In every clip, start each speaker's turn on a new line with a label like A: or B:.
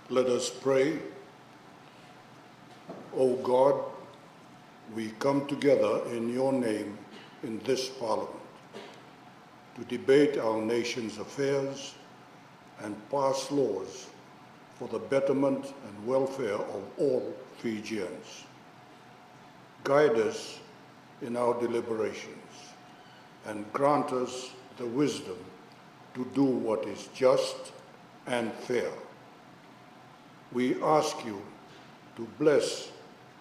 A: Let us pray. O God, we come together in your name in this Parliament to debate our nation's affairs and pass laws for the betterment and welfare of all Fijians. Guide us in our deliberations and grant us the wisdom to do what is just and fair. We ask you to bless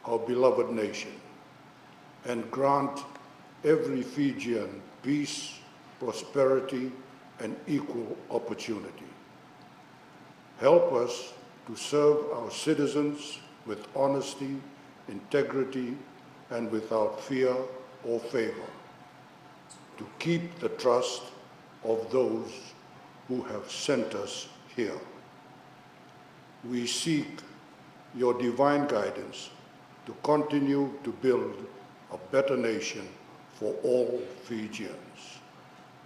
A: our beloved nation and grant every Fijian peace, prosperity, and equal opportunity. Help us to serve our citizens with honesty, integrity, and without fear or favor, to keep the trust of those who have sent us here. We seek your divine guidance to continue to build a better nation for all Fijians.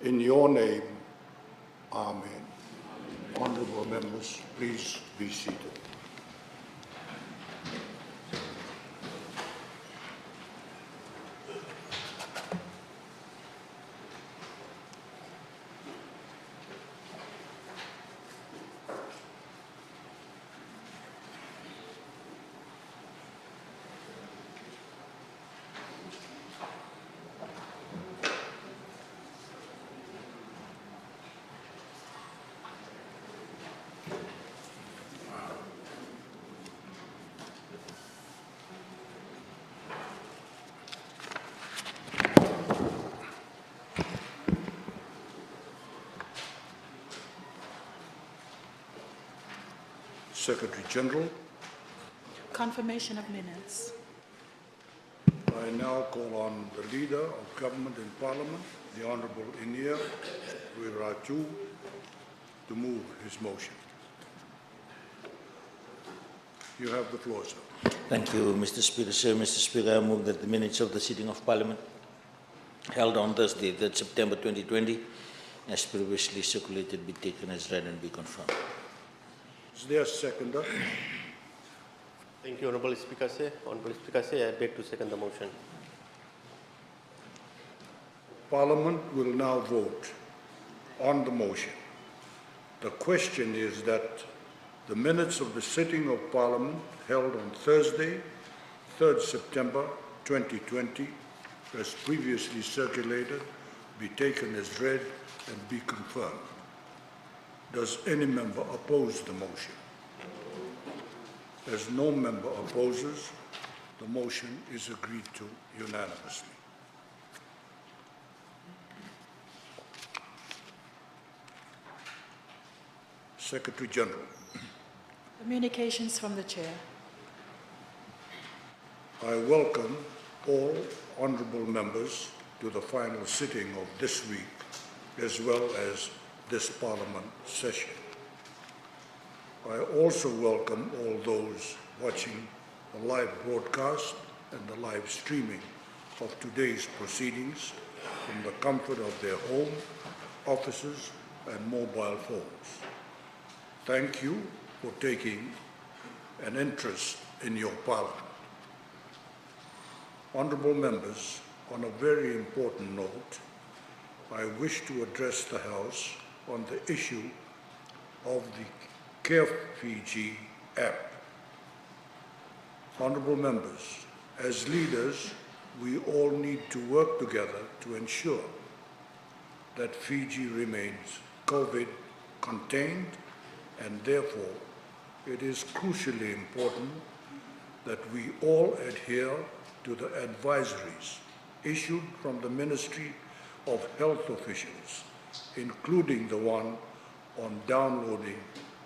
A: In your name, Amen. Honorable members, please be seated. Secretary General.
B: Confirmation of minutes.
A: I now call on the Leader of Government in Parliament, the Honourable Inia Ruiratu, to move his motion. You have the floor, sir.
C: Thank you, Mr. Speaker. Sir, Mr. Speaker, I move that the minutes of the sitting of Parliament held on Thursday, 3rd September 2020, as previously circulated, be taken as read and be confirmed.
A: Is there a seconder?
D: Thank you, Honourable Speaker. Honourable Speaker, I beg to second the motion.
A: Parliament will now vote on the motion. The question is that the minutes of the sitting of Parliament held on Thursday, 3rd September 2020, as previously circulated, be taken as read and be confirmed. Does any member oppose the motion? As no member opposes, the motion is agreed to unanimously. Secretary General.
B: Communications from the Chair.
A: I welcome all honourable members to the final sitting of this week, as well as this Parliament session. I also welcome all those watching the live broadcast and the live streaming of today's proceedings from the comfort of their home, offices, and mobile phones. Thank you for taking an interest in your Parliament. Honourable members, on a very important note, I wish to address the House on the issue of the Care Fiji app. Honourable members, as leaders, we all need to work together to ensure that Fiji remains COVID contained, and therefore it is crucially important that we all adhere to the advisories issued from the Ministry of Health officials, including the one on downloading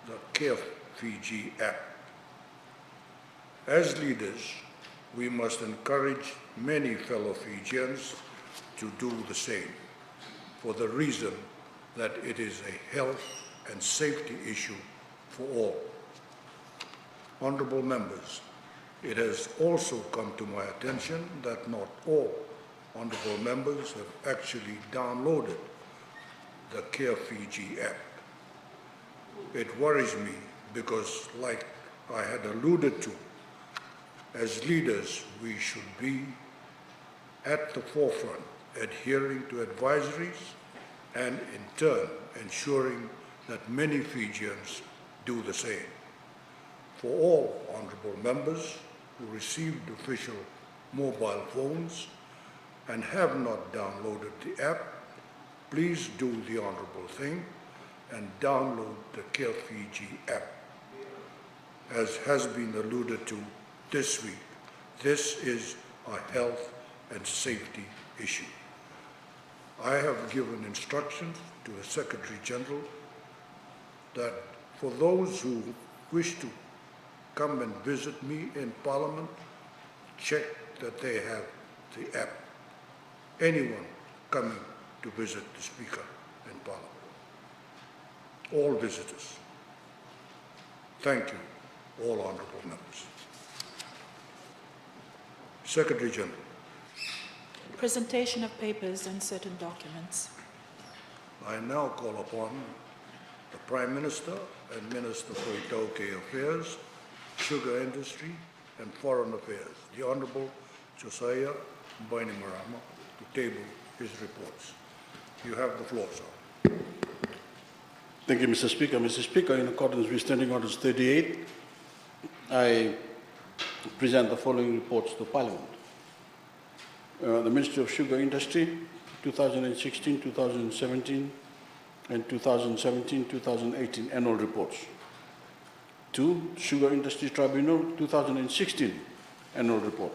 A: the Care Fiji app. As leaders, we must encourage many fellow Fijians to do the same, for the reason that it is a health and safety issue for all. Honourable members, it has also come to my attention that not all honourable members have actually downloaded the Care Fiji app. It worries me because, like I had alluded to, as leaders, we should be at the forefront, adhering to advisories and, in turn, ensuring that many Fijians do the same. For all honourable members who received official mobile phones and have not downloaded the app, please do the honourable thing and download the Care Fiji app. As has been alluded to this week, this is a health and safety issue. I have given instructions to the Secretary General that for those who wish to come and visit me in Parliament, check that they have the app. Anyone coming to visit the Speaker in Parliament. All visitors. Thank you, all honourable members. Secretary General.
B: Presentation of papers and certain documents.
A: I now call upon the Prime Minister and Minister for Itaukei Affairs, Sugar Industry and Foreign Affairs, the Honourable Josiah Bainimarama, to table his reports. You have the floor, sir.
E: Thank you, Mr. Speaker. Mr. Speaker, in accordance with Standing Orders 38, I present the following reports to Parliament. The Ministry of Sugar Industry, 2016, 2017, and 2017, 2018 annual reports. 2, Sugar Industry Tribunal, 2016 annual report.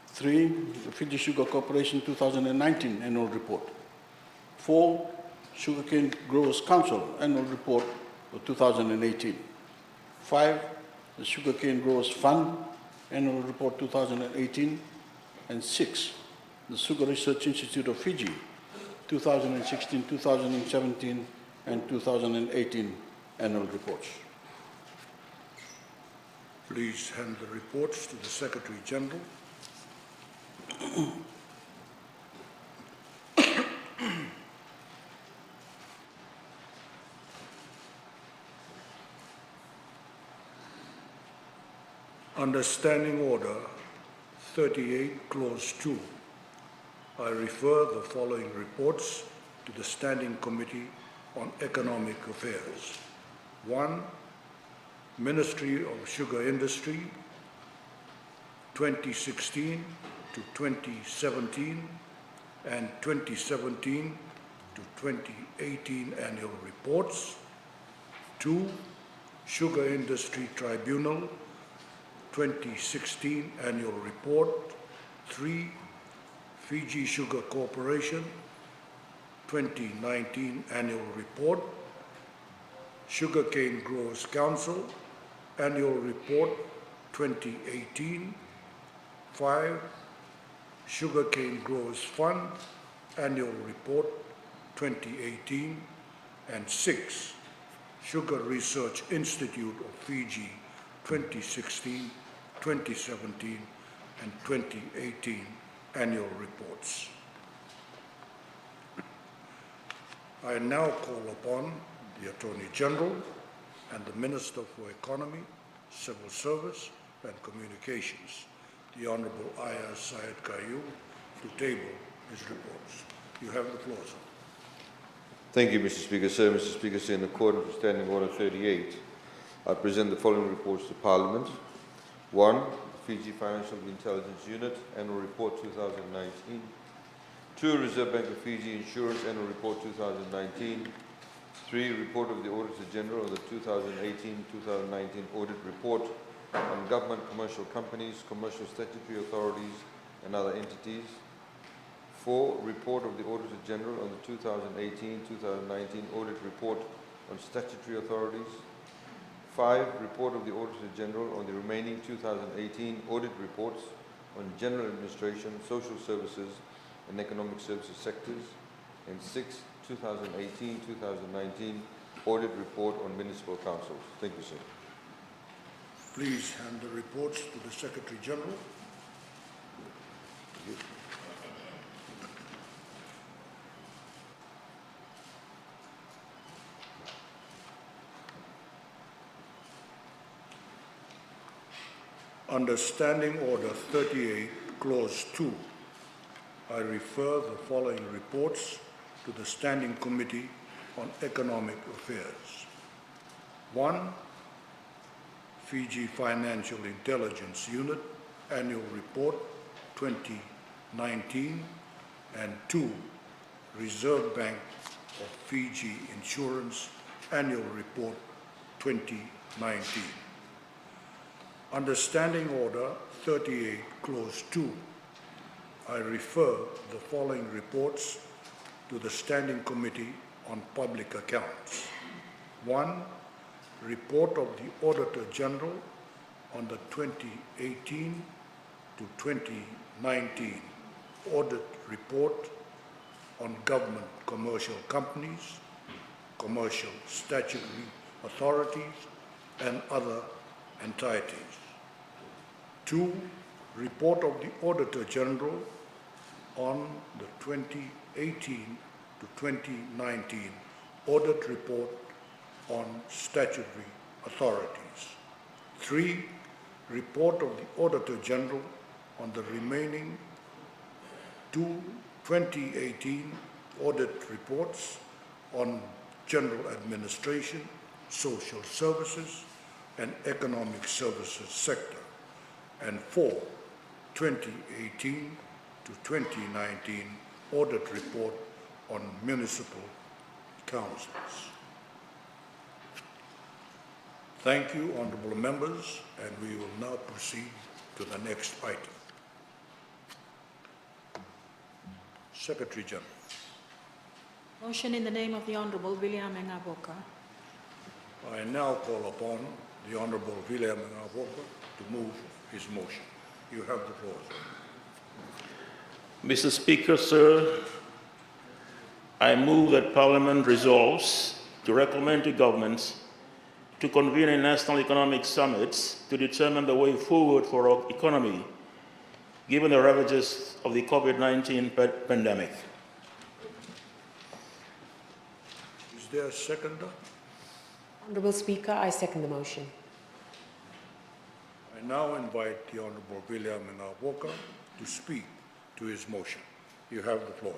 E: 3, the Fiji Sugar Corporation, 2019 annual report. 4, Sugarcane Growers Council annual report for 2018. 5, the Sugarcane Growers Fund annual report 2018. And 6, the Sugar Research Institute of Fiji, 2016, 2017, and 2018 annual reports.
A: Please hand the reports to the Secretary General. Under Standing Order 38, Clause 2, I refer the following reports to the Standing Committee on Economic Affairs. 1, Ministry of Sugar Industry, 2016 to 2017 and 2017 to 2018 annual reports. 2, Sugar Industry Tribunal, 2016 annual report. 3, Fiji Sugar Corporation, 2019 annual report. Sugarcane Growers Council, annual report 2018. 5, Sugarcane Growers Fund, annual report 2018. And 6, Sugar Research Institute of Fiji, 2016, 2017, and 2018 annual reports. I now call upon the Attorney General and the Minister for Economy, Civil Service and Communications, the Honourable Ayaz Syed Kayu, to table his reports. You have the floor, sir.
F: Thank you, Mr. Speaker. Sir, Mr. Speaker, sir, in accordance with Standing Order 38, I present the following reports to Parliament. 1, Fiji Financial Intelligence Unit, Annual Report 2019. 2, Reserve Bank of Fiji Insurance, Annual Report 2019. 3, Report of the Auditor General of the 2018-2019 Audit Report on Government Commercial Companies, Commercial Statutory Authorities and other entities. 4, Report of the Auditor General on the 2018-2019 Audit Report on Statutory Authorities. 5, Report of the Auditor General on the remaining 2018 Audit Reports on General Administration, Social Services and Economic Services sectors. And 6, 2018-2019 Audit Report on Municipal Councils. Thank you, sir.
A: Please hand the reports to the Secretary General. Under Standing Order 38, Clause 2, I refer the following reports to the Standing Committee on Economic Affairs. 1. Fiji Financial Intelligence Unit Annual Report 2019, and 2. Reserve Bank of Fiji Insurance Annual Report 2019. Under Standing Order 38, Clause 2, I refer the following reports to the Standing Committee on Public Accounts. 1. Report of the Auditor General on the 2018 to 2019 Audit Report on Government Commercial Companies, Commercial Statutory Authorities, and other entities. 2. Report of the Auditor General on the 2018 to 2019 Audit Report on Statutory Authorities. 3. Report of the Auditor General on the remaining 2 2018 audit reports on General Administration, Social Services, and Economic Services sector. And 4. 2018 to 2019 audit report on municipal councils. Thank you, honourable members, and we will now proceed to the next item. Secretary General.
B: Motion in the name of the Honourable William Ngavoka.
A: I now call upon the Honourable William Ngavoka to move his motion. You have the floor, sir.
G: Mr. Speaker, sir, I move that Parliament resolves to recommend to governments to convene a national economic summit to determine the way forward for our economy, given the ravages of the COVID-19 pandemic.
A: Is there a seconder?
H: Honourable Speaker, I second the motion.
A: I now invite the Honourable William Ngavoka to speak to his motion. You have the floor,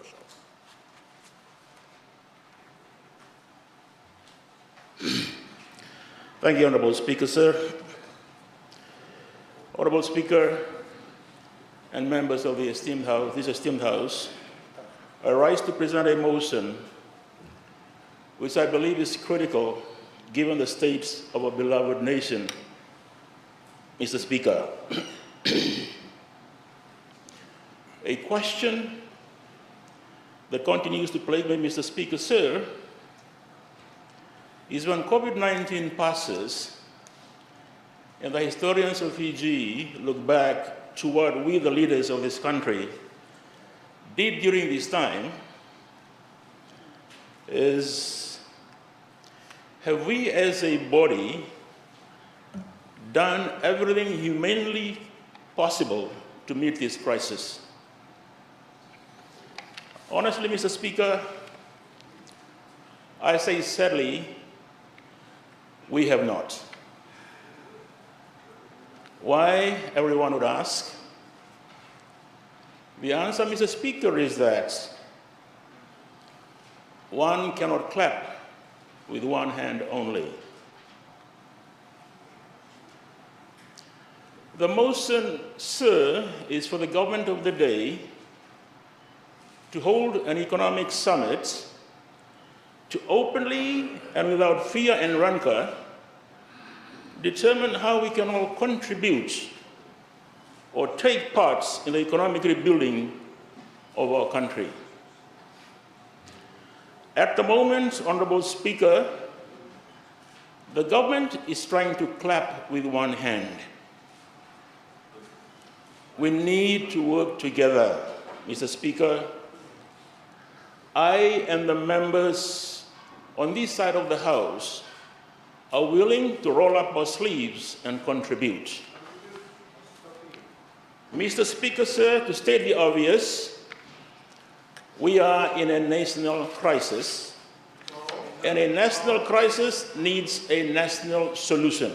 A: sir.
G: Thank you, Honourable Speaker, sir. Honourable Speaker and members of the this esteemed House, I rise to present a motion which I believe is critical given the state of our beloved nation. Mr. Speaker, a question that continues to plague me, Mr. Speaker, sir, is when COVID-19 passes and the historians of Fiji look back to what we, the leaders of this country, did during this time, is have we as a body done everything humanly possible to meet this crisis? Honestly, Mr. Speaker, I say sadly, we have not. Why, everyone would ask? The answer, Mr. Speaker, is that one cannot clap with one hand only. The motion, sir, is for the government of the day to hold an economic summit to openly and without fear and rancor determine how we can all contribute or take part in the economic rebuilding of our country. At the moment, Honourable Speaker, the government is trying to clap with one hand. We need to work together, Mr. Speaker. I and the members on this side of the House are willing to roll up our sleeves and contribute. Mr. Speaker, sir, to state the obvious, we are in a national crisis, and a national crisis needs a national solution.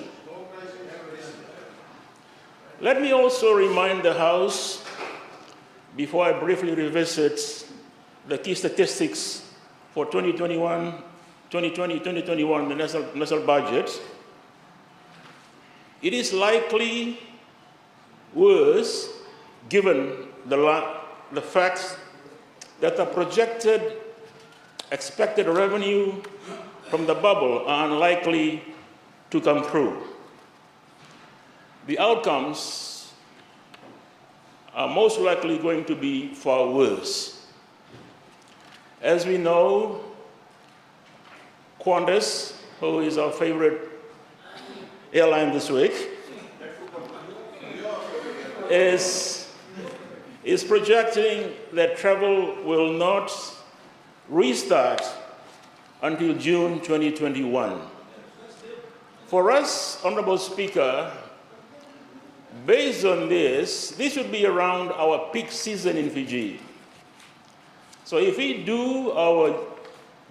G: Let me also remind the House, before I briefly revisit the key statistics for 2020-2021, the national budget, it is likely worse given the fact that the projected expected revenue from the bubble are unlikely to come through. The outcomes are most likely going to be far worse. As we know, Qantas, who is our favorite airline this week, is projecting that travel will not restart until June 2021. For us, Honorable Speaker, based on this would be around our peak season in Fiji. So if we do our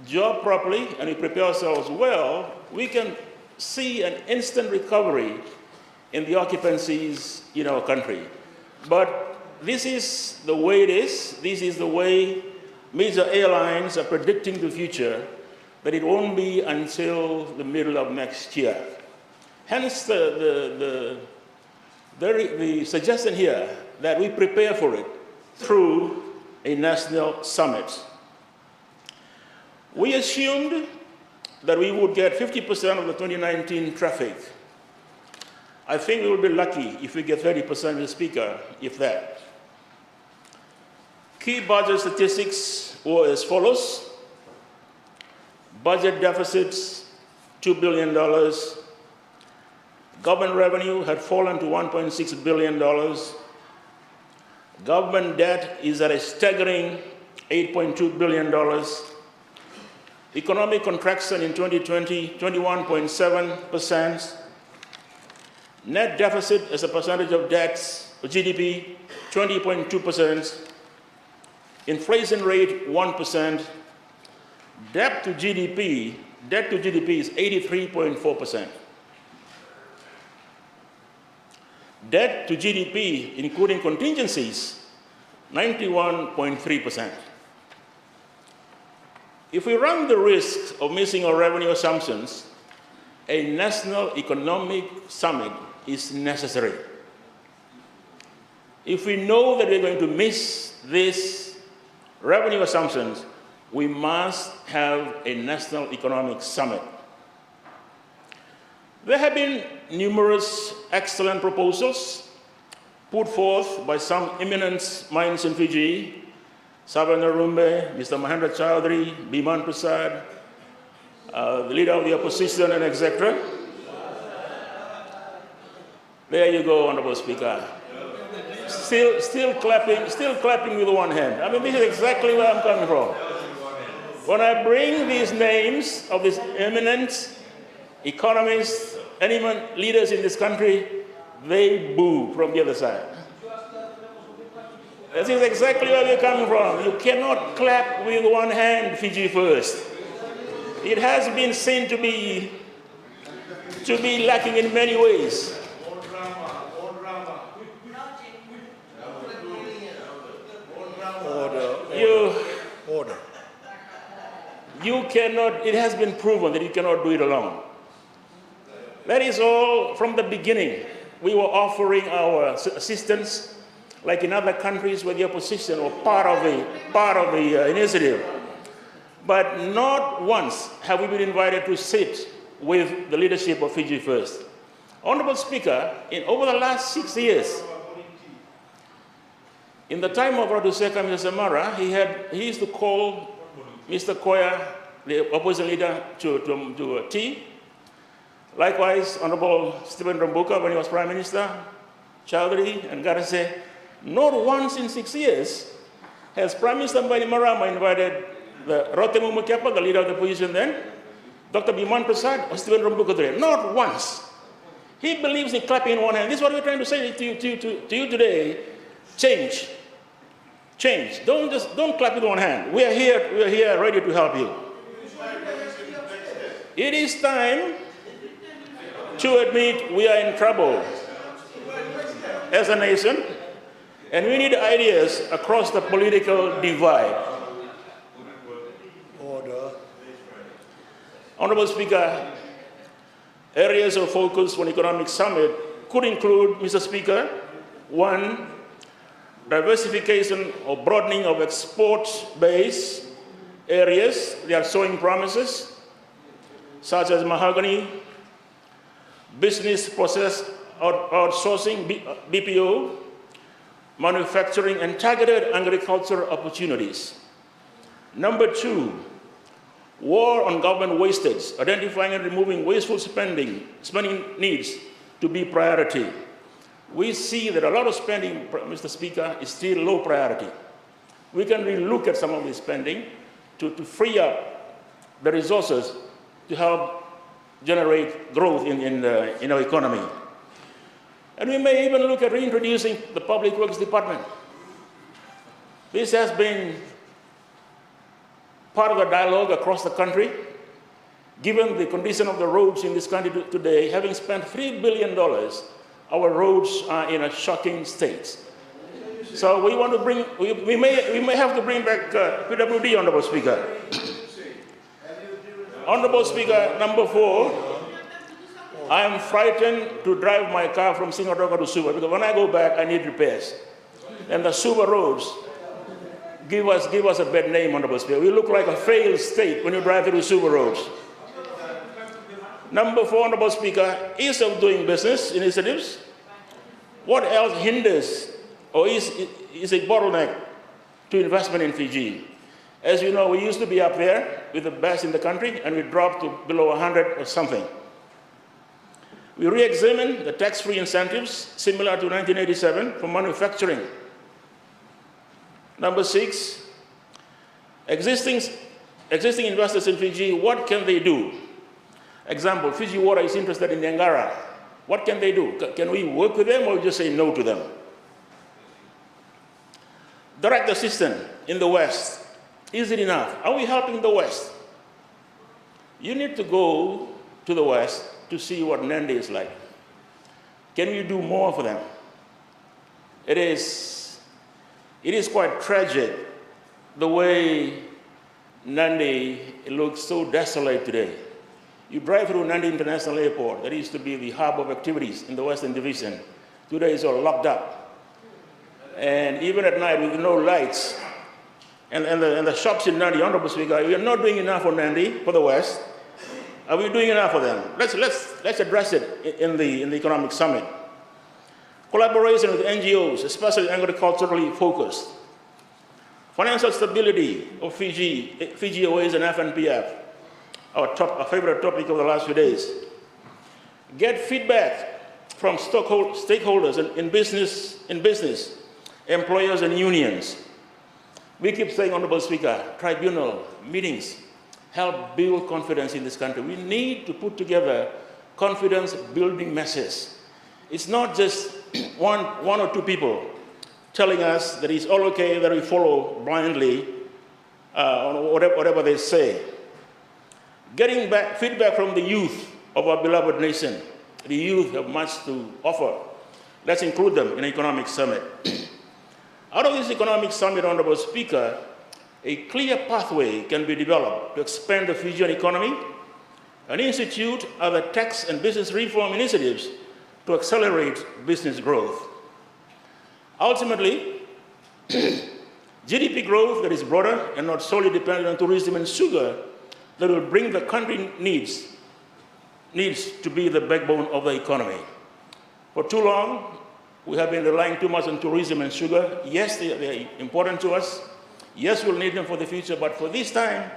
G: job properly and we prepare ourselves well, we can see an instant recovery in the occupancies in our country. But this is the way it is. This is the way major airlines are predicting the future, that it won't be until the middle of next year. Hence the suggestion here that we prepare for it through a national summit. We assumed that we would get 50% of the 2019 traffic. I think we will be lucky if we get 30%, Mr. Speaker, if that. Key budget statistics were as follows. Budget deficits, $2 billion. Government revenue had fallen to $1.6 billion. Government debt is at a staggering $8.2 billion. Economic contraction in 2020, 21.7%. Net deficit as a percentage of debts, GDP, 20.2%. Inflation rate, 1%. Debt to GDP is 83.4%. Debt to GDP, including contingencies, 91.3%. If we run the risk of missing our revenue assumptions, a national economic summit is necessary. If we know that we're going to miss these revenue assumptions, we must have a national economic summit. There have been numerous excellent proposals put forth by some eminent minds in Fiji, Saban Arumbe, Mr. Mahendra Chaudhry, Biman Prasad, the leader of the opposition, and etc. There you go, Honorable Speaker. Still clapping with one hand. I mean, this is exactly where I'm coming from. When I bring these names of these eminent economists, eminent leaders in this country, they boo from the other side. This is exactly where we're coming from. You cannot clap with one hand, Fiji First. It has been seen to be lacking in many ways.
A: Order.
G: You cannot, it has been proven that you cannot do it alone. That is all from the beginning. We were offering our assistance, like in other countries where the opposition were part of the initiative. But not once have we been invited to sit with the leadership of Fiji First. Honorable Speaker, over the last 6 years, in the time of Ratu Sekam Samara, he used to call Mr. Koya, the opposition leader, to tea. Likewise, Honorable Stephen Rambuka, when he was Prime Minister, Chaudhry and Garase. Not once in 6 years has Prime Minister Bainimarama invited the Rotemu Mukyapa, the leader of the opposition then, Dr. Biman Prasad, or Stephen Rambuka today. Not once. He believes in clapping in one hand. This is what we're trying to say to you today. Change. Don't clap with one hand. We are here ready to help you. It is time to admit we are in trouble. as a nation, and we need ideas across the political divide.
A: Order.
G: Honorable Speaker, areas of focus for an economic summit could include, Mr. Speaker, one, diversification or broadening of export-based areas that are showing promises, such as mahogany, business process outsourcing, BPO, manufacturing, and targeted agricultural opportunities. Number two, war on government wastage, identifying and removing wasteful spending needs to be priority. We see that a lot of spending, Mr. Speaker, is still low priority. We can relook at some of the spending to free up the resources to help generate growth in our economy. And we may even look at reintroducing the Public Works Department. This has been part of the dialogue across the country. Given the condition of the roads in this country today, having spent $3 billion, our roads are in a shocking state. So we want to bring, we may have to bring back PWD, Honorable Speaker. Honorable Speaker, number 4, I am frightened to drive my car from Singatoka to Suva because when I go back, I need repairs. And the Suva roads give us a bad name, Honorable Speaker. We look like a failed state when you drive through Suva roads. Number 4, Honorable Speaker, ease of doing business initiatives. What else hinders or is a bottleneck to investment in Fiji? As you know, we used to be up there with the best in the country, and we dropped to below 100 or something. We re-examined the tax-free incentives similar to 1987 for manufacturing. Number 6, existing investors in Fiji, what can they do? Example, Fiji Water is interested in Angara. What can they do? Can we work with them or just say no to them? Direct assistance in the West, is it enough? Are we helping the West? You need to go to the West to see what Nandi is like. Can you do more for them? It is quite tragic the way Nandi looks so desolate today. You drive through Nandi International Airport, that used to be the hub of activities in the Western Division. Today it's all locked up. And even at night with no lights, and the shops in Nandi, Honorable Speaker, we are not doing enough for Nandi, for the West. Are we doing enough for them? Let's address it in the economic summit. Collaboration with NGOs, especially agriculturally focused. Financial stability of Fiji Airways and FNPF, our favorite topic of the last few days. Get feedback from stakeholders in business, employers and unions. We keep saying, Honorable Speaker, tribunal meetings help build confidence in this country. We need to put together confidence-building measures. It's not just one or two people telling us that it's all okay, that we follow blindly on whatever they say. Getting back feedback from the youth of our beloved nation. The youth have much to offer. Let's include them in an economic summit. Out of this economic summit, Honorable Speaker, a clear pathway can be developed to expand the Fijian economy and institute other tax and business reform initiatives to accelerate business growth. Ultimately, GDP growth that is broader and not solely dependent on tourism and sugar that will bring the country needs to be the backbone of the economy. For too long, we have been relying too much on tourism and sugar. Yes, they are important to us. Yes, we'll need them for the future, but for this time,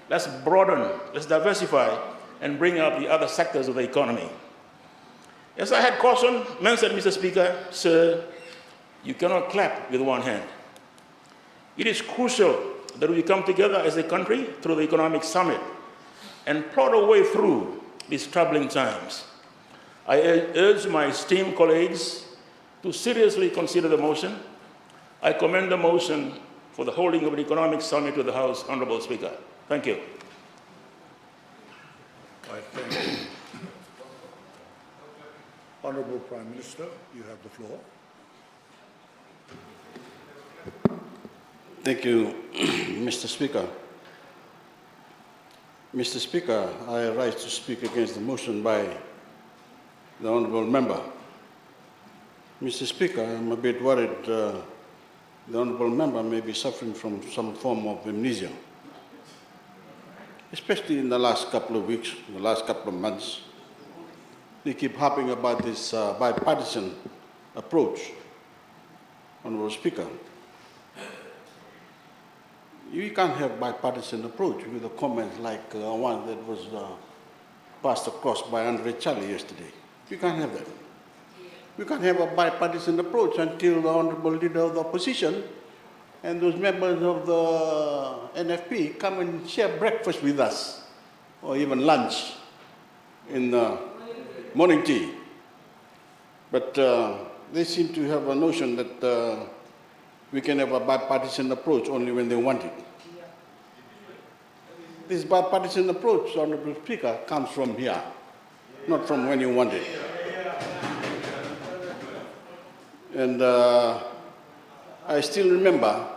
G: let's broaden, let's diversify, and bring up the other sectors of the economy. As I had mentioned, Mr. Speaker, sir, you cannot clap with one hand. It is crucial that we come together as a country through the economic summit and plot a way through these troubling times. I urge my esteemed colleagues to seriously consider the motion. I commend the motion for the holding of an economic summit to the House, Honorable Speaker. Thank you.
A: I thank you. Honorable Prime Minister, you have the floor.
E: Thank you, Mr. Speaker. Mr. Speaker, I rise to speak against the motion by the Honourable Member. Mr. Speaker, I'm a bit worried the Honourable Member may be suffering from some form of amnesia, especially in the last couple of weeks, the last couple of months. They keep harping about this bipartisan approach. Honourable Speaker, you can't have bipartisan approach with a comment like one that was passed across by Andre Charlie yesterday. You can't have that. We can't have a bipartisan approach until the Honourable Leader of the Opposition and those members of the NFP come and share breakfast with us, or even lunch in the morning tea. But they seem to have a notion that we can have a bipartisan approach only when they want it. This bipartisan approach, Honourable Speaker, comes from here, not from when you want it. And I still remember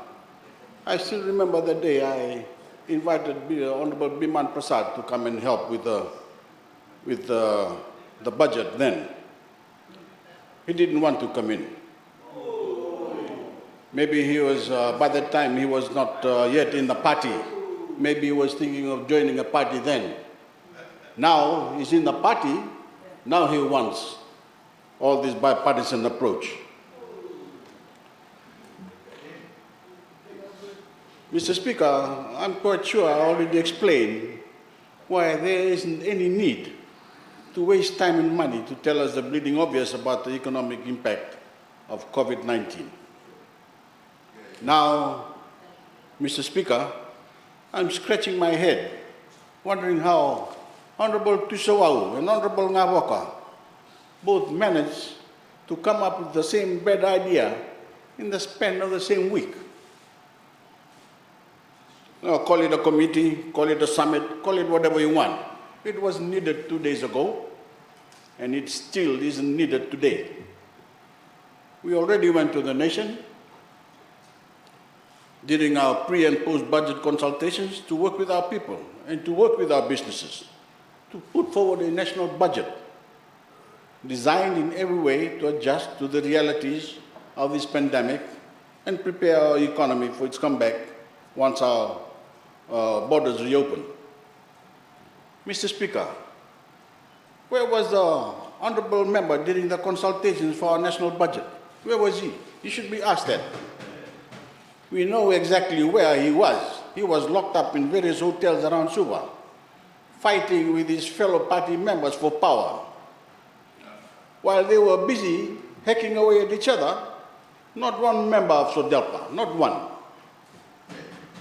E: the day I invited Honourable Biman Prasad to come and help with the budget then. He didn't want to come in. Maybe he was, by that time, he was not yet in the party. Maybe he was thinking of joining a party then. Now he's in the party, now he wants all this bipartisan approach. Mr. Speaker, I'm quite sure I already explained why there isn't any need to waste time and money to tell us the bleeding obvious about the economic impact of COVID-19. Now, Mr. Speaker, I'm scratching my head, wondering how Honourable Tusawau and Honourable Ngavoka both managed to come up with the same bad idea in the span of the same week. Now, call it a committee, call it a summit, call it whatever you want. It was needed 2 days ago, and it still isn't needed today. We already went to the nation during our pre- and post-budget consultations to work with our people and to work with our businesses, to put forward a national budget designed in every way to adjust to the realities of this pandemic and prepare our economy for its comeback once our borders reopen. Mr. Speaker, where was the Honourable Member during the consultations for our national budget? Where was he? He should be asked that. We know exactly where he was. He was locked up in various hotels around Suva, fighting with his fellow party members for power. While they were busy hacking away at each other, not one member of SODELPA, not one,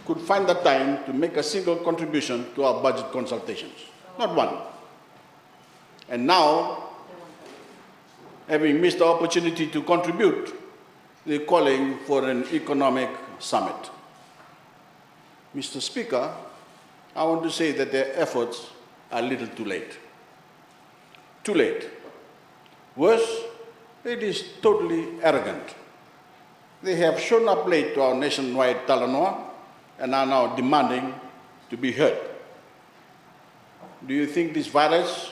E: could find the time to make a single contribution to our budget consultations. Not one. And now, having missed the opportunity to contribute, they're calling for an economic summit. Mr. Speaker, I want to say that their efforts are a little too late. Too late. Worse, it is totally arrogant. They have shown up late to our nationwide Talanoa and are now demanding to be heard. Do you think this virus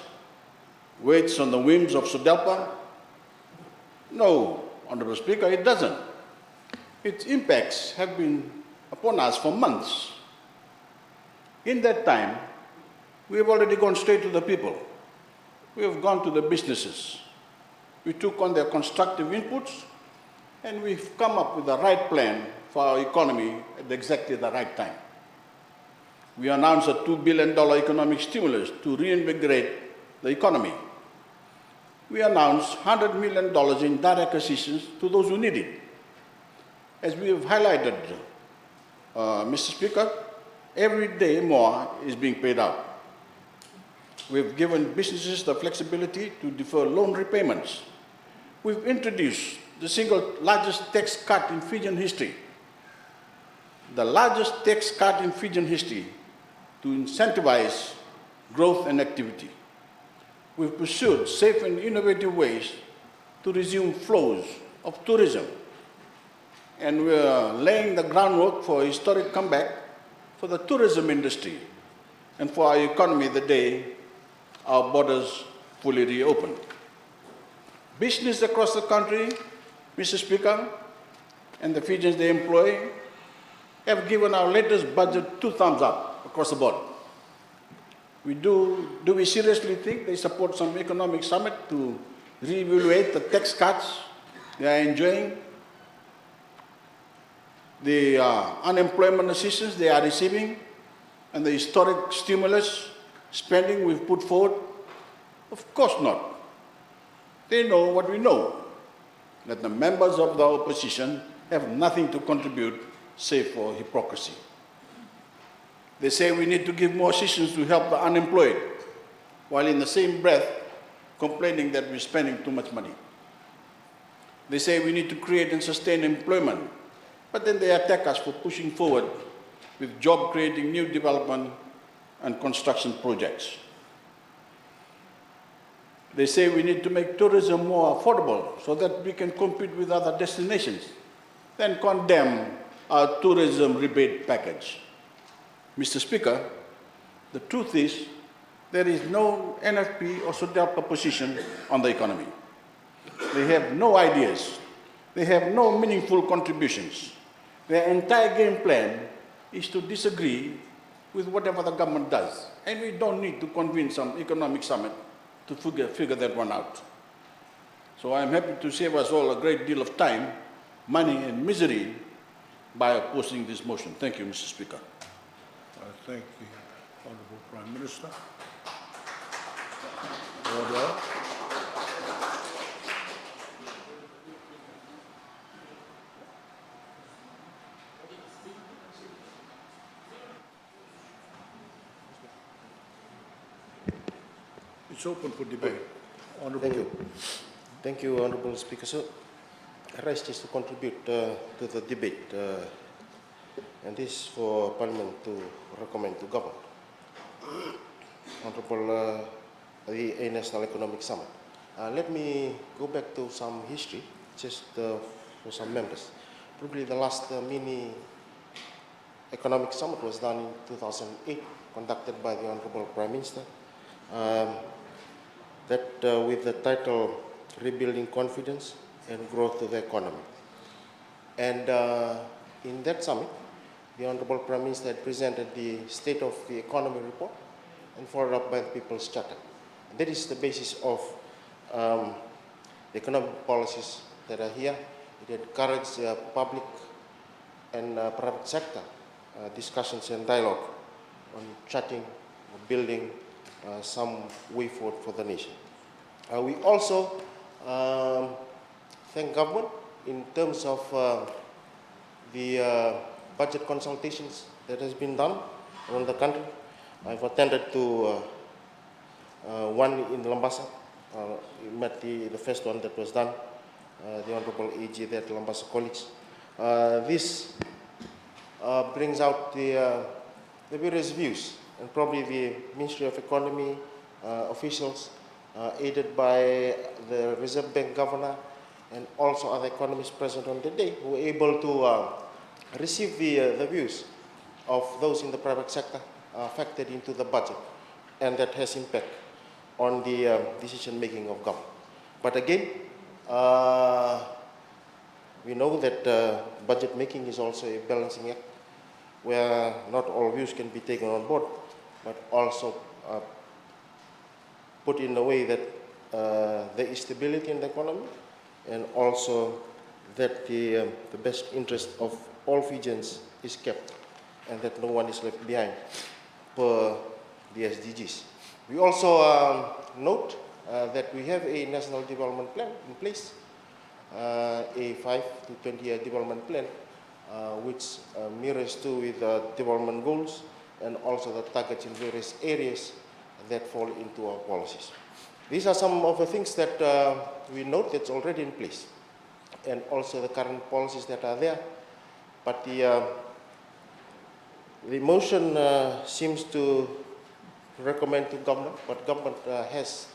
E: waits on the whims of SODELPA? No, Honourable Speaker, it doesn't. Its impacts have been upon us for months. In that time, we have already gone straight to the people. We have gone to the businesses. We took on their constructive inputs, and we've come up with the right plan for our economy at exactly the right time. We announced a $2 billion economic stimulus to reinvigorate the economy. We announced $100 million in direct assistance to those who need it. As we have highlighted, Mr. Speaker, every day more is being paid out. We've given businesses the flexibility to defer loan repayments. We've introduced the single largest tax cut in Fijian history, the largest tax cut in Fijian history to incentivize growth and activity. We've pursued safe and innovative ways to resume flows of tourism. and we're laying the groundwork for a historic comeback for the tourism industry and for our economy the day our borders fully reopen. Business across the country, Mr. Speaker, and the Fijians they employ have given our latest budget 2 thumbs up across the board. Do we seriously think they support some economic summit to reevaluate the tax cuts they are enjoying, the unemployment assistance they are receiving, and the historic stimulus spending we've put forward? Of course not. They know what we know, that the members of the opposition have nothing to contribute save for hypocrisy. They say we need to give more assistance to help the unemployed, while in the same breath complaining that we're spending too much money. They say we need to create and sustain employment, but then they attack us for pushing forward with job-creating new development and construction projects. They say we need to make tourism more affordable so that we can compete with other destinations, then condemn our tourism rebate package. Mr. Speaker, the truth is there is no NFP or SODELPA position on the economy. They have no ideas. They have no meaningful contributions. Their entire game plan is to disagree with whatever the government does. And we don't need to convene some economic summit to figure that one out. So I'm happy to save us all a great deal of time, money, and misery by opposing this motion. Thank you, Mr. Speaker.
A: I thank the Honourable Prime Minister. Order. It's open for debate. Honourable.
I: Thank you. Thank you, Honourable Speaker. So, I rise just to contribute to the debate, and this for Parliament to recommend to government. Honourable the National Economic Summit. Let me go back to some history, just for some members. Probably the last mini economic summit was done in 2008, conducted by the Honourable Prime Minister. With the title Rebuilding Confidence and Growth of the Economy. And in that summit, the Honourable Prime Minister had presented the State of the Economy report and followed up by the People's Charter. And that is the basis of the economic policies that are here. It encourages public and private sector discussions and dialogue on charting or building some way forward for the nation. We also thank government in terms of the budget consultations that has been done around the country. I've attended to one in Lambasa. Met the first one that was done, the Honourable AG there at Lambasa College. This brings out the various views, and probably the Ministry of Economy officials, aided by the Reserve Bank Governor and also other economists present on the day, who were able to receive the views of those in the private sector factored into the budget, and that has impact on the decision making of government. But again, we know that budget making is also a balancing act, where not all views can be taken on board, but also put in a way that there is stability in the economy, and also that the best interest of all Fijians is kept, and that no one is left behind per the SDGs. We also note that we have a national development plan in place, a 5 to 20-year development plan, which mirrors too with development goals and also the targets in various areas that fall into our policies. These are some of the things that we note that's already in place, and also the current policies that are there. But the motion seems to recommend to government, but government has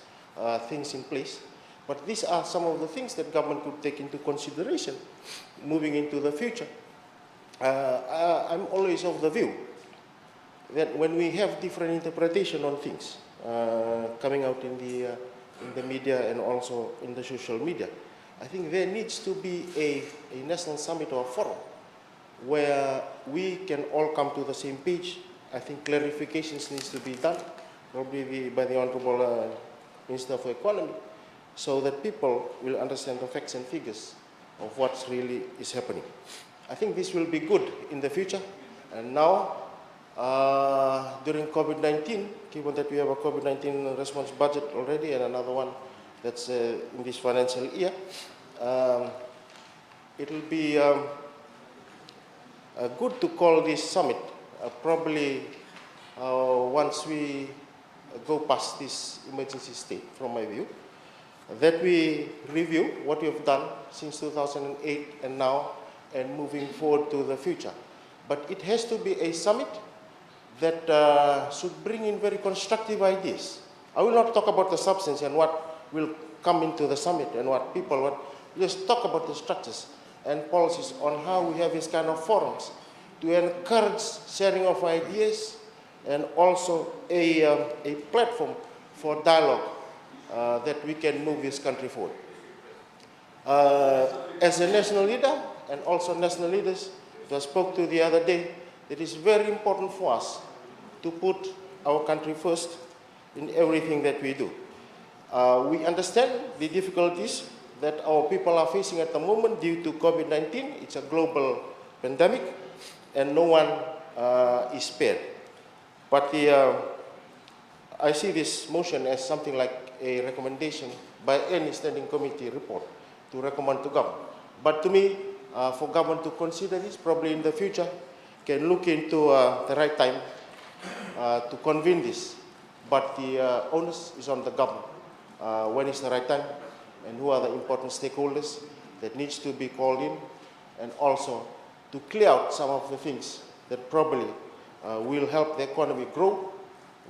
I: things in place But these are some of the things that government could take into consideration moving into the future. I'm always of the view that when we have different interpretation on things coming out in the media and also in the social media, I think there needs to be a national summit or forum where we can all come to the same page. I think clarifications needs to be done, probably by the Honorable Minister for Economy, so that people will understand the facts and figures of what really is happening. I think this will be good in the future. And now, during COVID-19, given that we have a COVID-19 response budget already and another one that's in this financial year, it will be good to call this summit probably once we go past this emergency state, from my view, that we review what we have done since 2008 and now and moving forward to the future. But it has to be a summit that should bring in very constructive ideas. I will not talk about the substance and what will come into the summit and what people want. Just talk about the structures and policies on how we have this kind of forums to encourage sharing of ideas and also a platform for dialogue that we can move this country forward. As a national leader and also national leaders that I spoke to the other day, it is very important for us to put our country first in everything that we do. We understand the difficulties that our people are facing at the moment due to COVID-19. It's a global pandemic and no one is spared. But I see this motion as something like a recommendation by any standing committee report to recommend to government. But to me, for government to consider this, probably in the future, can look into the right time to convene this. But the onus is on the government. When is the right time and who are the important stakeholders that needs to be called in, and also to clear out some of the things that probably will help the economy grow,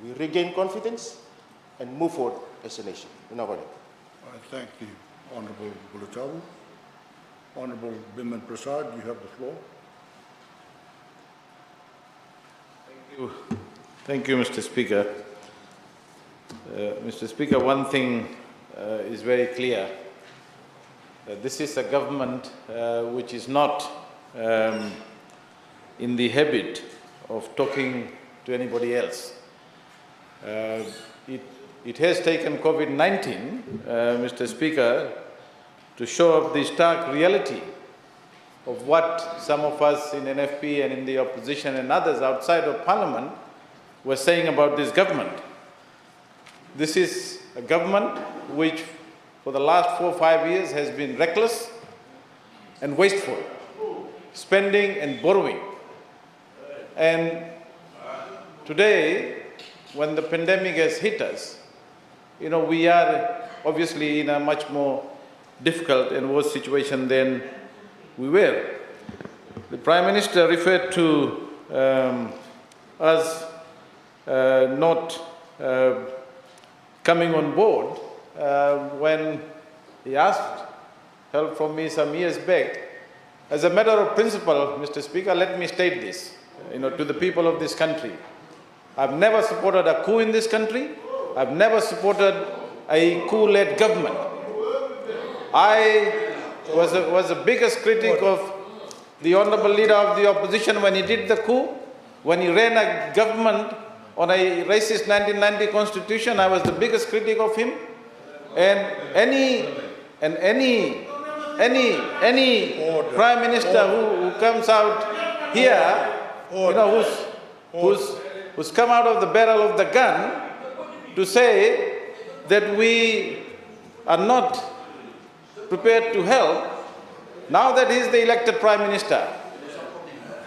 I: we regain confidence and move forward as a nation. In our name.
A: I thank the Honourable Bulachavu. Honourable Biman Prasad, you have the floor.
J: Thank you, Mr. Speaker. Mr. Speaker, one thing is very clear. This is a government which is not in the habit of talking to anybody else. It has taken COVID-19, Mr. Speaker, to show up the stark reality of what some of us in NFP and in the opposition and others outside of Parliament were saying about this government. This is a government which for the last 4 or 5 years has been reckless and wasteful, spending and borrowing. And today, when the pandemic has hit us, you know, we are obviously in a much more difficult and worse situation than we were. The Prime Minister referred to us not coming on board when he asked help from me some years back. As a matter of principle, Mr. Speaker, let me state this, to the people of this country. I've never supported a coup in this country. I've never supported a coup-led government. I was the biggest critic of the Honourable Leader of the Opposition when he did the coup, when he ran a government on a racist 1990 constitution. I was the biggest critic of him. And any Prime Minister who comes out here, who's come out of the barrel of the gun to say that we are not prepared to help, now that he is the elected Prime Minister,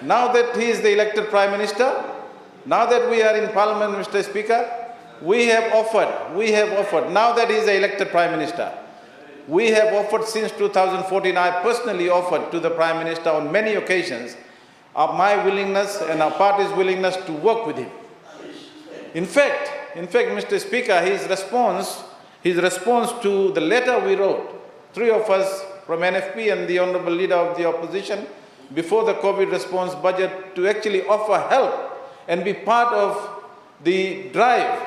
J: now that we are in Parliament, Mr. Speaker, we have offered, now that he is the elected Prime Minister, we have offered since 2014, I personally offered to the Prime Minister on many occasions my willingness and our party's willingness to work with him. In fact, Mr. Speaker, his response his response to the letter we wrote, three of us from NFP and the Honorable Leader of the Opposition, before the COVID response budget, to actually offer help and be part of the drive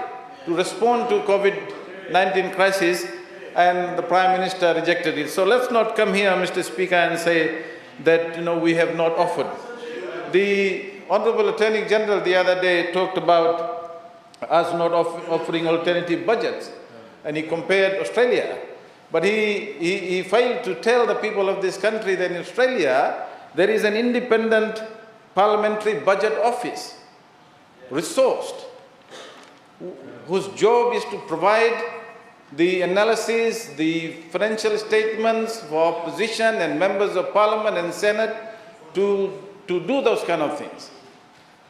J: to respond to COVID-19 crisis, and the Prime Minister rejected it. So let's not come here, Mr. Speaker, and say that we have not offered. The Honorable Attorney General the other day talked about us not offering alternative budgets, and he compared Australia. But he failed to tell the people of this country that in Australia there is an independent parliamentary budget office, resourced, whose job is to provide the analysis, the financial statements for opposition and members of parliament and senate to do those kind of things.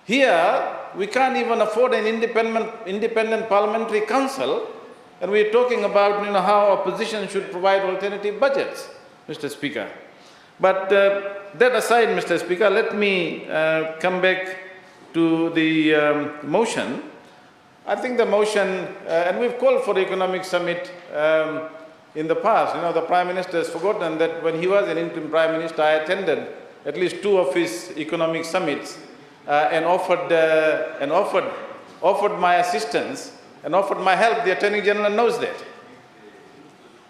J: Here, we can't even afford an independent parliamentary council, and we're talking about how opposition should provide alternative budgets, Mr. Speaker. But that aside, Mr. Speaker, let me come back to the motion. I think the motion, and we've called for the economic summit in the past. The Prime Minister has forgotten that when he was an interim Prime Minister, I attended at least 2 of his economic summits and offered my assistance and offered my help. The Attorney General knows that.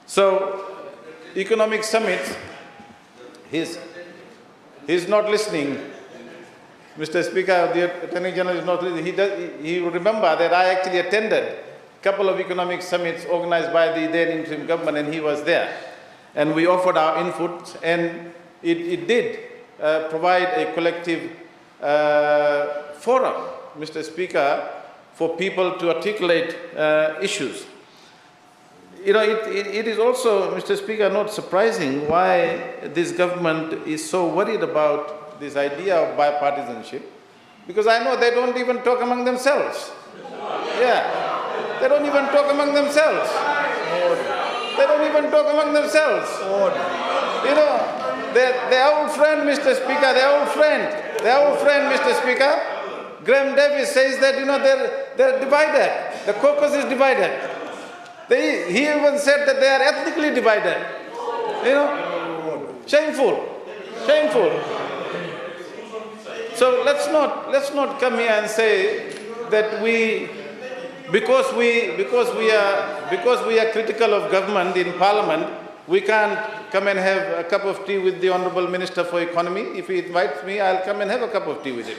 J: So, economic summits, he's not listening. Mr. Speaker, the Attorney General is not listening. He will remember that I actually attended a couple of economic summits organized by the then interim government, and he was there. And we offered our input, and it did provide a collective forum, Mr. Speaker, for people to articulate issues. It is also, Mr. Speaker, not surprising why this government is so worried about this idea of bipartisanship, because I know they don't even talk among themselves. Yeah, they don't even talk among themselves. They don't even talk among themselves. Their old friend, Mr. Speaker, their old friend, Mr. Speaker, Graham Davis says that, they're divided. The caucus is divided. He even said that they are ethnically divided. Shameful. So let's not come here and say that because we are critical of government in Parliament, we can't come and have a cup of tea with the Honourable Minister for Economy. If he invites me, I'll come and have a cup of tea with him.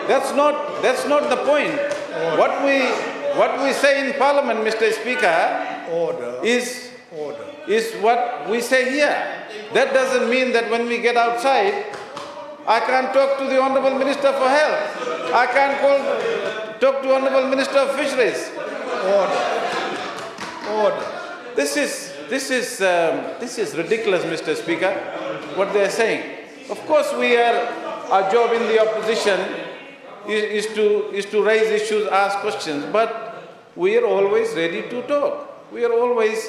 J: That's not the point. What we say in Parliament, Mr. Speaker, is what we say here. That doesn't mean that when we get outside, I can't talk to the Honourable Minister for Health. I can't talk to Honourable Minister of Fisheries. Order. This is ridiculous, Mr. Speaker, what they are saying. Of course, our job in the opposition is to raise issues, ask questions, but we are always ready to talk. We are always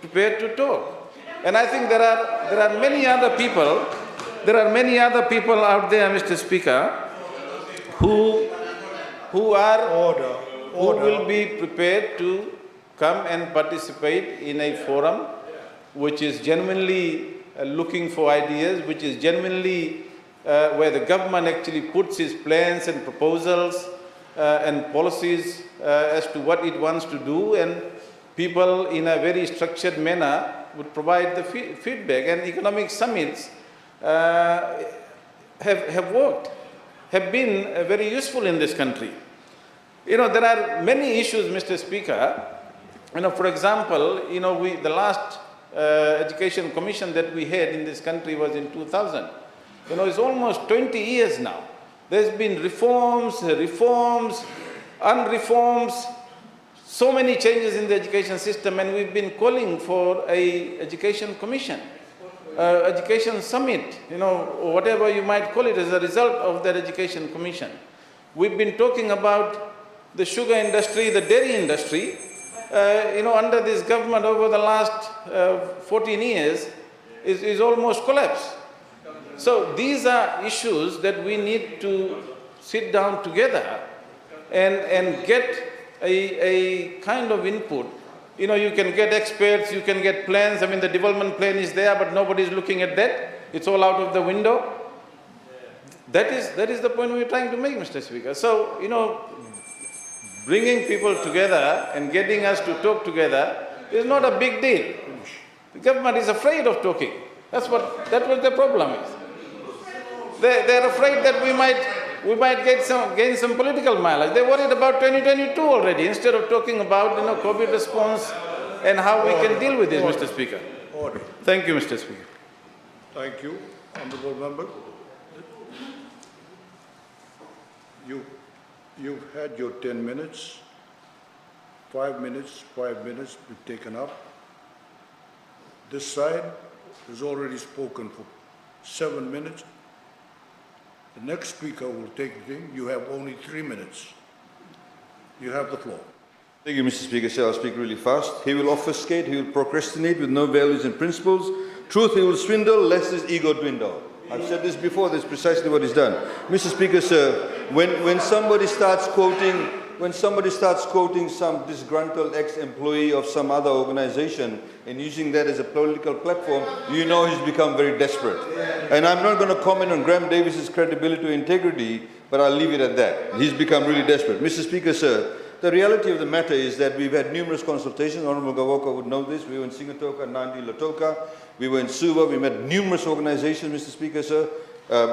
J: prepared to talk. And I think there are many other people. There are many other people out there, Mr. Speaker, who will be prepared to come and participate in a forum which is genuinely looking for ideas, which is genuinely where the government actually puts its plans and proposals and policies as to what it wants to do, and people in a very structured manner would provide the feedback. And economic summits have worked, have been very useful in this country. There are many issues, Mr. Speaker. For example, the last education commission that we had in this country was in 2000. It's almost 20 years now. There's been reforms, unreforms, so many changes in the education system, and we've been calling for a education commission. Education summit, or whatever you might call it, as a result of that education commission. We've been talking about the sugar industry, the dairy industry, under this government over the last 14 years is almost collapsed. So these are issues that we need to sit down together and get a kind of input You know, you can get experts, you can get plans. I mean, the development plan is there, but nobody is looking at that. It's all out of the window. That is the point we're trying to make, Mr. Speaker. So, you know, bringing people together and getting us to talk together is not a big deal. The government is afraid of talking. That's what the problem is. They're afraid that we might gain some political mileage. They're worried about 2022 already, instead of talking about, you know, COVID response and how we can deal with this, Mr. Speaker.
A: Order.
J: Thank you, Mr. Speaker.
A: Thank you, honourable member. You've had your 10 minutes. 5 minutes be taken up. This side has already spoken for 7 minutes. The next speaker will take the thing. You have only 3 minutes. You have the floor.
F: Thank you, Mr. Speaker. So I'll speak really fast. He will obfuscate, he will procrastinate with no values and principles. Truth he will swindle, lest his ego dwindle. I've said this before, that's precisely what he's done. Mr. Speaker, sir, when somebody starts quoting some disgruntled ex-employee of some other organization and using that as a political platform, you know he's become very desperate. And I'm not going to comment on Graham Davis's credibility or integrity, but I'll leave it at that. He's become really desperate. Mr. Speaker, sir, the reality of the matter is that we've had numerous consultations. Honorable Gavoka would know this. We were in Singatoka, Nandi, Lautoka. We were in Suva. We met numerous organizations, Mr. Speaker, sir.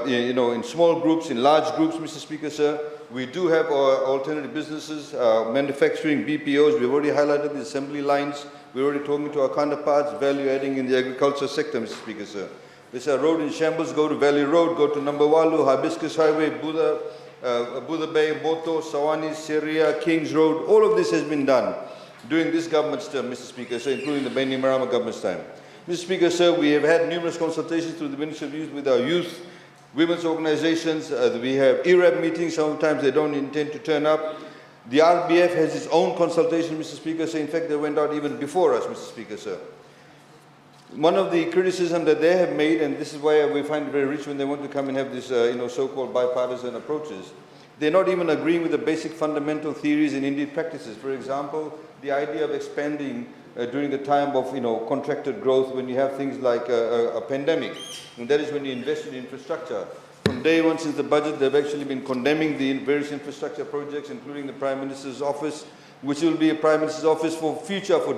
F: You know, in small groups, in large groups, Mr. Speaker, sir. We do have our alternative businesses, manufacturing, BPOs. We've already highlighted the assembly lines. We're already talking to our counterparts, value adding in the agriculture sector, Mr. Speaker, sir. There's a road in shambles, go to Valley Road, go to Nambawalu, Hibiscus Highway, Buddha Bay, Boto, Sawani, Syria, Kings Road. All of this has been done during this government's term, Mr. Speaker, sir, including the Bainimarama Marama government's time. Mr. Speaker, sir, we have had numerous consultations through the Ministry of Youth with our youth, women's organizations. We have ERAB meetings. Sometimes they don't intend to turn up. The RBF has its own consultation, Mr. Speaker, sir. In fact, they went out even before us, Mr. Speaker, sir. One of the criticism that they have made, and this is why we find it very rich when they want to come and have this, so-called bipartisan approaches, they're not even agreeing with the basic fundamental theories and indeed practices. For example, the idea of expanding during the time of, contracted growth when you have things like a pandemic, and that is when you invest in infrastructure. From day one since the budget, they've actually been condemning the various infrastructure projects, including the Prime Minister's office, which will be a Prime Minister's office for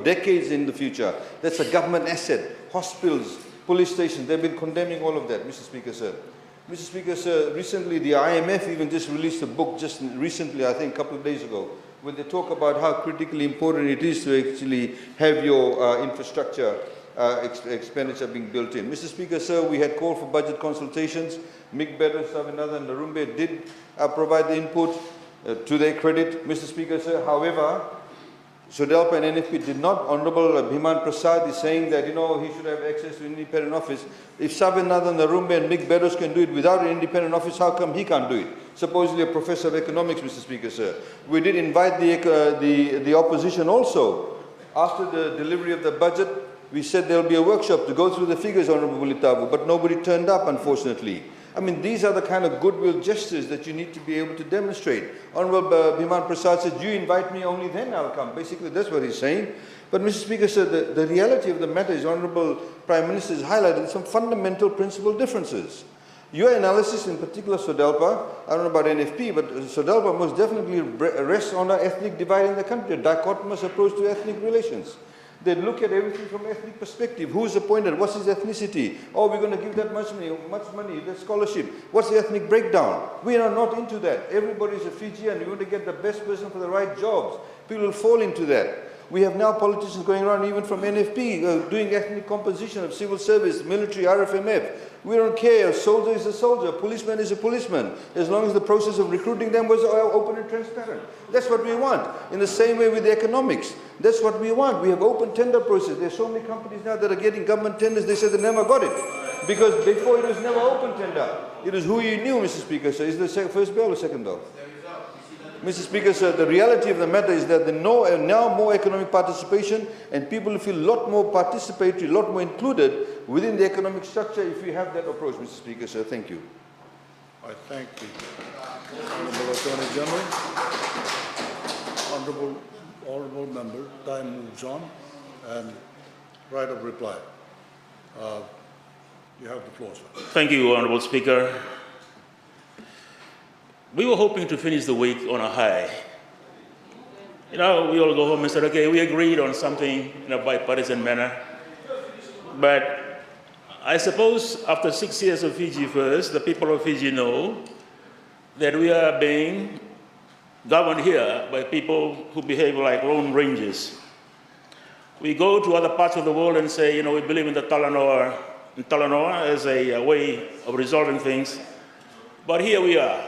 F: decades in the future. That's a government asset. Hospitals, police stations, they've been condemning all of that, Mr. Speaker, sir. Mr. Speaker, sir, recently the IMF even just released a book, just recently, I think a couple of days ago, where they talk about how critically important it is to actually have your infrastructure expenditure being built in. Mr. Speaker, sir, we had called for budget consultations. Mick Beddoes, Savinathan and Narumbe did provide the input to their credit, Mr. Speaker, sir. However, SODELPA and NFP did not. Honorable Bhiman Prasad is saying that, he should have access to an independent office. If Savinathan, Narumbe and Mick Beddoes can do it without an independent office, how come he can't do it? Supposedly a professor of economics, Mr. Speaker, sir. We did invite the opposition also. After the delivery of the budget, we said there will be a workshop to go through the figures, Honorable Bulitavu, but nobody turned up, unfortunately. I mean, these are the kind of goodwill gestures that you need to be able to demonstrate. Honorable Bhiman Prasad said, you invite me, only then I'll come. Basically, that's what he's saying. But, Mr. Speaker, sir, the reality of the matter is, Honorable Prime Minister has highlighted some fundamental principle differences. Your analysis, in particular SODELPA, I don't know about NFP, but SODELPA most definitely rests on an ethnic divide in the country, a dichotomous approach to ethnic relations. They look at everything from an ethnic perspective. Who's appointed? What's his ethnicity? Oh, we're going to give that much money, that scholarship. What's the ethnic breakdown? We are not into that. Everybody's a Fijian. You want to get the best person for the right jobs. People will fall into that. We have now politicians going around, even from NFP, doing ethnic composition of civil service, military, RFMF. We don't care. A soldier is a soldier. A policeman is a policeman. As long as the process of recruiting them was open and transparent. That's what we want. In the same way with the economics. That's what we want. We have open tender process. There's so many companies now that are getting government tenders. They said they never got it. Because before it was never open tender. It was who you knew, Mr. Speaker. So is the first bill or second bill? Mr. Speaker, sir, the reality of the matter is that there's now more economic participation and people feel a lot more participatory, a lot more included within the economic structure if you have that approach, Mr. Speaker, sir. Thank you.
A: I thank the Honorable Attorney General. Honorable Honorable member, time moves on, and right of reply. You have the floor, sir.
G: Thank you, Honorable Speaker. We were hoping to finish the week on a high. You know, we all go home and say, okay, we agreed on something in a bipartisan manner. But I suppose after 6 years of Fiji First, the people of Fiji know that we are being governed here by people who behave like lone rangers. We go to other parts of the world and say, you know, we believe in the Talanoa as a way of resolving things. But here we are.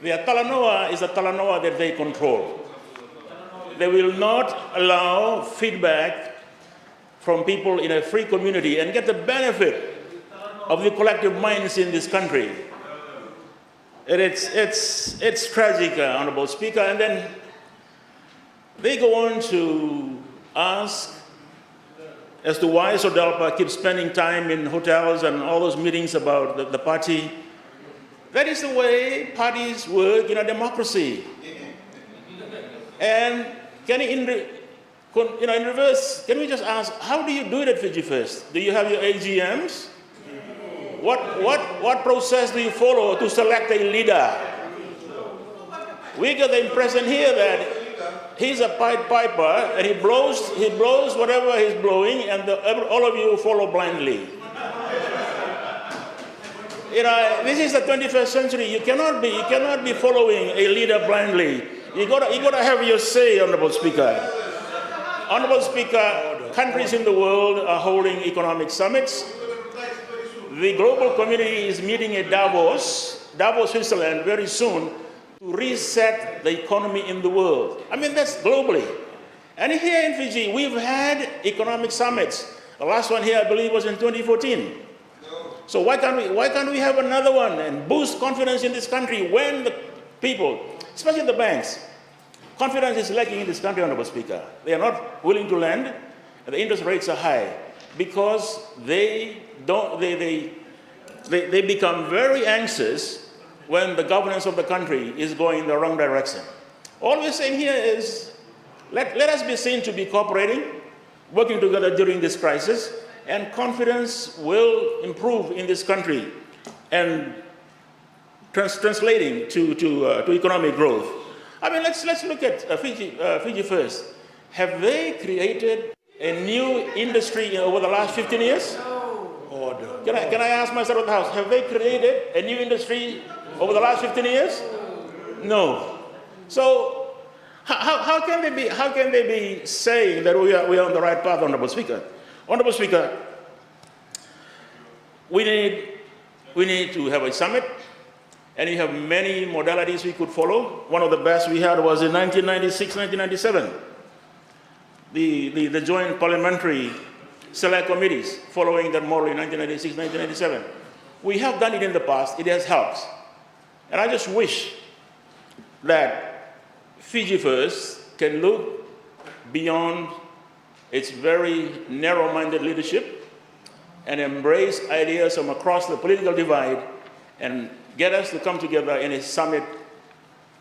G: Their Talanoa is a Talanoa that they control. They will not allow feedback from people in a free community and get the benefit of the collective minds in this country. And it's tragic, Honorable Speaker. And then they go on to ask as to why SODELPA keeps spending time in hotels and all those meetings about the party. That is the way parties work in a democracy. And can you, in reverse, can we just ask, how do you do it at Fiji First? Do you have your AGMs? What process do you follow to select a leader? We get the impression here that he's a Pied Piper and he blows whatever he's blowing, and all of you follow blindly. You know, this is the 21st century. You cannot be following a leader blindly. You gotta have your say, Honorable Speaker. Honorable Speaker, countries in the world are holding economic summits. The global community is meeting at Davos, Switzerland, very soon to reset the economy in the world. I mean, that's globally. And here in Fiji, we've had economic summits. The last one here, I believe, was in 2014. So why can't we have another one and boost confidence in this country when the people, especially the banks, confidence is lacking in this country, Honorable Speaker. They are not willing to lend, and the interest rates are high because they become very anxious when the governance of the country is going in the wrong direction. All we're saying here is let us be seen to be cooperating, working together during this crisis, and confidence will improve in this country and translating to economic growth. I mean, let's look at Fiji First. Have they created a new industry over the last 15 years?
A: Order.
G: Can I ask myself at the House, have they created a new industry over the last 15 years? No. So how can they be saying that we are on the right path, Honorable Speaker? Honorable Speaker, we need to have a summit, and we have many modalities we could follow. One of the best we had was in 1996, 1997. The joint parliamentary select committees following that model in 1996, 1997. We have done it in the past. It has helped. And I just wish that Fiji First can look beyond its very narrow-minded leadership and embrace ideas from across the political divide and get us to come together in a summit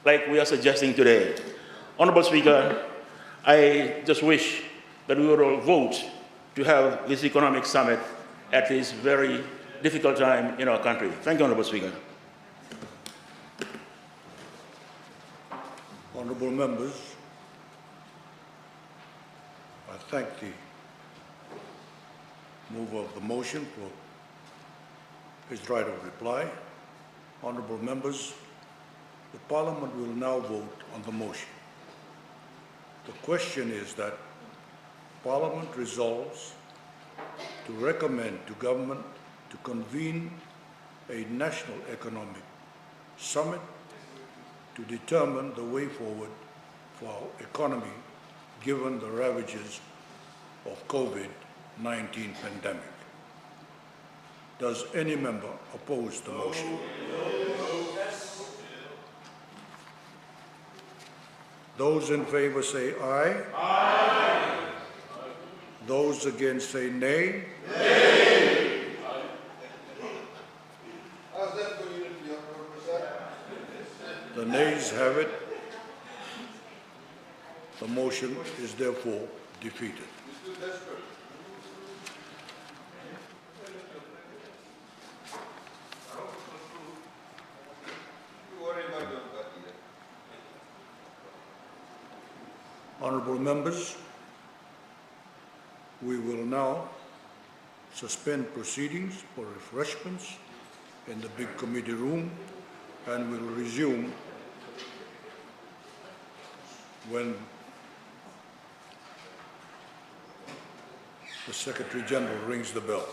G: like we are suggesting today. Honorable Speaker, I just wish that we would all vote to have this economic summit at this very difficult time in our country. Thank you, Honorable Speaker.
A: Honorable members, I thank the mover of the motion for his right of reply. Honorable members, the Parliament will now vote on the motion. The question is that Parliament resolves to recommend to government to convene a national economic summit to determine the way forward for our economy given the ravages of COVID-19 pandemic. Does any member oppose the motion? Those in favor say aye. Aye. Those against say nay. Nay. The nays have it. The The motion is therefore defeated. Honorable members, we will now suspend proceedings for refreshments in the big committee room and will resume when the Secretary General rings the bell.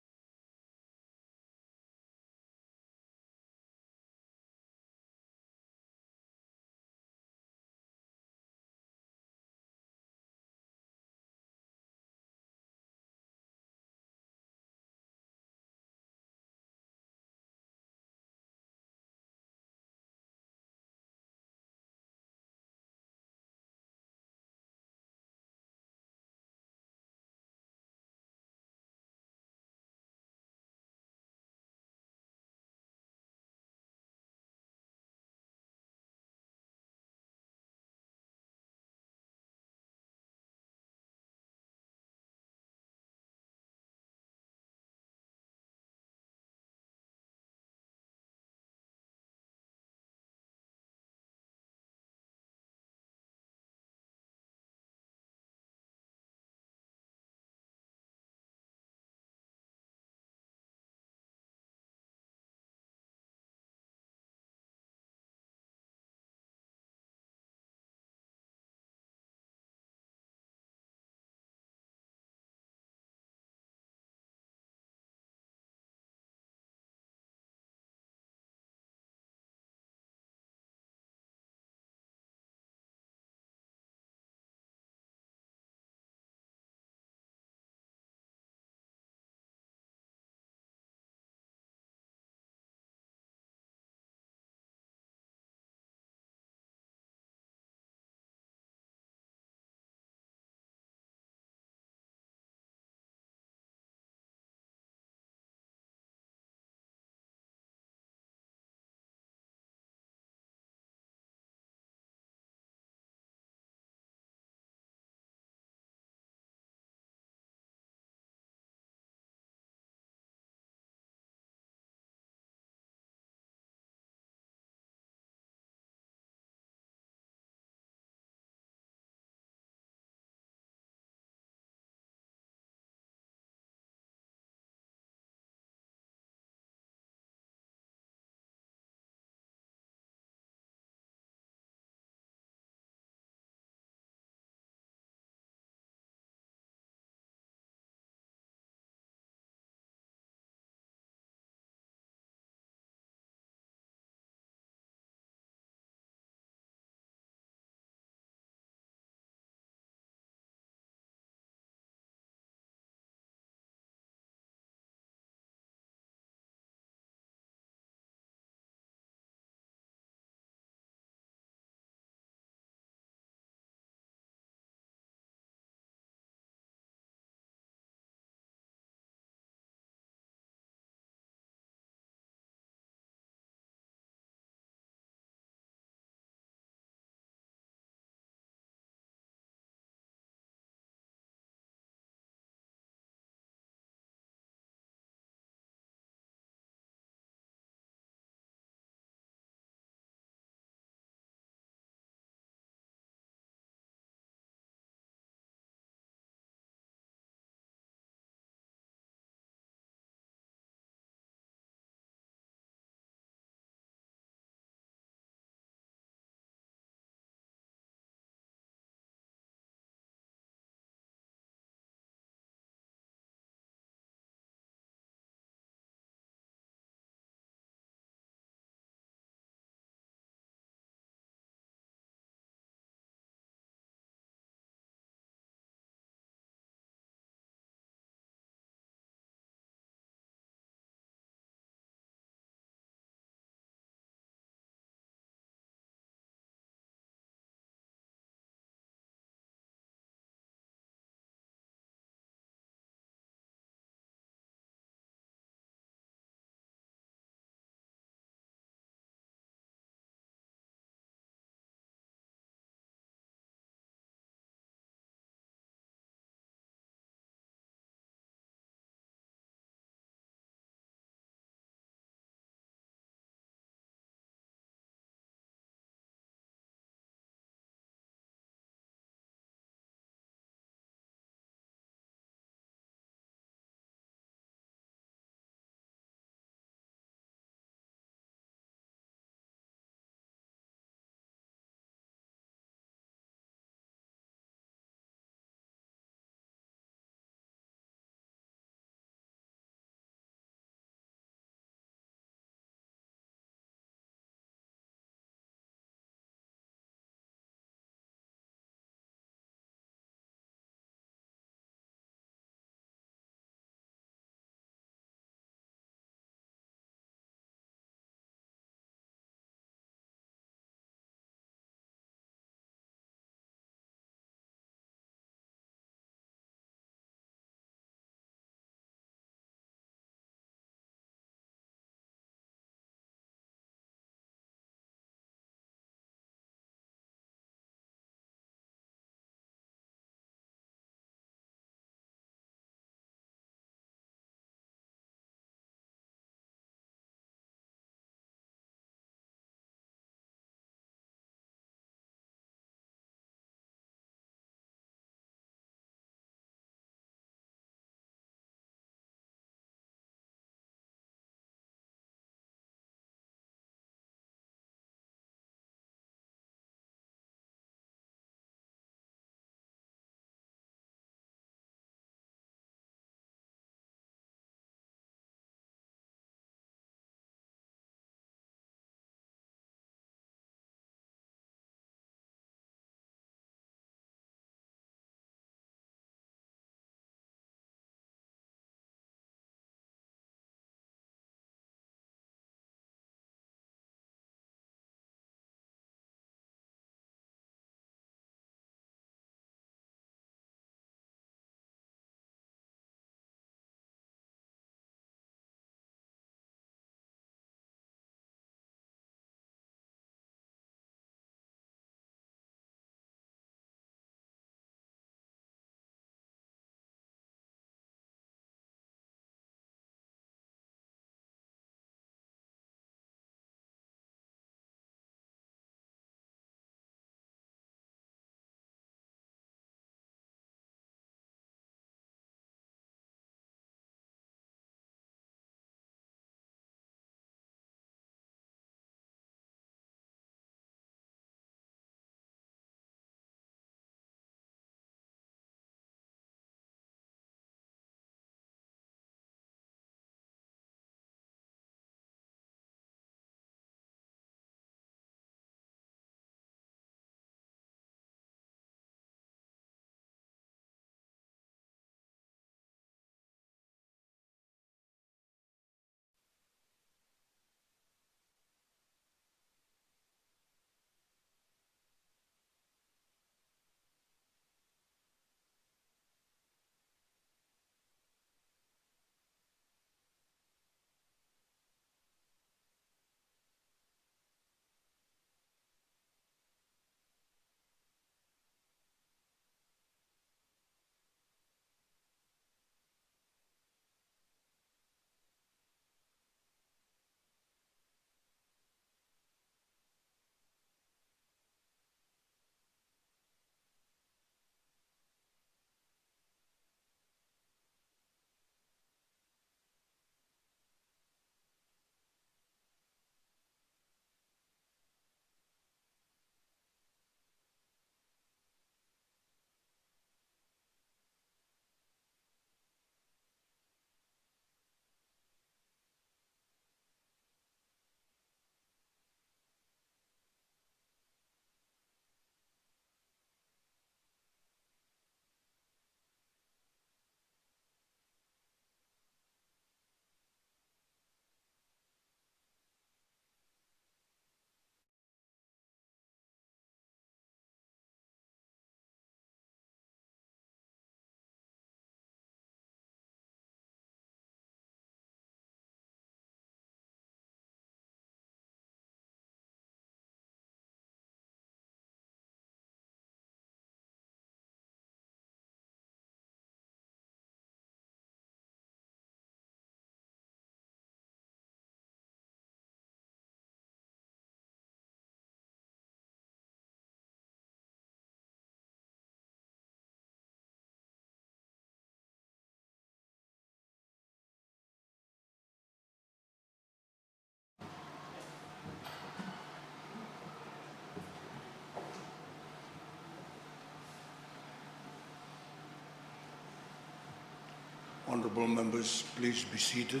A: Honorable members, please be seated.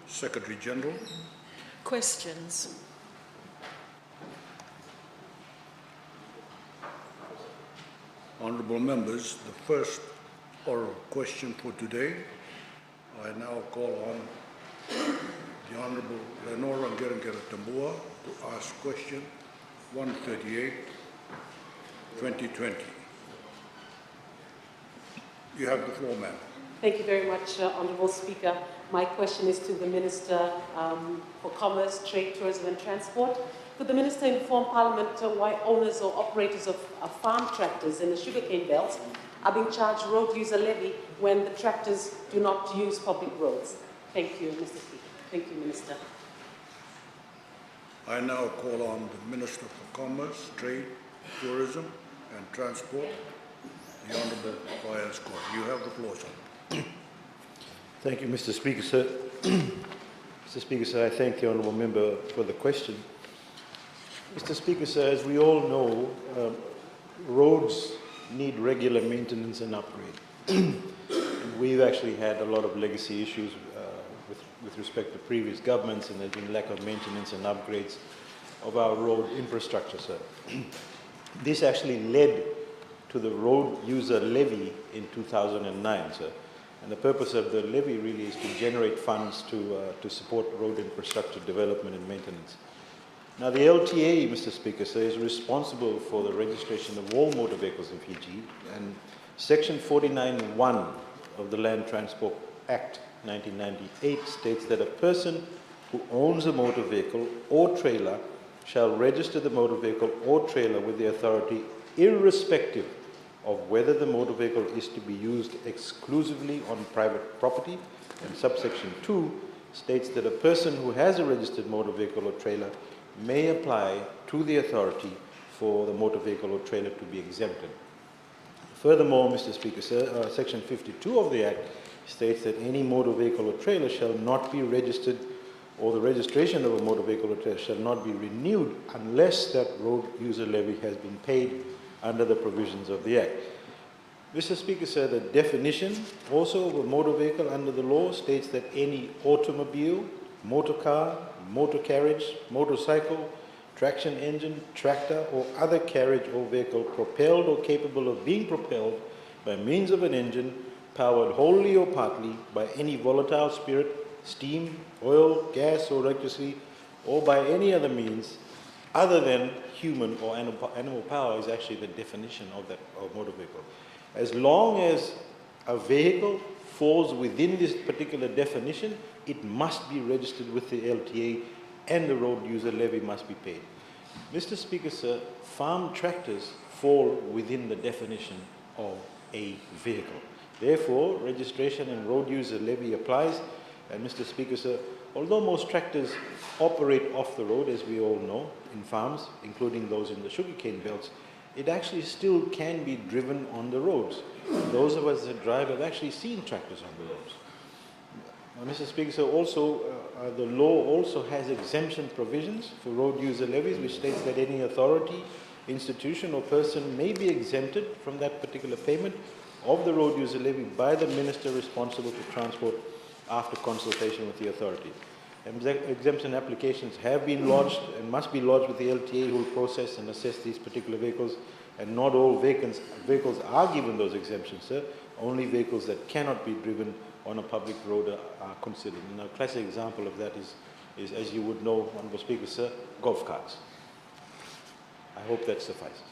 A: Secretary General.
B: Questions?
A: Honorable members, the first oral question for today, I now call on the Honorable Lenora Ngerengere Tambua to ask question 138, 2020. You have the floor, ma'am.
K: Thank you very much, Honourable Speaker. My question is to the Minister for Commerce, Trade, Tourism and Transport. Could the Minister inform Parliament why owners or operators of farm tractors in the sugarcane belts are being charged road user levy when the tractors do not use public roads? Thank you, Mr. Speaker. Thank you, Minister.
A: I now call on the Minister for Commerce, Trade, Tourism and Transport, the Honourable Fayez Kaur. You have the floor, sir.
L: Thank you, Mr. Speaker, sir. Mr. Speaker, sir, I thank the honourable member for the question. Mr. Speaker, sir, as we all know, roads need regular maintenance and upgrade. And we've actually had a lot of legacy issues with respect to previous governments, and there's been lack of maintenance and upgrades of our road infrastructure, sir. This actually led to the road user levy in 2009, sir. And the purpose of the levy really is to generate funds to support road infrastructure development and maintenance. Now, the LTA, Mr. Speaker, sir, is responsible for the registration of all motor vehicles in Fiji, and Section 49(1) of the Land Transport Act 1998 states that a person who owns a motor vehicle or trailer shall register the motor vehicle or trailer with the authority irrespective of whether the motor vehicle is to be used exclusively on private property, and subsection 2 states that a person who has a registered motor vehicle or trailer may apply to the authority for the motor vehicle or trailer to be exempted. Furthermore, Mr. Speaker, sir, section 52 of the Act states that any motor vehicle or trailer shall not be registered, or the registration of a motor vehicle or trailer shall not be renewed unless that road user levy has been paid under the provisions of the Act. Mr. Speaker, sir, the definition also of a motor vehicle under the law states that any automobile, motor car, motor carriage, motorcycle, traction engine, tractor, or other carriage or vehicle propelled or capable of being propelled by means of an engine powered wholly or partly by any volatile spirit, steam, oil, gas, or electricity, or by any other means other than human or animal power is actually the definition of that motor vehicle. As long as a vehicle falls within this particular definition, it must be registered with the LTA and the road user levy must be paid. Mr. Speaker, sir, farm tractors fall within the definition of a vehicle. Therefore, registration and road user levy applies. And Mr. Speaker, sir, although most tractors operate off the road, as we all know, in farms, including those in the sugarcane belts, it actually still can be driven on the roads. Those of us that drive have actually seen tractors on the roads. Mr. Speaker, sir, also, the law also has exemption provisions for road user levies, which states that any authority, institution, or person may be exempted from that particular payment of the road user levy by the minister responsible for transport after consultation with the authority. Exemption applications have been lodged and must be lodged with the LTA, who will process and assess these particular vehicles, and not all vehicles are given those exemptions, sir. Only vehicles that cannot be driven on a public road are considered. And a classic example of that is, as you would know, Honourable Speaker, sir, golf carts. I hope that suffices.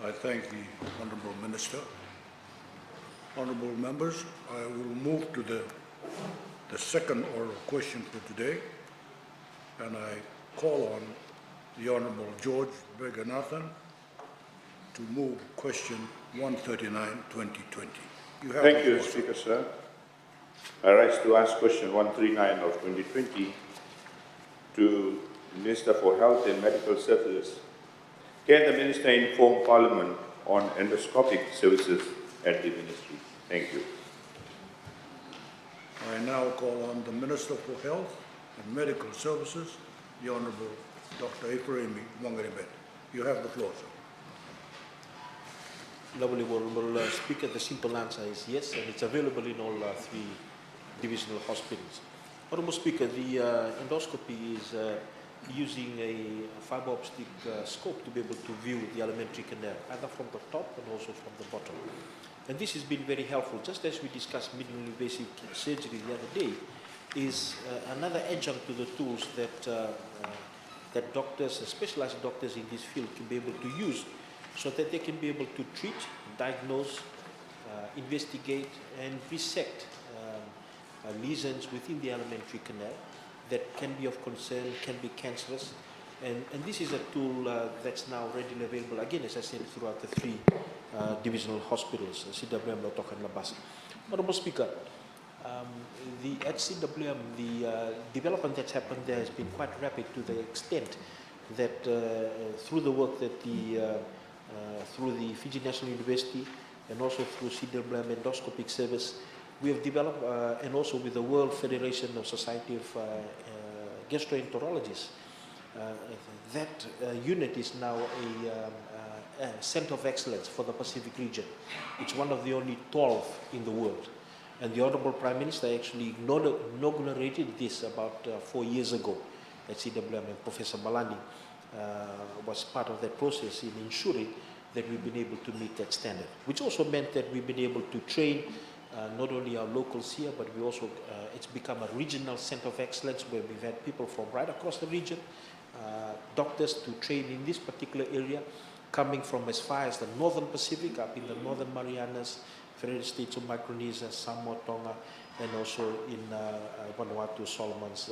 A: I thank the Honourable Minister. Honourable members, I will move to the second oral question for today, and I call on the Honourable George Beganathan to move question 139, 2020.
M: Thank you, Speaker, sir. I rise to ask question 139 of 2020 to Minister for Health and Medical Services. Can the Minister inform Parliament on endoscopic services at the Ministry? Thank you.
A: I now call on the Minister for Health and Medical Services, the Honourable Dr. Ephraimi Wangaribet. You have the floor, sir.
N: Lovely, Honourable Speaker. The simple answer is yes, and it's available in all three divisional hospitals. Honourable Speaker, the endoscopy is using a fibre optic scope to be able to view the alimentary canal, either from the top and also from the bottom. And this has been very helpful. Just as we discussed minimally invasive surgery the other day, is another adjunct to the tools that that doctors, specialized doctors in this field, can be able to use, so that they can be able to treat, diagnose, investigate, and resect lesions within the alimentary canal that can be of concern, can be cancerous. And this is a tool that's now readily available, again, as I said, throughout the three divisional hospitals, CWM, Lautoka, and Labasa. Honourable Speaker, at CWM, the development that's happened there has been quite rapid, to the extent that through the work that through the Fiji National University and also through CWM Endoscopic Service, we have developed, and also with the World Federation of Society of Gastroenterologists, that unit is now a center of excellence for the Pacific region. It's one of the only 12 in the world. And the Honourable Prime Minister actually inaugurated this about 4 years ago at CWM, and Professor Malani was part of that process in ensuring that we've been able to meet that standard, which also meant that we've been able to train not only our locals here, but we also, it's become a regional center of excellence where we've had people from right across the region, doctors to train in this particular area, coming from as far as the Northern Pacific, up in the Northern Marianas, Federated States of Micronesia, Samoa, Tonga, and also in Vanuatu, Solomons,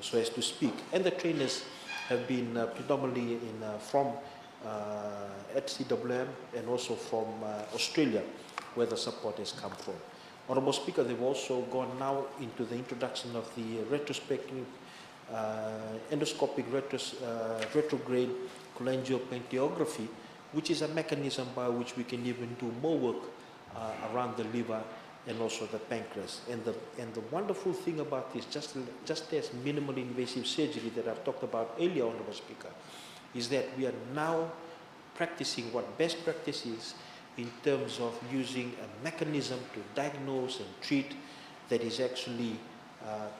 N: so as to speak. And the trainers have been predominantly from at CWM and also from Australia, where the support has come from. Honourable Speaker, they've also gone now into the introduction of the retrospective endoscopic retrograde cholangiopancreatography, which is a mechanism by which we can even do more work around the liver and also the pancreas. And the wonderful thing about this, just as minimally invasive surgery that I've talked about earlier, Honourable Speaker, is that we are now practicing what best practice is in terms of using a mechanism to diagnose and treat that is actually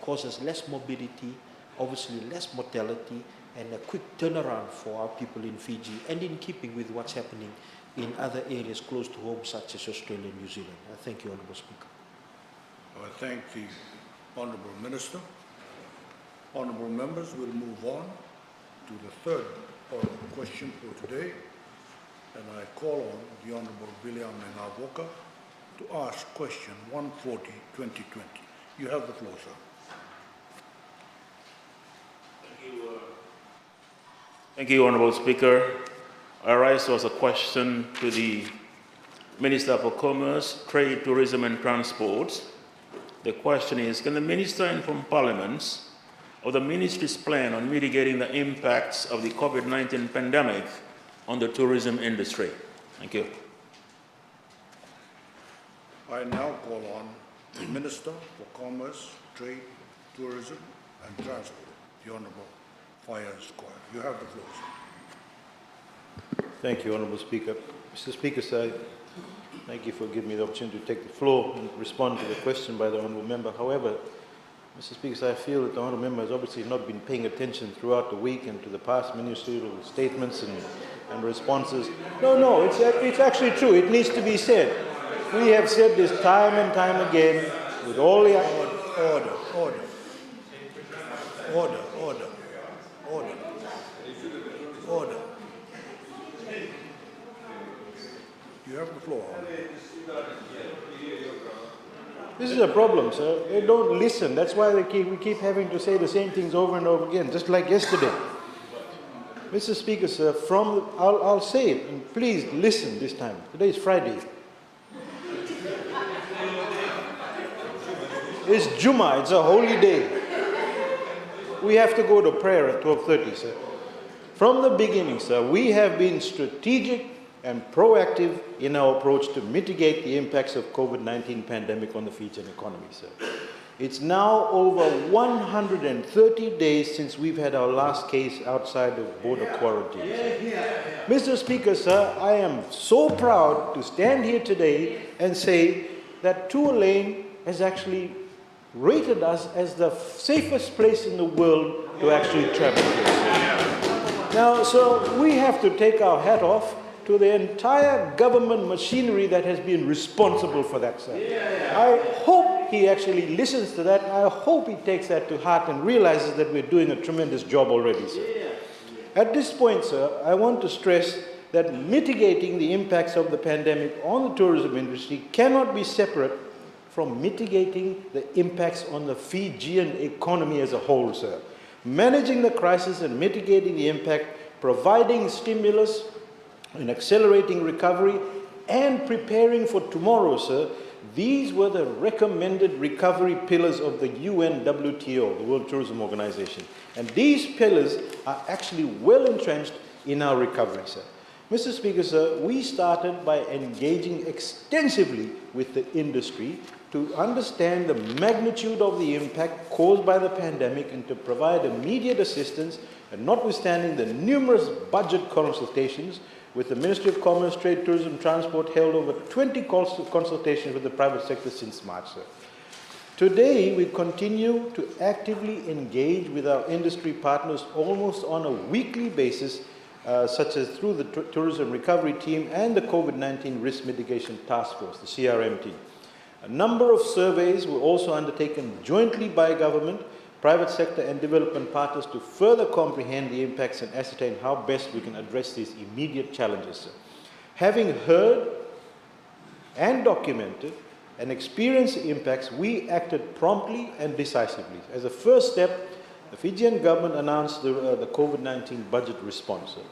N: causes less morbidity, obviously less mortality, and a quick turnaround for our people in Fiji, and in keeping with what's happening in other areas close to home, such as Australia and New Zealand. Thank you, Honourable Speaker.
A: I thank the Honourable Minister. Honourable members, we'll move on to the third question for today, and I call on the Honourable William Ngavoka to ask question 140-2020. You have the floor, sir.
G: Thank you, Honourable Speaker. I rise as a question to the Minister for Commerce, Trade, Tourism and Transport. The question is, can the Minister inform Parliament of the Ministry's plan on mitigating the impacts of the COVID-19 pandemic on the tourism industry? Thank you.
A: I now call on the Minister for Commerce, Trade, Tourism and Transport, the Honourable Fayez Squire. You have the floor, sir.
L: Thank you, Honourable Speaker. Mr. Speaker, sir, thank you for giving me the opportunity to take the floor and respond to the question by the Honourable Member. However, Mr. Speaker, sir, I feel that the Honourable Member has obviously not been paying attention throughout the week and to the past ministerial statements and responses. No, it's actually true. It needs to be said. We have said this time and time again with all the...
A: Order. You have the floor.
L: This is a problem, sir. They don't listen. That's why we keep having to say the same things over and over again, just like yesterday. Mr. Speaker, sir, I'll say it, and please listen this time. Today is Friday. It's Jummah, it's a holy day. We have to go to prayer at 12:30, sir. From the beginning, sir, we have been strategic and proactive in our approach to mitigate the impacts of COVID-19 pandemic on the Fijian economy, sir. It's now over 130 days since we've had our last case outside of border quarantine. Mr. Speaker, sir, I am so proud to stand here today and say that Tour Lane has actually rated us as the safest place in the world to actually travel to. Now, so we have to take our hat off to the entire government machinery that has been responsible for that, sir. I hope he actually listens to that. I hope he takes that to heart and realizes that we're doing a tremendous job already, sir. At this point, sir, I want to stress that mitigating the impacts of the pandemic on the tourism industry cannot be separate from mitigating the impacts on the Fijian economy as a whole, sir. Managing the crisis and mitigating the impact, providing stimulus and accelerating recovery, and preparing for tomorrow, sir, these were the recommended recovery pillars of the UNWTO, the World Tourism Organization. And these pillars are actually well entrenched in our recovery, sir. Mr. Speaker, sir, we started by engaging extensively with the industry to understand the magnitude of the impact caused by the pandemic and to provide immediate assistance, and notwithstanding the numerous budget consultations with the Ministry of Commerce, Trade, Tourism, Transport, held over 20 consultations with the private sector since March, sir. Today, we continue to actively engage with our industry partners almost on a weekly basis, such as through the Tourism Recovery Team and the COVID-19 Risk Mitigation Task Force, the CRM team. A number of surveys were also undertaken jointly by government, private sector and development partners to further comprehend the impacts and ascertain how best we can address these immediate challenges, sir. Having heard and documented and experienced the impacts, we acted promptly and decisively. As a first step, the Fijian government announced the COVID-19 budget response, sir,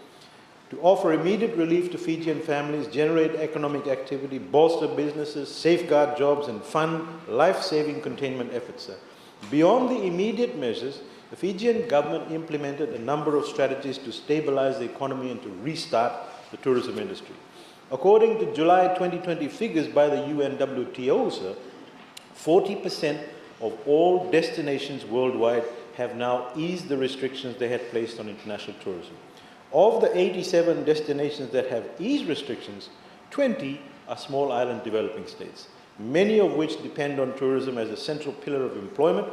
L: to offer immediate relief to Fijian families, generate economic activity, bolster businesses, safeguard jobs, and fund life-saving containment efforts, sir. Beyond the immediate measures, the Fijian government implemented a number of strategies to stabilize the economy and to restart the tourism industry. According to July 2020 figures by the UNWTO, sir, 40% of all destinations worldwide have now eased the restrictions they had placed on international tourism. Of the 87 destinations that have eased restrictions, 20 are small island developing states, many of which depend on tourism as a central pillar of employment,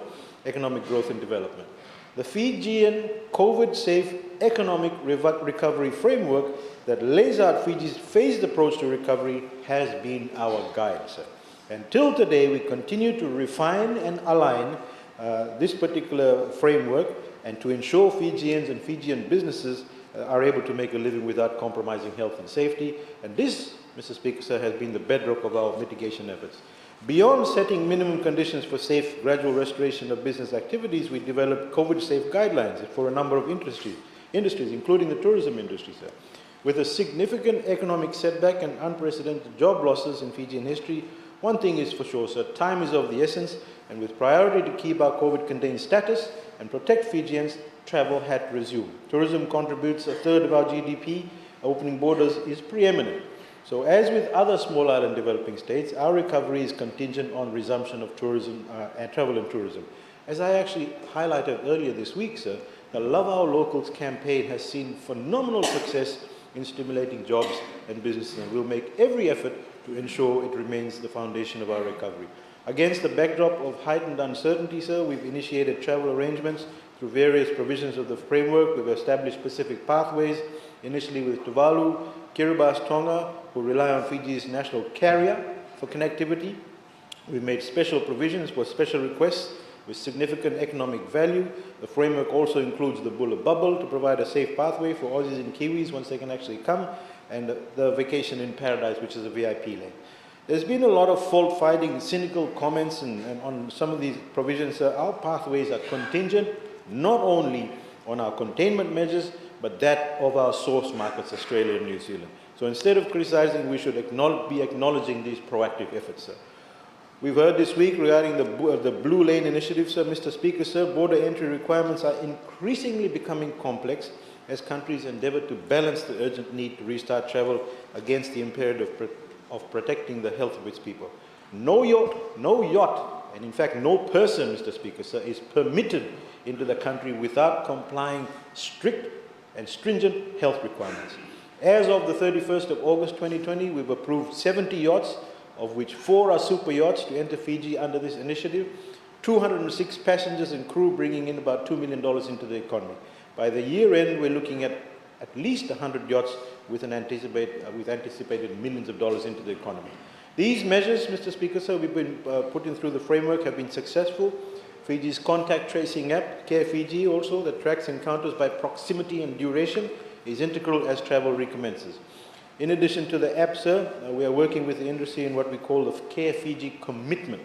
L: economic growth and development. The Fijian COVID-safe economic recovery framework that lays out Fiji's phased approach to recovery has been our guide, sir. Until today, we continue to refine and align this particular framework and to ensure Fijians and Fijian businesses are able to make a living without compromising health and safety. And this, Mr. Speaker, sir, has been the bedrock of our mitigation efforts. Beyond setting minimum conditions for safe, gradual restoration of business activities, we developed COVID-safe guidelines for a number of industries, including the tourism industry, sir. With a significant economic setback and unprecedented job losses in Fijian history, one thing is for sure, sir, time is of the essence, and with priority to keep our COVID-contained status and protect Fijians, travel had to resume. Tourism contributes a third of our GDP. Opening borders is preeminent. So as with other small island developing states, our recovery is contingent on resumption of tourism and travel and tourism. As I actually highlighted earlier this week, sir, the Love Our Locals campaign has seen phenomenal success in stimulating jobs and businesses, and we'll make every effort to ensure it remains the foundation of our recovery. Against the backdrop of heightened uncertainty, sir, we've initiated travel arrangements through various provisions of the framework. We've established specific pathways, initially with Tuvalu, Kiribati, Tonga, who rely on Fiji's national carrier for connectivity. We've made special provisions for special requests with significant economic value. The framework also includes the Bulla Bubble to provide a safe pathway for Aussies and Kiwis once they can actually come, and the Vacation in Paradise, which is a VIP lane. There's been a lot of fault-finding, cynical comments and on some of these provisions. Our pathways are contingent not only on our containment measures, but that of our source markets, Australia and New Zealand. So instead of criticizing, we should be acknowledging these proactive efforts, sir. We've heard this week regarding the Blue Lane initiative, sir. Mr. Speaker, sir, border entry requirements are increasingly becoming complex as countries endeavour to balance the urgent need to restart travel against the imperative of protecting the health of its people. No yacht, and in fact no person, Mr. Speaker, sir, is permitted into the country without complying strict and stringent health requirements. As of the 31st of August 2020, we've approved 70 yachts, of which 4 are super yachts, to enter Fiji under this initiative, 206 passengers and crew, bringing in about $2 million into the economy. By the year end, we're looking at least 100 yachts with anticipated millions of dollars into the economy. These measures, Mr. Speaker, sir, we've been putting through the framework have been successful. Fiji's contact tracing app, Care Fiji also, that tracks encounters by proximity and duration, is integral as travel recommences. In addition to the app, sir, we are working with the industry in what we call the Care Fiji commitment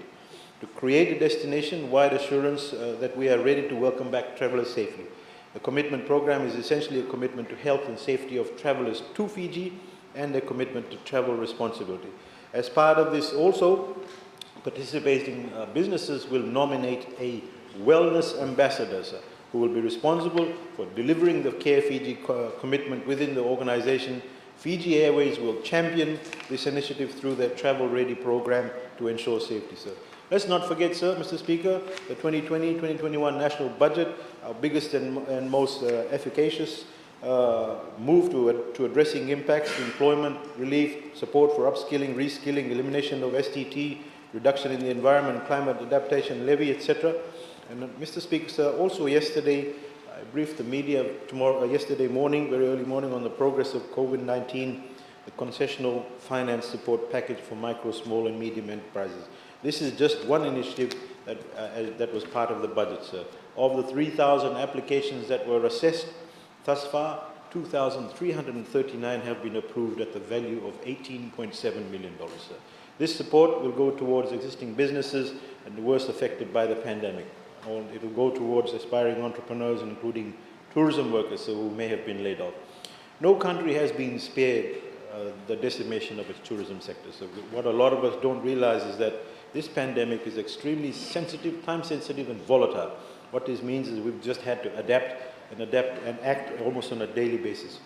L: to create a destination-wide assurance that we are ready to welcome back travellers safely. The commitment program is essentially a commitment to health and safety of travellers to Fiji and a commitment to travel responsibility. As part of this also, participating businesses will nominate a wellness ambassador, sir, who will be responsible for delivering the Care Fiji commitment within the organization. Fiji Airways will champion this initiative through their Travel Ready program to ensure safety, sir. Let's not forget, sir, Mr. Speaker, the 2020-2021 national budget, our biggest and most efficacious move to addressing impacts, employment relief, support for upskilling, reskilling, elimination of STT, reduction in the environment, climate adaptation levy, etc. And Mr. Speaker, sir, also yesterday, I briefed the media yesterday morning, very early morning, on the progress of COVID-19, the concessional finance support package for micro, small and medium enterprises. This is just one initiative that was part of the budget, sir. Of the 3,000 applications that were assessed thus far, 2,339 have been approved at the value of $18.7 million, sir. This support will go towards existing businesses and the worst affected by the pandemic. It will go towards aspiring entrepreneurs, including tourism workers who may have been laid off. No country has been spared the decimation of its tourism sector. So what a lot of us don't realize is that this pandemic is extremely sensitive, time-sensitive and volatile. What this means is we've just had to adapt and act almost on a daily basis.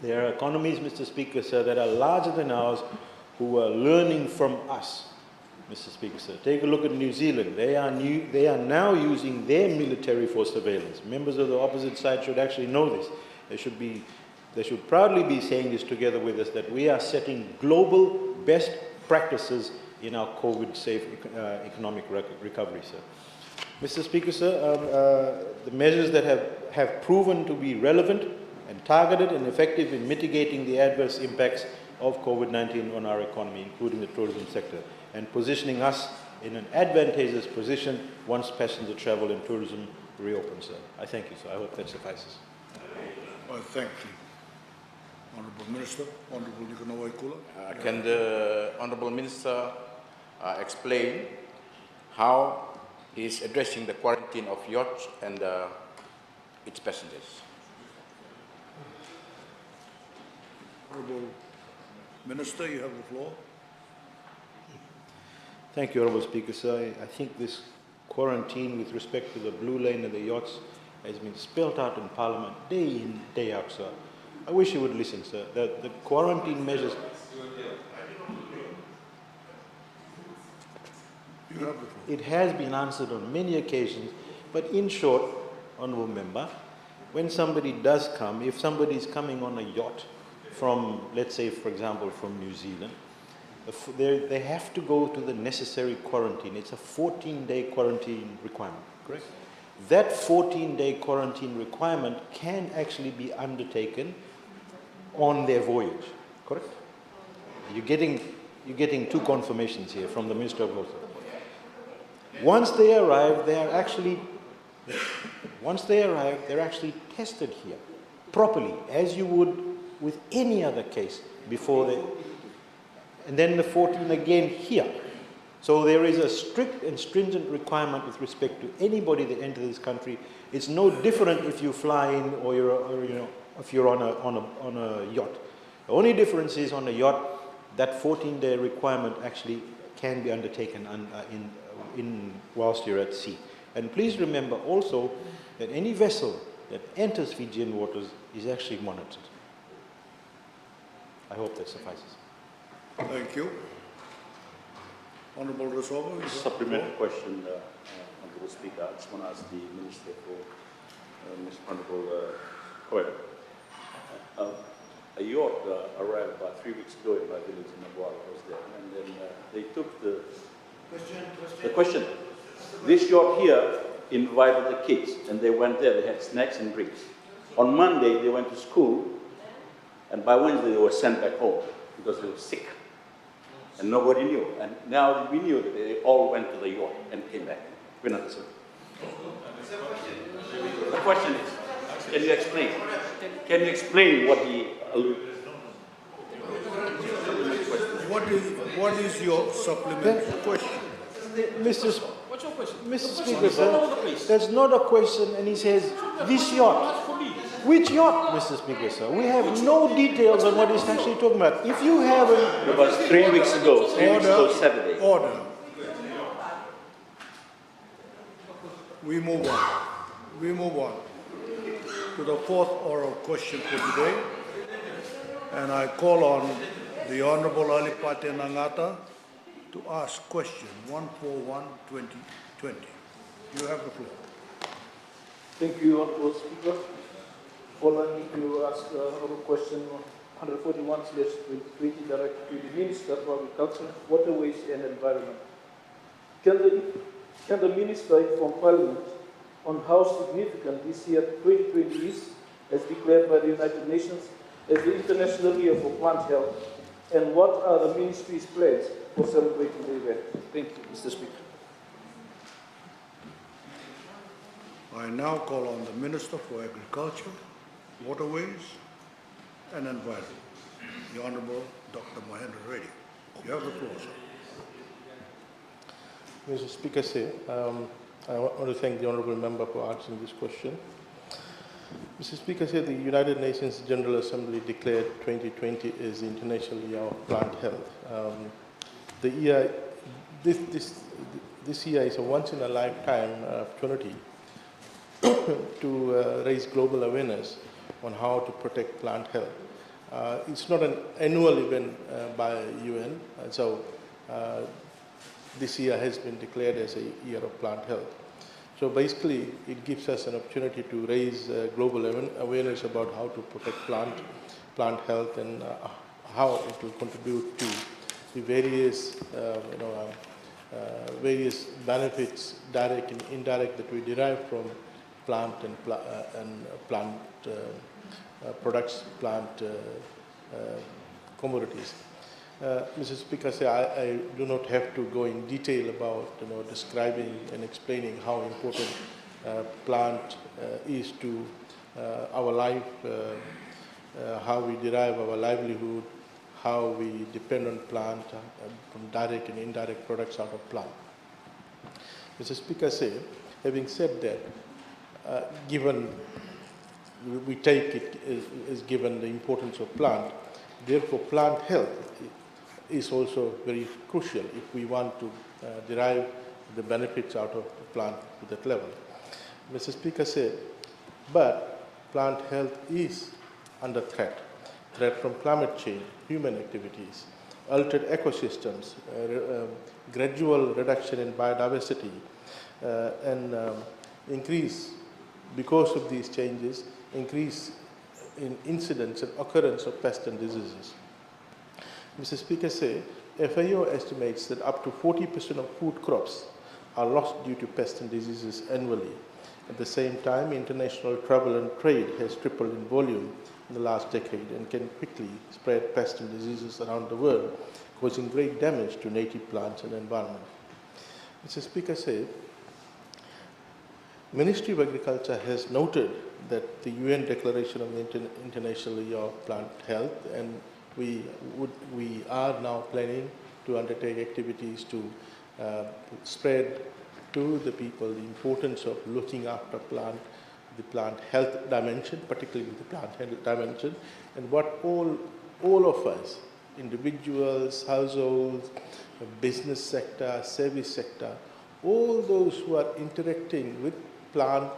L: There are economies, Mr. Speaker, sir, that are larger than ours who are learning from us, Mr. Speaker, sir. Take a look at New Zealand. They are now using their military for surveillance. Members of the opposite side should actually know this. They should proudly be saying this together with us, that we are setting global best practices in our COVID-safe economic recovery, sir. Mr. Speaker, sir, the measures that have proven to be relevant and targeted and effective in mitigating the adverse impacts of COVID-19 on our economy, including the tourism sector, and positioning us in an advantageous position once passenger travel and tourism reopens, sir. I thank you, sir. I hope that suffices.
A: I thank you. Honourable Minister, Honourable Nikano Waikula.
O: Can the Honourable Minister explain how he is addressing the quarantine of yachts and its passengers?
A: Honourable Minister, you have the floor.
L: Thank you, Honourable Speaker, sir. I think this quarantine with respect to the Blue Lane and the yachts has been spelled out in Parliament day in, day out, sir. I wish you would listen, sir. The quarantine measures... It has been answered on many occasions, but in short, Honourable Member, when somebody does come, if somebody is coming on a yacht from, let's say, for example, from New Zealand, they have to go to the necessary quarantine. It's a 14-day quarantine requirement, correct? That 14-day quarantine requirement can actually be undertaken on their voyage, correct? You're getting two confirmations here from the Minister of Health. Once they arrive, they're actually tested here properly, as you would with any other case before they, and then the 14 again here. So there is a strict and stringent requirement with respect to anybody that enters this country. It's no different if you fly in or if you're on a yacht. The only difference is on a yacht, that 14-day requirement actually can be undertaken whilst you're at sea. And please remember also that any vessel that enters Fijian waters is actually monitored. I hope that suffices.
A: Thank you. Honourable Rasovo.
P: Supplementary question, Honourable Speaker. I just want to ask the Minister for Ms. Honourable Coelho. A yacht arrived about 3 weeks ago in my village in Nabuara. I was there, and then they took the question. This yacht here invited the kids, and they went there. They had snacks and drinks. On Monday, they went to school, and by Wednesday, they were sent back home because they were sick. And nobody knew. And now we knew that they all went to the yacht and came back. We're not sure. The question is, can you explain? Can you explain what he alluded?
A: What is your supplementary question?
L: What's your question? Mr. Speaker, sir, that's not a question, and he says, this yacht. Which yacht, Mr. Speaker, sir? We have no details on what he's actually talking about. If you haven't...
P: It was 3 weeks ago, Saturday.
A: Order. We move on. We move on to the fourth oral question for today. And I call on the Honourable Alipate Nangata to ask question 141/2020. You have the floor.
Q: Thank you, Honourable Speaker. Following me to ask Honourable question 141/2020 directed to the Minister for Agriculture, Waterways and Environment. Can the Minister inform Parliament on how significant this year 2020 is, as declared by the United Nations as the International Year for Plant Health, and what are the Ministry's plans for celebrating the event? Thank you, Mr. Speaker.
A: I now call on the Minister for Agriculture, Waterways and Environment, the Honourable Dr. Mahendra Reddy. You have the floor, sir.
Q: Mr. Speaker, I want to thank the Honourable Member for asking this question. Mr. Speaker, the United Nations General Assembly declared 2020 as the International Year of Plant Health. This year is a once-in-a-lifetime opportunity to raise global awareness on how to protect plant health. It's not an annual event by UN, so this year has been declared as a year of plant health. So basically, it gives us an opportunity to raise global awareness about how to protect plant health and how it will contribute to the various, various benefits, direct and indirect, that we derive from plant and plant products, plant commodities. Mr. Speaker, I do not have to go in detail about describing and explaining how important plant is to our life, how we derive our livelihood, how we depend on plant from direct and indirect products out of plant. Mr. Speaker, having said that, given we take it as given the importance of plant, therefore plant health is also very crucial if we want to derive the benefits out of the plant to that level. Mr. Speaker, but plant health is under threat from climate change, human activities, altered ecosystems, gradual reduction in biodiversity, and increase, because of these changes, increase in incidence and occurrence of pests and diseases. Mr. Speaker, FAO estimates that up to 40% of food crops are lost due to pests and diseases annually. At the same time, international travel and trade has tripled in volume in the last decade and can quickly spread pests and diseases around the world, causing great damage to native plants and environment. Mr. Speaker, Ministry of Agriculture has noted that the UN Declaration of the International Year of Plant Health, and we are now planning to undertake activities to spread to the people the importance of looking after the plant health dimension, particularly the plant health dimension, and what all of us individuals, households, business sector, service sector, all those who are interacting with plant,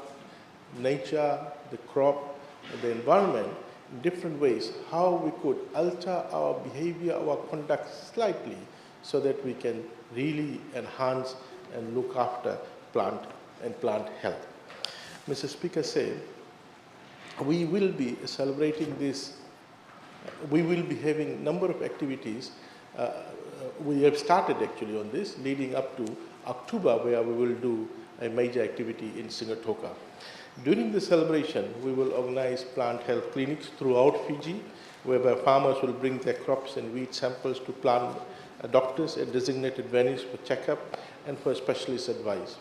Q: nature, the crop, the environment in different ways, how we could alter our behavior, our conduct slightly so that we can really enhance and look after plant and plant health. Mr. Speaker said, we will be celebrating this, we will be having a number of activities. We have started actually on this, leading up to October, where we will do a major activity in Singatoka. During the celebration, we will organize plant health clinics throughout Fiji, whereby farmers will bring their crops and weed samples to plant doctors at designated venues for checkup and for specialist advice.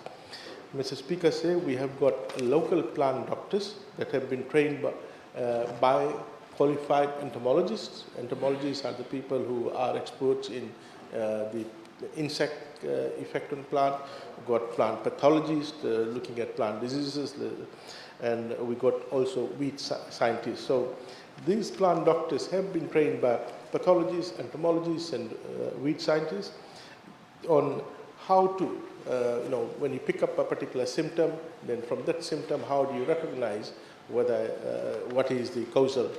Q: Mr. Speaker said we have got local plant doctors that have been trained by qualified entomologists. Entomologists are the people who are experts in the insect effect on plant. We've got plant pathologists looking at plant diseases, and we got also weed scientists. So these plant doctors have been trained by pathologists, entomologists, and weed scientists on how to, when you pick up a particular symptom, then from that symptom, how do you recognize whether what is the causal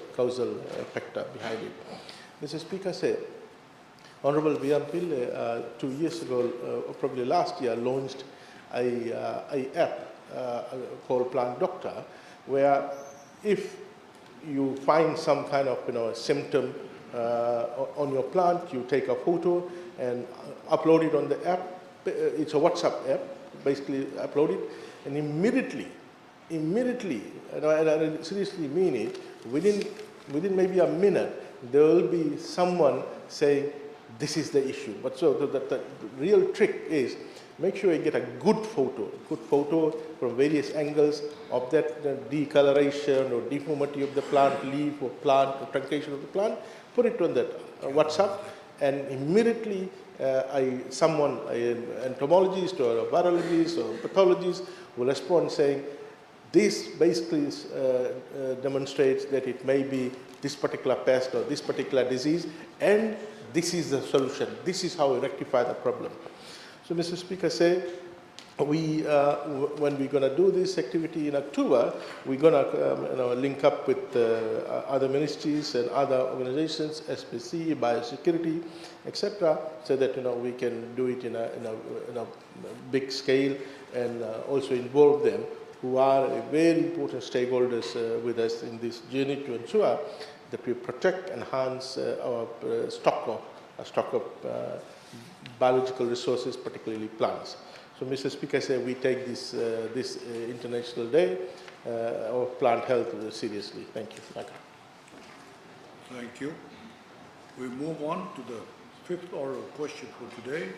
Q: factor behind it? Mr. Speaker said, Honorable V.M. Pillay 2 years ago, probably last year, launched a app called Plant Doctor, where if you find some kind of symptom on your plant, you take a photo and upload it on the app. It's a WhatsApp app, basically upload it, and immediately, and I seriously mean it, within maybe a minute, there will be someone saying, this is the issue. But so the real trick is make sure you get a good photo from various angles of that decoloration or deformity of the plant leaf or plant or truncation of the plant, put it on that WhatsApp, and immediately an entomologist or a virologist or a pathologist will respond saying, this basically demonstrates that it may be this particular pest or this particular disease, and this is the solution. This is how we rectify the problem. So, Mr. Speaker, say when we're going to do this activity in October, we're going to link up with other ministries and other organizations, SPC, biosecurity, etc., so that we can do it in a big scale and also involve them, who are very important stakeholders with us in this journey to ensure that we protect, enhance our stock of biological resources, particularly plants. So, Mr. Speaker, we take this International Day of Plant Health seriously. Thank you.
A: Thank you. We move on to the fifth oral question for today,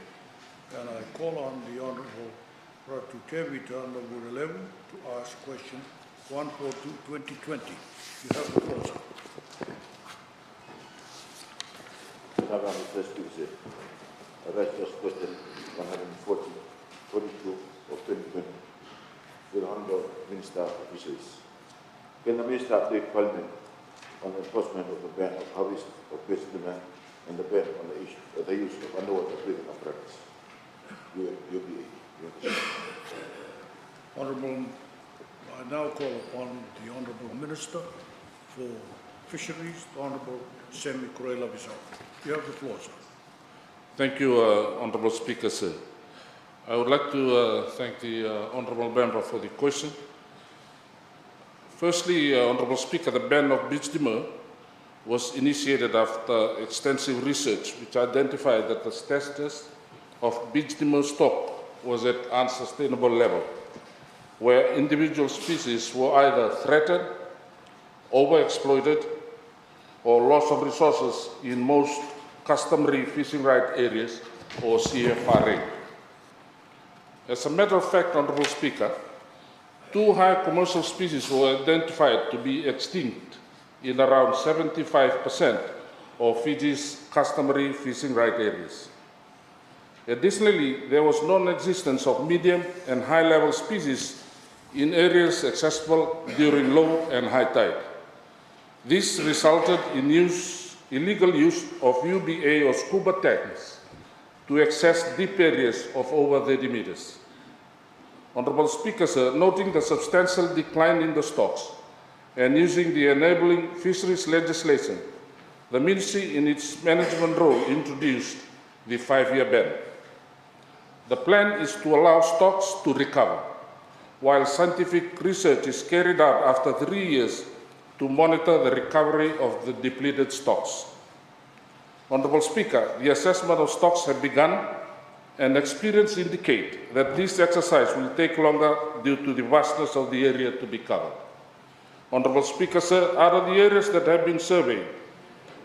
A: and I call on the Honorable Ratu Kewi number 11 to ask question 142/2020. You have the floor, sir.
M: Mr. Speaker, I raise first question 142 of 2020 to the Honourable Minister of Fisheries. Can the Minister update Parliament on the enforcement of the ban of harvest of fish demand and the ban on the use of underwater breathing apparatus?
A: Honourable, I now call upon the Honourable Minister for Fisheries, the Honourable Semi Kurela-Visau. You have the floor, sir.
R: Thank you, Honourable Speaker, sir. I would like to thank the Honourable Member for the question. Firstly, Honourable Speaker, the ban of beach dimmer was initiated after extensive research which identified that the status of beach dimmer stock was at unsustainable level, where individual species were either threatened, overexploited, or loss of resources in most customary fishing right areas, or CFRA. As a matter of fact, Honourable Speaker, 2 high commercial species were identified to be extinct in around 75% of Fiji's customary fishing right areas. Additionally, there was non-existence of medium and high-level species in areas accessible during low and high tide. This resulted in use illegal use of UBA or scuba tanks to access deep areas of over 30 meters. Honourable Speaker, sir, noting the substantial decline in the stocks and using the enabling fisheries legislation, the Ministry in its management role introduced the 5-year ban. The plan is to allow stocks to recover, while scientific research is carried out after 3 years to monitor the recovery of the depleted stocks. Honourable Speaker, the assessment of stocks have begun, and experience indicate that this exercise will take longer due to the vastness of the area to be covered. Honourable Speaker, sir, out of the areas that have been surveyed,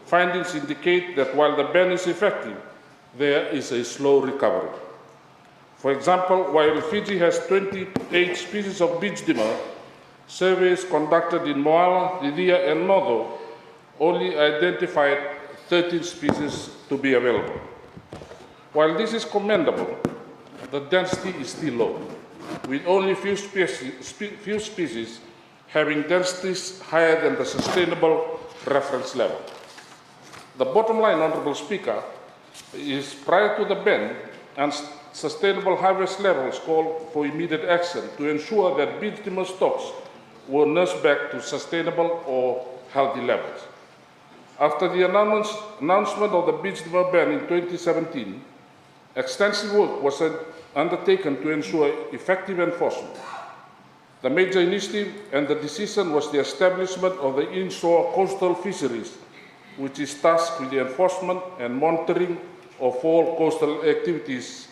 R: findings indicate that while the ban is effective, there is a slow recovery. For example, while Fiji has 28 species of beach dimmer, surveys conducted in Moala, Didia and Nodo only identified 13 species to be available. While this is commendable, the density is still low, with only few species having densities higher than the sustainable reference level. The bottom line, Honourable Speaker, is prior to the ban, and sustainable harvest levels call for immediate action to ensure that beach dimmer stocks were nursed back to sustainable or healthy levels. After the announcement of the beach dimmer ban in 2017, extensive work was undertaken to ensure effective enforcement. The major initiative and the decision was the establishment of the inshore coastal fisheries, which is tasked with the enforcement and monitoring of all coastal activities,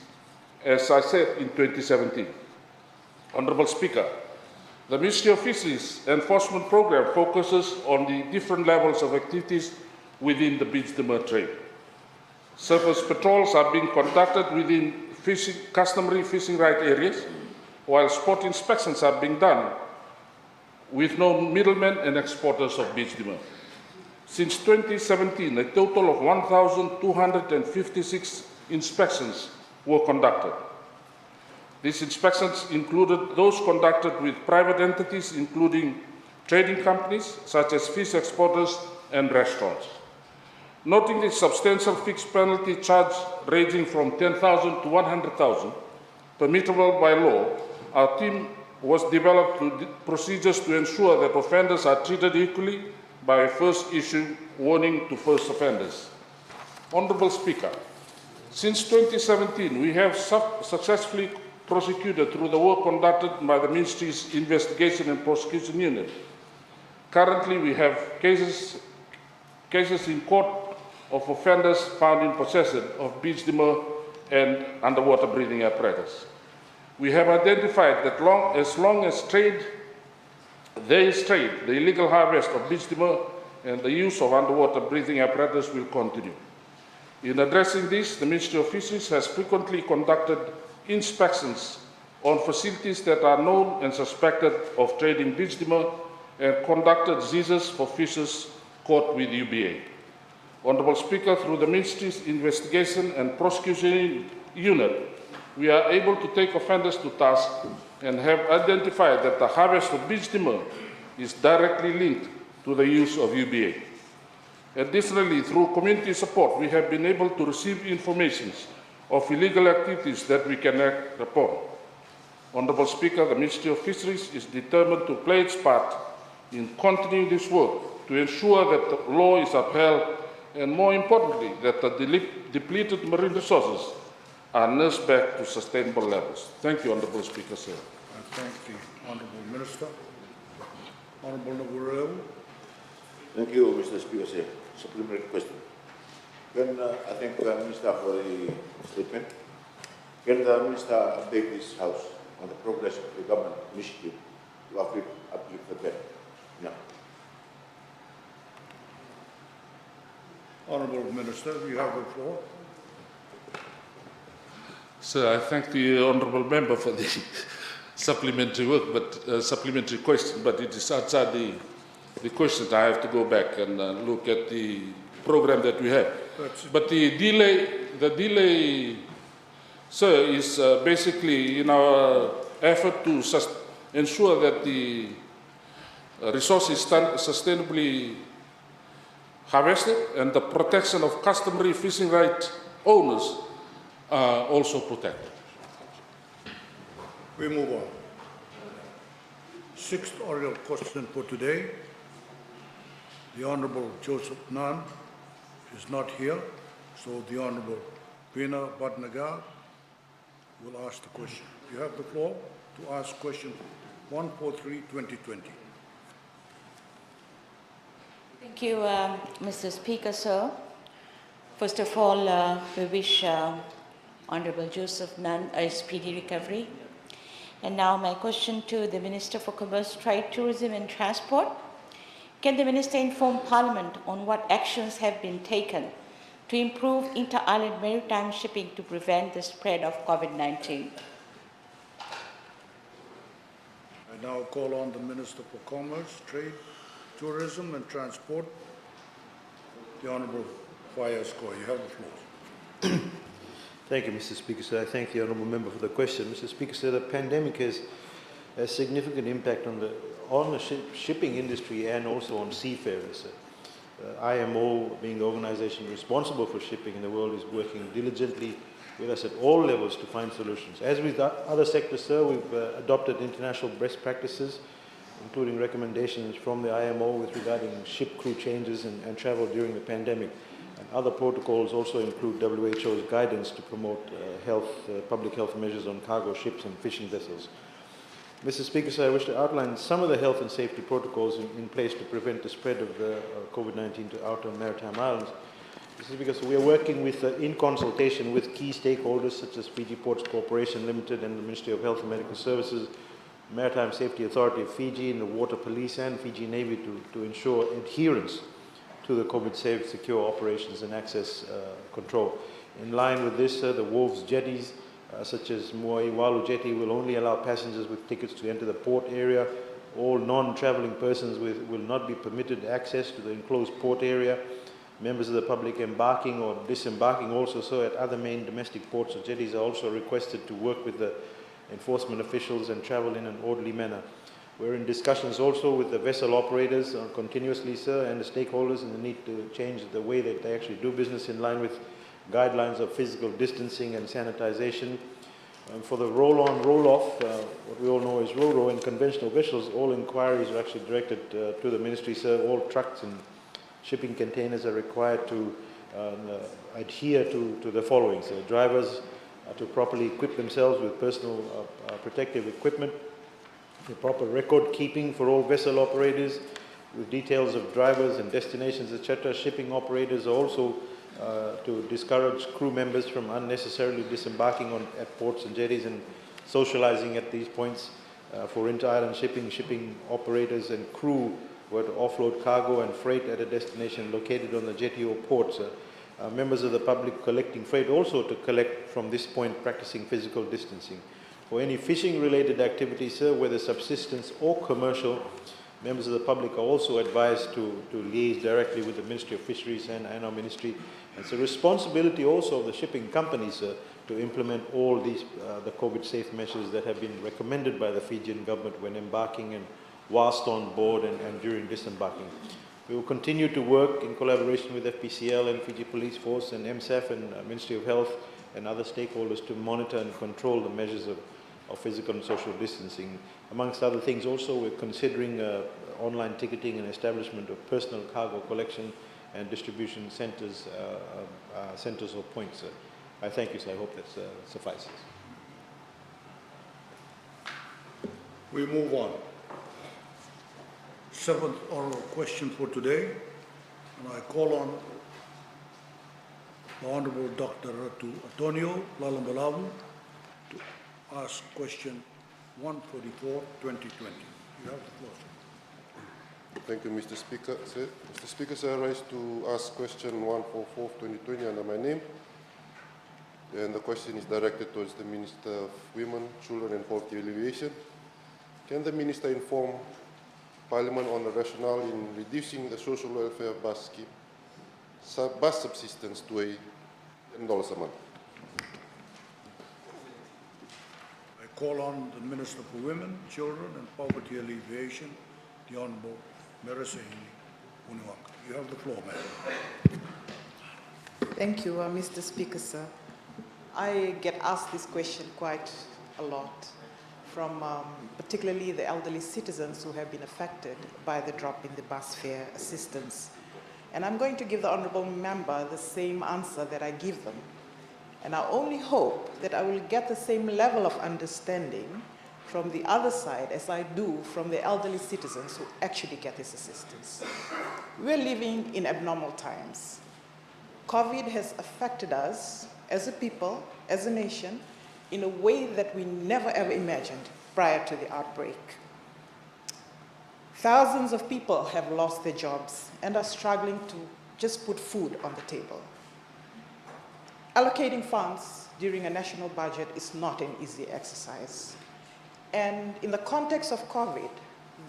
R: as I said in 2017. Honourable Speaker, the Ministry of Fisheries Enforcement Programme focuses on the different levels of activities within the beach dimmer trade. Surface patrols are being conducted within customary fishing right areas, while spot inspections are being done with no middlemen and exporters of beach dimmer. Since 2017, a total of 1,256 inspections were conducted. These inspections included those conducted with private entities, including trading companies such as fish exporters and restaurants. Noting the substantial fixed penalty charge ranging from 10,000 to 100,000, permissible by law, our team was developed procedures to ensure that offenders are treated equally by a first issue warning to first offenders. Honourable Speaker, since 2017, we have successfully prosecuted through the work conducted by the Ministry's Investigation and Prosecution Unit. Currently, we have cases in court of offenders found in possession of beach dimmer and underwater breathing apparatus. We have identified that as long as there is trade, the illegal harvest of beach dimmer and the use of underwater breathing apparatus will continue. In addressing this, the Ministry of Fisheries has frequently conducted inspections on facilities that are known and suspected of trading beach dimmer and conducted seizures for fishes caught with UBA. Honourable Speaker, through the Ministry's Investigation and Prosecution Unit, we are able to take offenders to task and have identified that the harvest of beach dimmer is directly linked to the use of UBA. Additionally, through community support, we have been able to receive information of illegal activities that we can act upon. Honourable Speaker, the Ministry of Fisheries is determined to play its part in continuing this work to ensure that the law is upheld and, more importantly, that the depleted marine resources are nursed back to sustainable levels. Thank you, Honourable Speaker, sir.
A: I thank the Honourable Minister. Honourable Navarro.
M: Thank you, Mr. Speaker, sir. Supplementary question. Can I thank the Minister for the statement. Can the Minister update this House on the progress of the government initiative to uplift the ban? No.
A: Honourable Minister, you have the floor.
R: Sir, I thank the honourable member for the supplementary question, but it is outside the question. I have to go back and look at the program that we have. But the delay, sir, is basically in our effort to ensure that the resource is sustainably harvested, and the protection of customary fishing rights owners are also protected.
A: We move on. Sixth oral question for today. The Honorable Joseph Nunn is not here, so the Honorable Veena Bhatnagar will ask the question. You have the floor to ask question 143-2020.
S: Thank you, Mr. Speaker, sir. First of all, we wish Honorable Joseph Nunn a speedy recovery. And now my question to the Minister for Commerce, Trade, Tourism and Transport. Can the Minister inform Parliament on what actions have been taken to improve inter-island maritime shipping to prevent the spread of COVID-19?
A: I now call on the Minister for Commerce, Trade, Tourism and Transport, the Honorable Fayez Koy. You have the floor.
L: Thank you, Mr. Speaker, sir. I thank the honourable member for the question. Mr. Speaker, sir, the pandemic has a significant impact on the shipping industry and also on seafarers. IMO, being the organisation responsible for shipping in the world, is working diligently with us at all levels to find solutions. As with other sectors, sir, we've adopted international best practices, including recommendations from the IMO with regarding ship crew changes and travel during the pandemic. And other protocols also include WHO's guidance to promote public health measures on cargo ships and fishing vessels. Mr. Speaker, sir, I wish to outline some of the health and safety protocols in place to prevent the spread of COVID-19 to outer maritime islands. This is because we are working with, in consultation with key stakeholders such as Fiji Ports Corporation Limited and the Ministry of Health and Medical Services, Maritime Safety Authority of Fiji, and the Water Police and Fiji Navy to ensure adherence to the COVID-safe secure operations and access control. In line with this, the wharves jetties such as Moai Walu Jetty will only allow passengers with tickets to enter the port area. All non-travelling persons will not be permitted access to the enclosed port area. Members of the public embarking or disembarking also so at other main domestic ports or jetties are also requested to work with the enforcement officials and travel in an orderly manner. We're in discussions also with the vessel operators continuously, sir, and the stakeholders in the need to change the way that they actually do business in line with guidelines of physical distancing and sanitization. For the roll-on, roll-off, what we all know is ro-ro and conventional vessels, all inquiries are actually directed to the ministry, sir. All trucks and shipping containers are required to adhere to the following. So drivers are to properly equip themselves with personal protective equipment, the proper record keeping for all vessel operators with details of drivers and destinations, etc. Shipping operators are also to discourage crew members from unnecessarily disembarking at ports and jetties and socializing at these points. For inter-island shipping operators and crew were to offload cargo and freight at a destination located on the jetty or ports. Members of the public collecting freight also to collect from this point, practicing physical distancing. For any fishing-related activities, sir, whether subsistence or commercial, members of the public are also advised to liaise directly with the Ministry of Fisheries and our ministry. It's a responsibility also of the shipping companies to implement all these the COVID-safe measures that have been recommended by the Fijian government when embarking and whilst on board and during disembarking. We will continue to work in collaboration with FPCL and Fiji Police Force and MSAF and Ministry of Health and other stakeholders to monitor and control the measures of physical and social distancing. Amongst other things also, we're considering online ticketing and establishment of personal cargo collection and distribution centers or points. I thank you, sir. I hope that suffices.
A: We move on. Seventh oral question for today, and I call on the Honourable Dr. Ratu Antonio Lalambalavu to ask question 144-2020. You have the floor, sir.
T: Thank you, Mr. Speaker. Mr. Speaker, sir, I rise to ask question 144-2020 under my name. And the question is directed towards the Minister of Women, Children and Poverty Alleviation. Can the Minister inform Parliament on the rationale in reducing the social welfare bus scheme, bus subsistence to $10 a month?
A: I call on the Minister for Women, Children and Poverty Alleviation, the Honourable Marissa Healy. Uniwaka. You have the floor, ma'am.
U: Thank you, Mr. Speaker, sir. I get asked this question quite a lot from particularly the elderly citizens who have been affected by the drop in the bus fare assistance. And I'm going to give the honourable member the same answer that I give them. And I only hope that I will get the same level of understanding from the other side as I do from the elderly citizens who actually get this assistance. We're living in abnormal times. COVID has affected us as a people, as a nation, in a way that we never ever imagined prior to the outbreak. Thousands of people have lost their jobs and are struggling to just put food on the table. Allocating funds during a national budget is not an easy exercise. And in the context of COVID,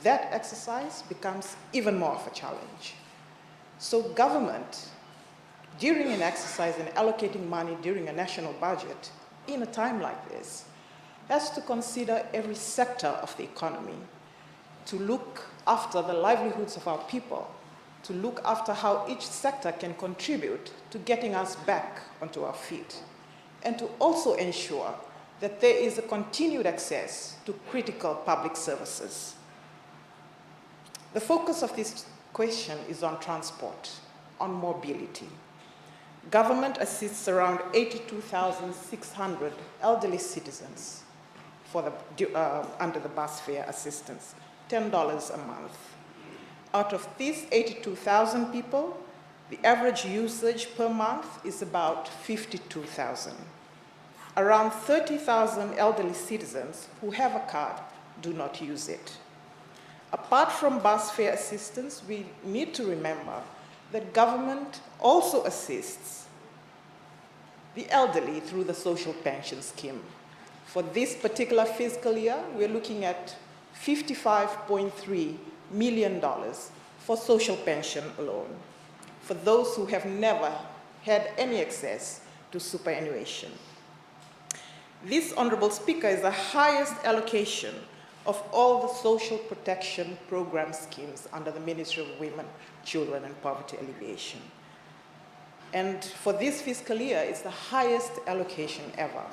U: that exercise becomes even more of a challenge. So government, during an exercise in allocating money during a national budget, in a time like this, has to consider every sector of the economy, to look after the livelihoods of our people, to look after how each sector can contribute to getting us back onto our feet, and to also ensure that there is a continued access to critical public services. The focus of this question is on transport, on mobility. Government assists around 82,600 elderly citizens for under the bus fare assistance, $10 a month. Out of these 82,000 people, the average usage per month is about 52,000. Around 30,000 elderly citizens who have a card do not use it. Apart from bus fare assistance, we need to remember that government also assists the elderly through the social pension scheme. For this particular fiscal year, we're looking at $55.3 million for social pension alone, for those who have never had any access to superannuation. This, Honourable Speaker, is the highest allocation of all the social protection program schemes under the Ministry of Women, Children and Poverty Alleviation. And for this fiscal year, it's the highest allocation ever.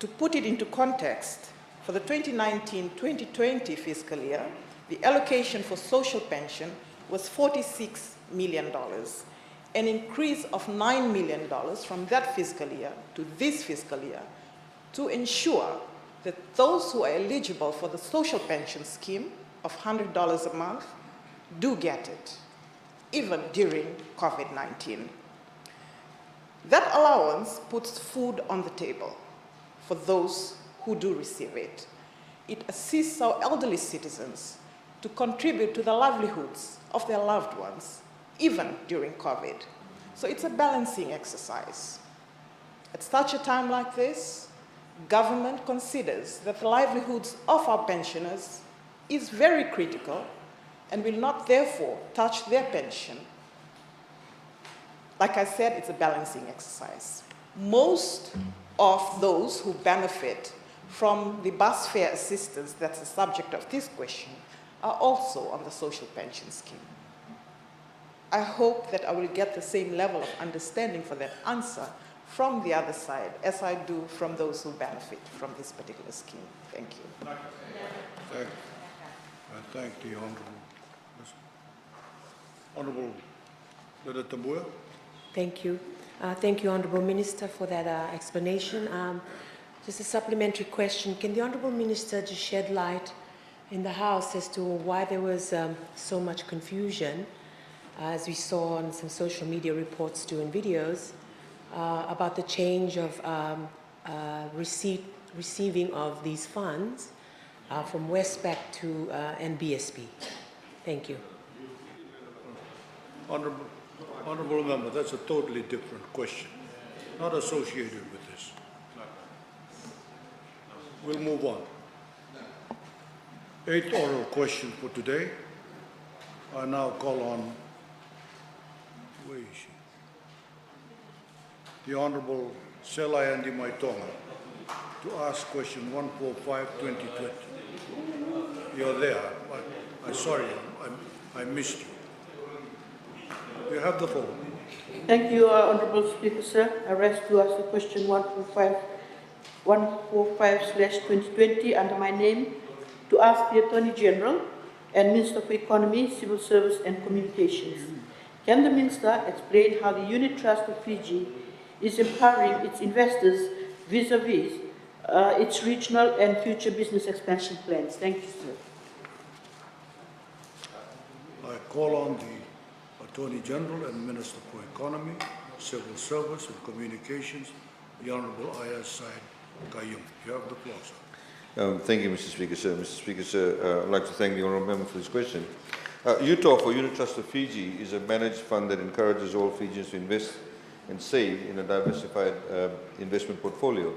U: To put it into context, for the 2019-2020 fiscal year, the allocation for social pension was $46 million, an increase of $9 million from that fiscal year to this fiscal year to ensure that those who are eligible for the social pension scheme of $100 a month do get it, even during COVID-19. That allowance puts food on the table for those who do receive it. It assists our elderly citizens to contribute to the livelihoods of their loved ones, even during COVID. So it's a balancing exercise. At such a time like this, government considers that the livelihoods of our pensioners is very critical and will not therefore touch their pension. Like I said, it's a balancing exercise. Most of those who benefit from the bus fare assistance that's the subject of this question are also on the social pension scheme. I hope that I will get the same level of understanding for that answer from the other side as I do from those who benefit from this particular scheme. Thank you.
A: I thank the Honourable Leda Tambua.
H: Thank you. Thank you, Honourable Minister, for that explanation. Just a supplementary question. Can the Honourable Minister just shed light in the House as to why there was so much confusion, as we saw on some social media reports too and videos, about the change of receiving of these funds from Westpac to NBSP? Thank you.
A: Honourable Member, that's a totally different question, not associated with this. We'll move on. 8th oral question for today. I now call on, where is she? The Honourable Selayandi Maitonga to ask question 145-2020. You're there. I'm sorry, I missed you.
E: You have the floor.
C: Thank you, Honourable Speaker, sir. I rise to ask the question 145/2020 under my name to ask the Attorney General and Minister for Economy, Civil Service and Communications. Can the Minister explain how the Unit Trust of Fiji is empowering its investors vis-à-vis its regional and future business expansion plans? Thank you, sir.
A: I call on the Attorney General and Minister for Economy, Civil Service and Communications, the Honorable Ayaz Said Qayyum. You have the floor, sir.
F: Thank you, Mr. Speaker, sir. Mr. Speaker, sir, I'd like to thank the Honourable Member for this question. UTOF, or Unit Trust of Fiji, is a managed fund that encourages all Fijians to invest and save in a diversified investment portfolio,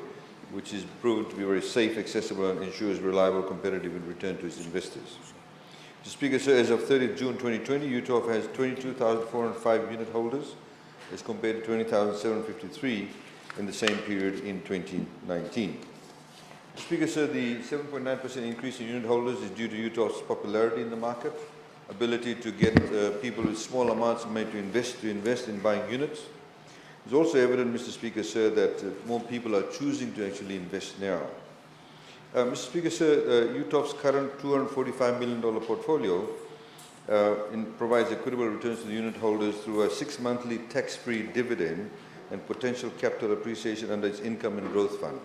F: which is proven to be very safe, accessible, and ensures reliable, competitive return to its investors. Mr. Speaker, sir, as of 30th June 2020, UTOF has 22,405 unit holders, as compared to 20,753 in the same period in 2019. Mr. Speaker, sir, the 7.9% increase in unit holders is due to UTOF's popularity in the market, ability to get people with small amounts of money to invest in buying units. It's also evident, Mr. Speaker, sir, that more people are choosing to actually invest now. Mr. Speaker, sir, UTOF's current $245 million portfolio provides equitable returns to the unit holders through a 6-monthly tax-free dividend and potential capital appreciation under its Income and Growth Fund.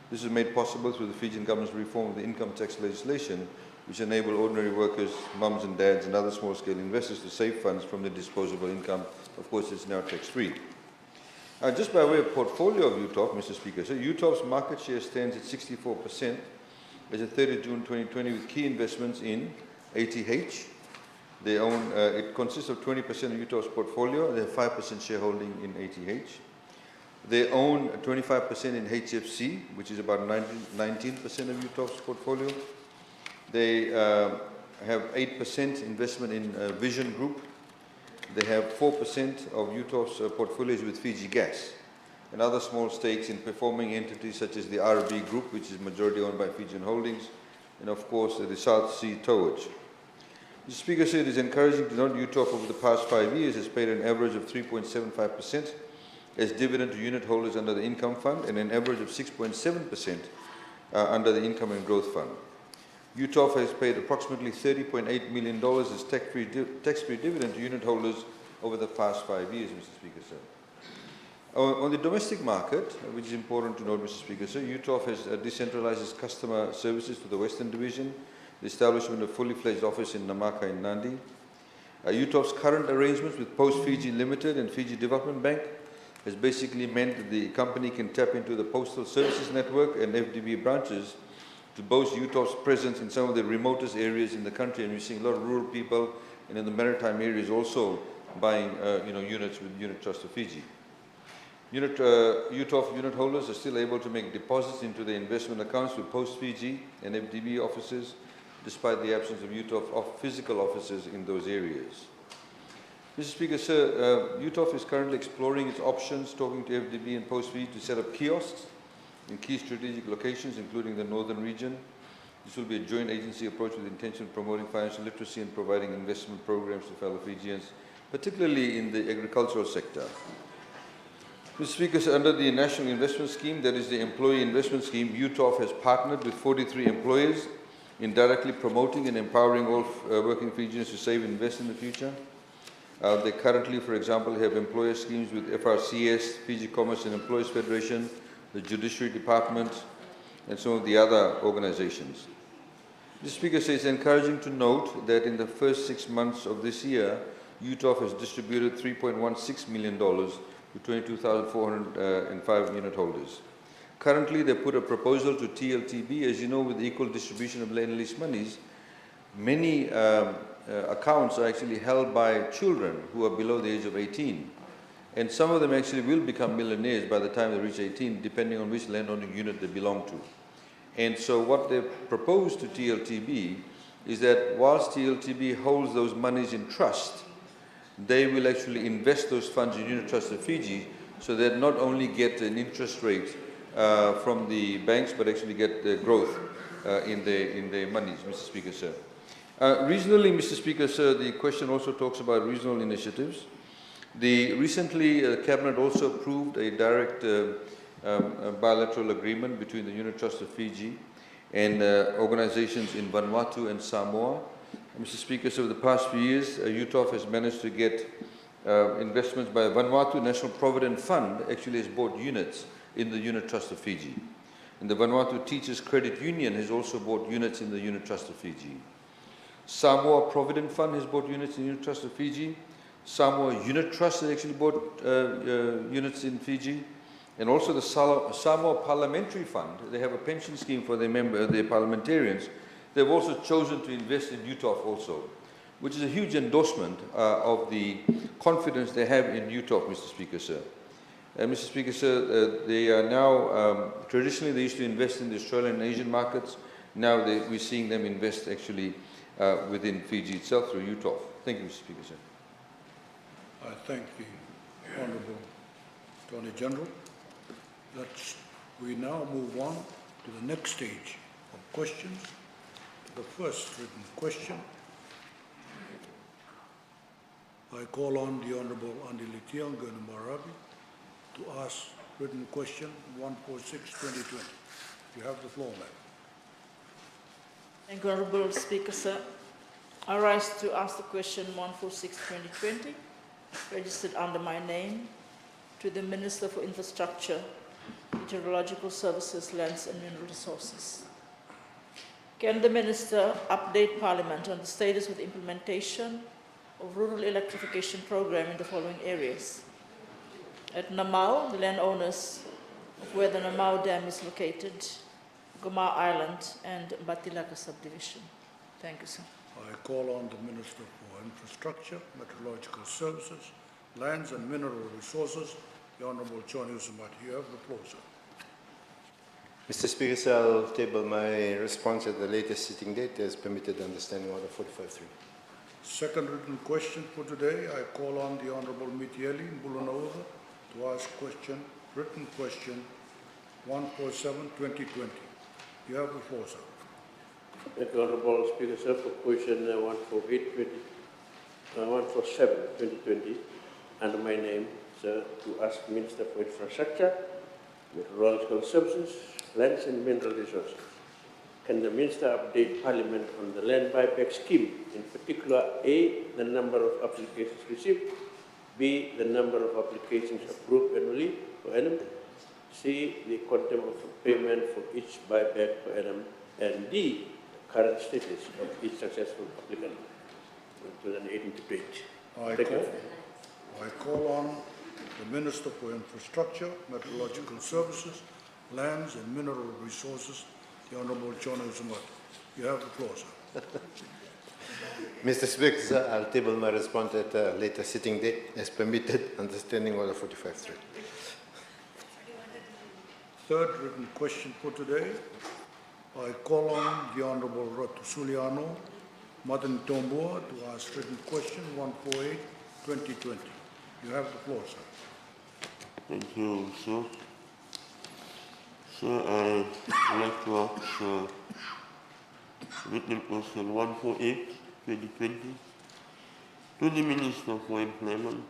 F: This is made possible through the Fijian government's reform of the income tax legislation, which enable ordinary workers, mums and dads, and other small-scale investors to save funds from their disposable income. Of course, it's now tax-free. Just by way of portfolio of UTOF, Mr. Speaker, so UTOF's market share stands at 64% as of 30 June 2020, with key investments in ATH. They own, it consists of 20% of UTOF's portfolio. They have 5% shareholding in ATH. They own 25% in HFC, which is about 19% of UTOF's portfolio. They have 8% investment in Vision Group. They have 4% of UTOF's portfolios with Fiji Gas, and other small stakes in performing entities such as the RB Group, which is majority owned by Fijian Holdings, and of course the South Sea Towage. Mr. Speaker, said it is encouraging to note UTOF over the past 5 years has paid an average of 3.75% as dividend to unit holders under the Income Fund, and an average of 6.7% under the Income and Growth Fund. UTOF has paid approximately $30.8 million as tax-free dividend to unit holders over the past 5 years, Mr. Speaker, sir. On the domestic market, which is important to note, Mr. Speaker, sir, UTOF has decentralized its customer services to the Western Division, the establishment of a fully fledged office in Namaka in Nadi. UTOF's current arrangements with Post Fiji Limited and Fiji Development Bank has basically meant that the company can tap into the Postal Services Network and FDB branches to boast UTOF's presence in some of the remotest areas in the country, and we're seeing a lot of rural people and in the maritime areas also buying units with Unit Trust of Fiji. UTOF unit holders are still able to make deposits into their investment accounts with Post Fiji and FDB offices, despite the absence of UTOF physical offices in those areas. Mr. Speaker, sir, UTOF is currently exploring its options, talking to FDB and Post Fiji to set up kiosks in key strategic locations, including the northern region. This will be a joint agency approach with the intention of promoting financial literacy and providing investment programs to fellow Fijians, particularly in the agricultural sector. Mr. Speaker, under the National Investment Scheme, that is the Employee Investment Scheme, UTOF has partnered with 43 employers in directly promoting and empowering all working Fijians to save and invest in the future. They currently, for example, have employer schemes with FRCS, Fiji Commerce and Employers Federation, the Judiciary Department, and some of the other organizations. The Speaker says it's encouraging to note that in the first 6 months of this year, UTOF has distributed $3.16 million to 22,405 unit holders. Currently, they put a proposal to TLTB. As you know, with the equal distribution of land lease monies, many accounts are actually held by children who are below the age of 18. And some of them actually will become millionaires by the time they reach 18, depending on which landowning unit they belong to. And so what they propose to TLTB is that whilst TLTB holds those monies in trust, they will actually invest those funds in Unit Trust of Fiji, so that not only get an interest rate from the banks, but actually get the growth in their monies, Mr. Speaker, sir. Regionally, Mr. Speaker, sir, the question also talks about regional initiatives. Recently, Cabinet also approved a direct bilateral agreement between the Unit Trust of Fiji and organizations in Vanuatu and Samoa. Mr. Speaker, so over the past few years, UTOF has managed to get investments by Vanuatu National Provident Fund, actually has bought units in the Unit Trust of Fiji. And the Vanuatu Teachers Credit Union has also bought units in the Unit Trust of Fiji. Samoa Provident Fund has bought units in the Unit Trust of Fiji. Samoa Unit Trust has actually bought units in Fiji. And also the Samoa Parliamentary Fund, they have a pension scheme for their parliamentarians. They've also chosen to invest in UTOF also, which is a huge endorsement of the confidence they have in UTOF, Mr. Speaker, sir. Mr. Speaker, sir, they are now, traditionally they used to invest in the Australian and Asian markets. Now we're seeing them invest actually within Fiji itself through UTOF. Thank you, Mr. Speaker, sir.
A: I thank the Honourable Attorney General. We now move on to the next stage of questions. The first written question. I call on the Honourable Andile Tiang Marabi to ask written question 146-2020. You have the floor, ma'am.
B: Thank you, Honourable Speaker, sir. I rise to ask the question 146-2020, registered under my name, to the Minister for Infrastructure, Meteorological Services, Lands and Mineral Resources. Can the Minister update Parliament on the status of the implementation of rural electrification program in the following areas? At Namau, the landowners of where the Namau Dam is located, Gomar Island and Batilaka subdivision. Thank you, sir.
A: I call on the Minister for Infrastructure, Meteorological Services, Lands and Mineral Resources, the Honourable John Usamat. You have the floor, sir.
L: Mr. Speaker, sir, I'll table my response at the latest sitting date as permitted under Standing Order 45.3.
A: Second written question for today, I call on the Honourable Mitieli Mbulunauza to ask written question 147-2020. You have the floor, sir.
D: Thank you, Honourable Speaker, sir, for question 147-2020, under my name, sir, to ask Minister for Infrastructure, Meteorological Services, Lands and Mineral Resources. Can the Minister update Parliament on the land buyback scheme, in particular, A, the number of applications received, B, the number of applications approved annually per annum, C, the quantum of payment for each buyback per annum, and D, the current status of each successful applicant in 2018 to 2020.
A: I call on the Minister for Infrastructure, Meteorological Services, Lands and Mineral Resources, the Honourable John Usamat. You have the floor, sir.
L: Mr. Speaker, sir, I'll table my response at a later sitting date as permitted under Standing Order 45.3.
A: Third written question for today, I call on the Honourable Ratu Suliano, Madan Tombua, to ask written question 148-2020. You have the floor, sir.
V: Thank you, sir. Sir, I would like to ask written question 148-2020 to the Minister for Employment,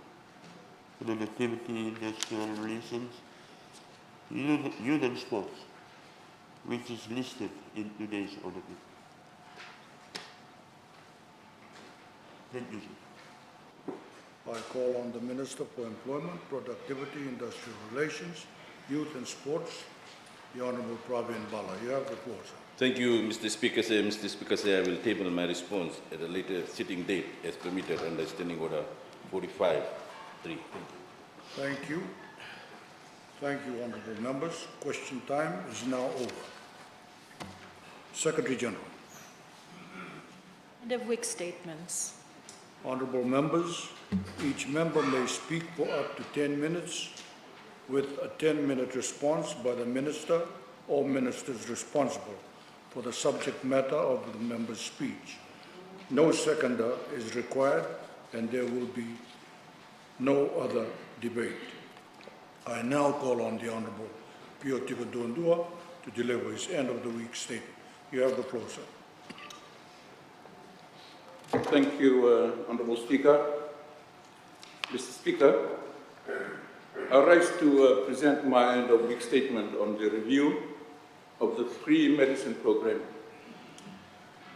V: Productivity, Industrial Relations, Youth and Sports, which is listed in today's order. Thank you, sir.
A: I call on the Minister for Employment, Productivity, Industrial Relations, Youth and Sports, the Honourable Pravin Bala. You have the floor, sir.
W: Thank you, Mr. Speaker. Mr. Speaker, I will table my response at a later sitting date as permitted under Standing Order 45.3.
A: Thank you. Thank you, honourable members. Question time is now over. Secretary General.
B: End of week statements.
A: Honourable members, each member may speak for up to 10 minutes with a 10-minute response by the Minister or Ministers responsible for the subject matter of the member's speech. No seconder is required and there will be no other debate. I now call on the Honourable Pio Tikadundua to deliver his end of the week statement. You have the floor, sir.
P: Thank you, Honourable Speaker. Mr. Speaker, I rise to present my end of week statement on the review of the free medicine program.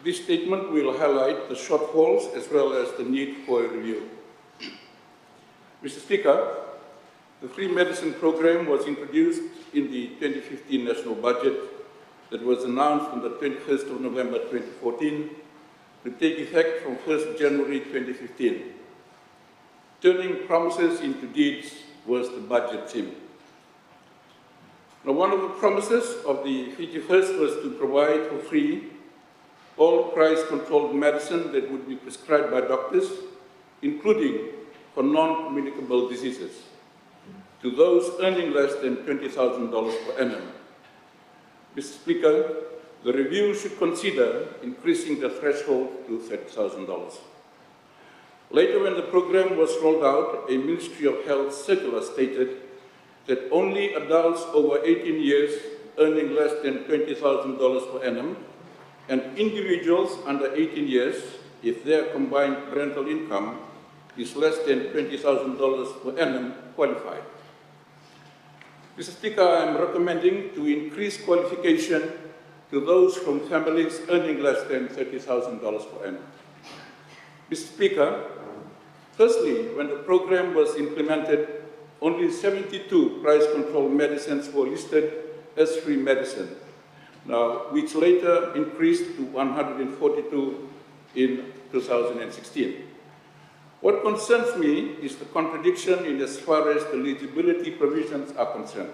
P: This statement will highlight the shortfalls as well as the need for a review. Mr. Speaker, the free medicine program was introduced in the 2015 national budget that was announced on the 21st of November 2014 to take effect from 1st January 2015. Turning promises into deeds was the budget theme. Now, one of the promises of the Fiji First was to provide for free all price-controlled medicine that would be prescribed by doctors, including for non-communicable diseases, to those earning less than $20,000 per annum. Mr. Speaker, the review should consider increasing the threshold to $30,000. Later, when the program was rolled out, a Ministry of Health circular stated that only adults over 18 years earning less than $20,000 per annum and individuals under 18 years, if their combined parental income is less than $20,000 per annum, qualify. Mr. Speaker, I am recommending to increase qualification to those from families earning less than $30,000 per annum. Mr. Speaker, firstly, when the program was implemented, only 72 price-controlled medicines were listed as free medicine, now, which later increased to 142 in 2016. What concerns me is the contradiction in as far as the eligibility provisions are concerned.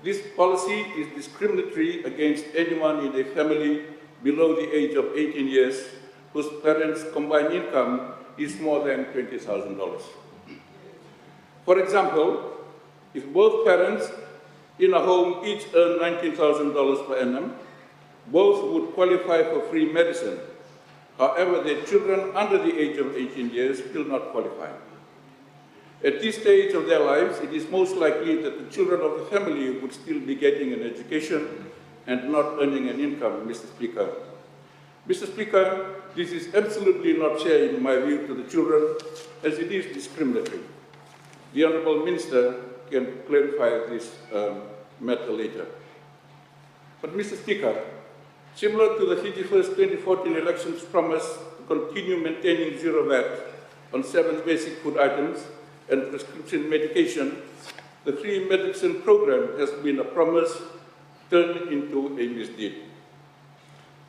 P: This policy is discriminatory against anyone in a family below the age of 18 years whose parents' combined income is more than $20,000. For example, if both parents in a home each earn $19,000 per annum, both would qualify for free medicine. However, their children under the age of 18 years will not qualify. At this stage of their lives, it is most likely that the children of the family would still be getting an education and not earning an income, Mr. Speaker. Mr. Speaker, this is absolutely not fair in my view to the children, as it is discriminatory. The Honourable Minister can clarify this matter later. But Mr. Speaker, similar to the Fiji First 2014 elections promise to continue maintaining zero VAT on 7 basic food items and prescription medication, the free medicine program has been a promise turned into a misdeed.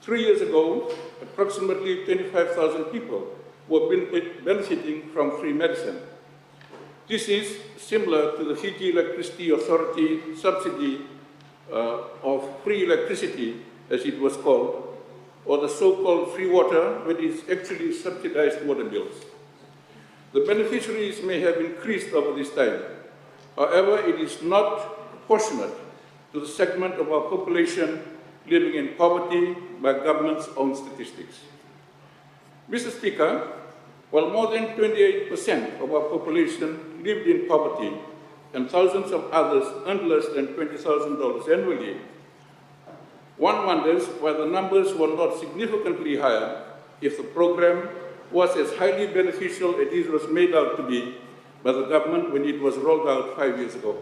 P: 3 years ago, approximately 25,000 people were benefiting from free medicine. This is similar to the Fiji Electricity Authority subsidy of free electricity, as it was called, or the so-called free water, when it is actually subsidized water bills. The beneficiaries may have increased over this time. However, it is not proportionate to the segment of our population living in poverty by government's own statistics. Mr. Speaker, while more than 28% of our population lived in poverty and thousands of others earned less than $20,000 annually, one wonders why the numbers were not significantly higher if the program was as highly beneficial as it was made out to be by the government when it was rolled out 5 years ago.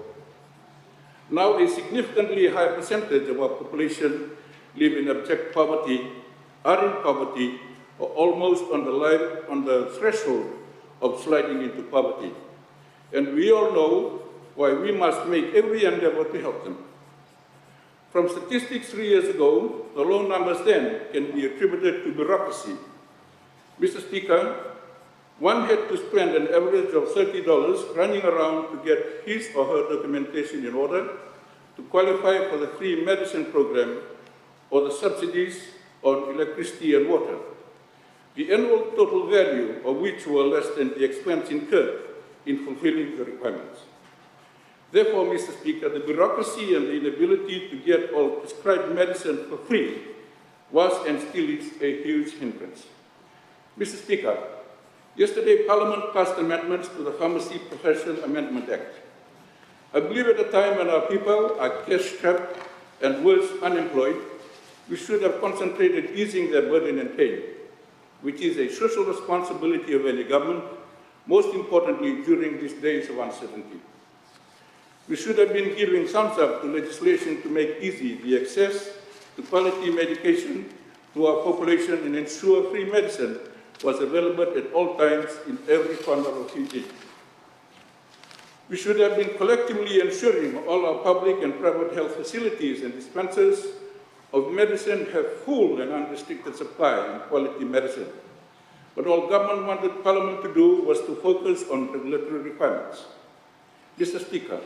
P: Now, a significantly higher percentage of our population live in abject poverty, are in poverty, or almost on the threshold of sliding into poverty. And we all know why we must make every endeavor to help them. From statistics 3 years ago, the low numbers then can be attributed to bureaucracy. Mr. Speaker, one had to spend an average of $30 running around to get his or her documentation in order to qualify for the free medicine program or the subsidies on electricity and water, the annual total value of which were less than the expense incurred in fulfilling the requirements. Therefore, Mr. Speaker, the bureaucracy and the inability to get all prescribed medicine for free was and still is a huge hindrance. Mr. Speaker, yesterday Parliament passed amendments to the Pharmacy Profession Amendment Act. I believe at a time when our people are cash-strapped and worse, unemployed, we should have concentrated easing their burden and pain, which is a social responsibility of any government,
I: most importantly during these days of uncertainty. We should have been giving thumbs up to legislation to make easy the access to quality medication to our population and ensure free medicine was available at all times in every corner of Fiji. We should have been collectively ensuring all our public and private health facilities and dispensers of medicine have full and unrestricted supply in quality medicine. But all government wanted Parliament to do was to focus on regulatory requirements. Mr. Speaker,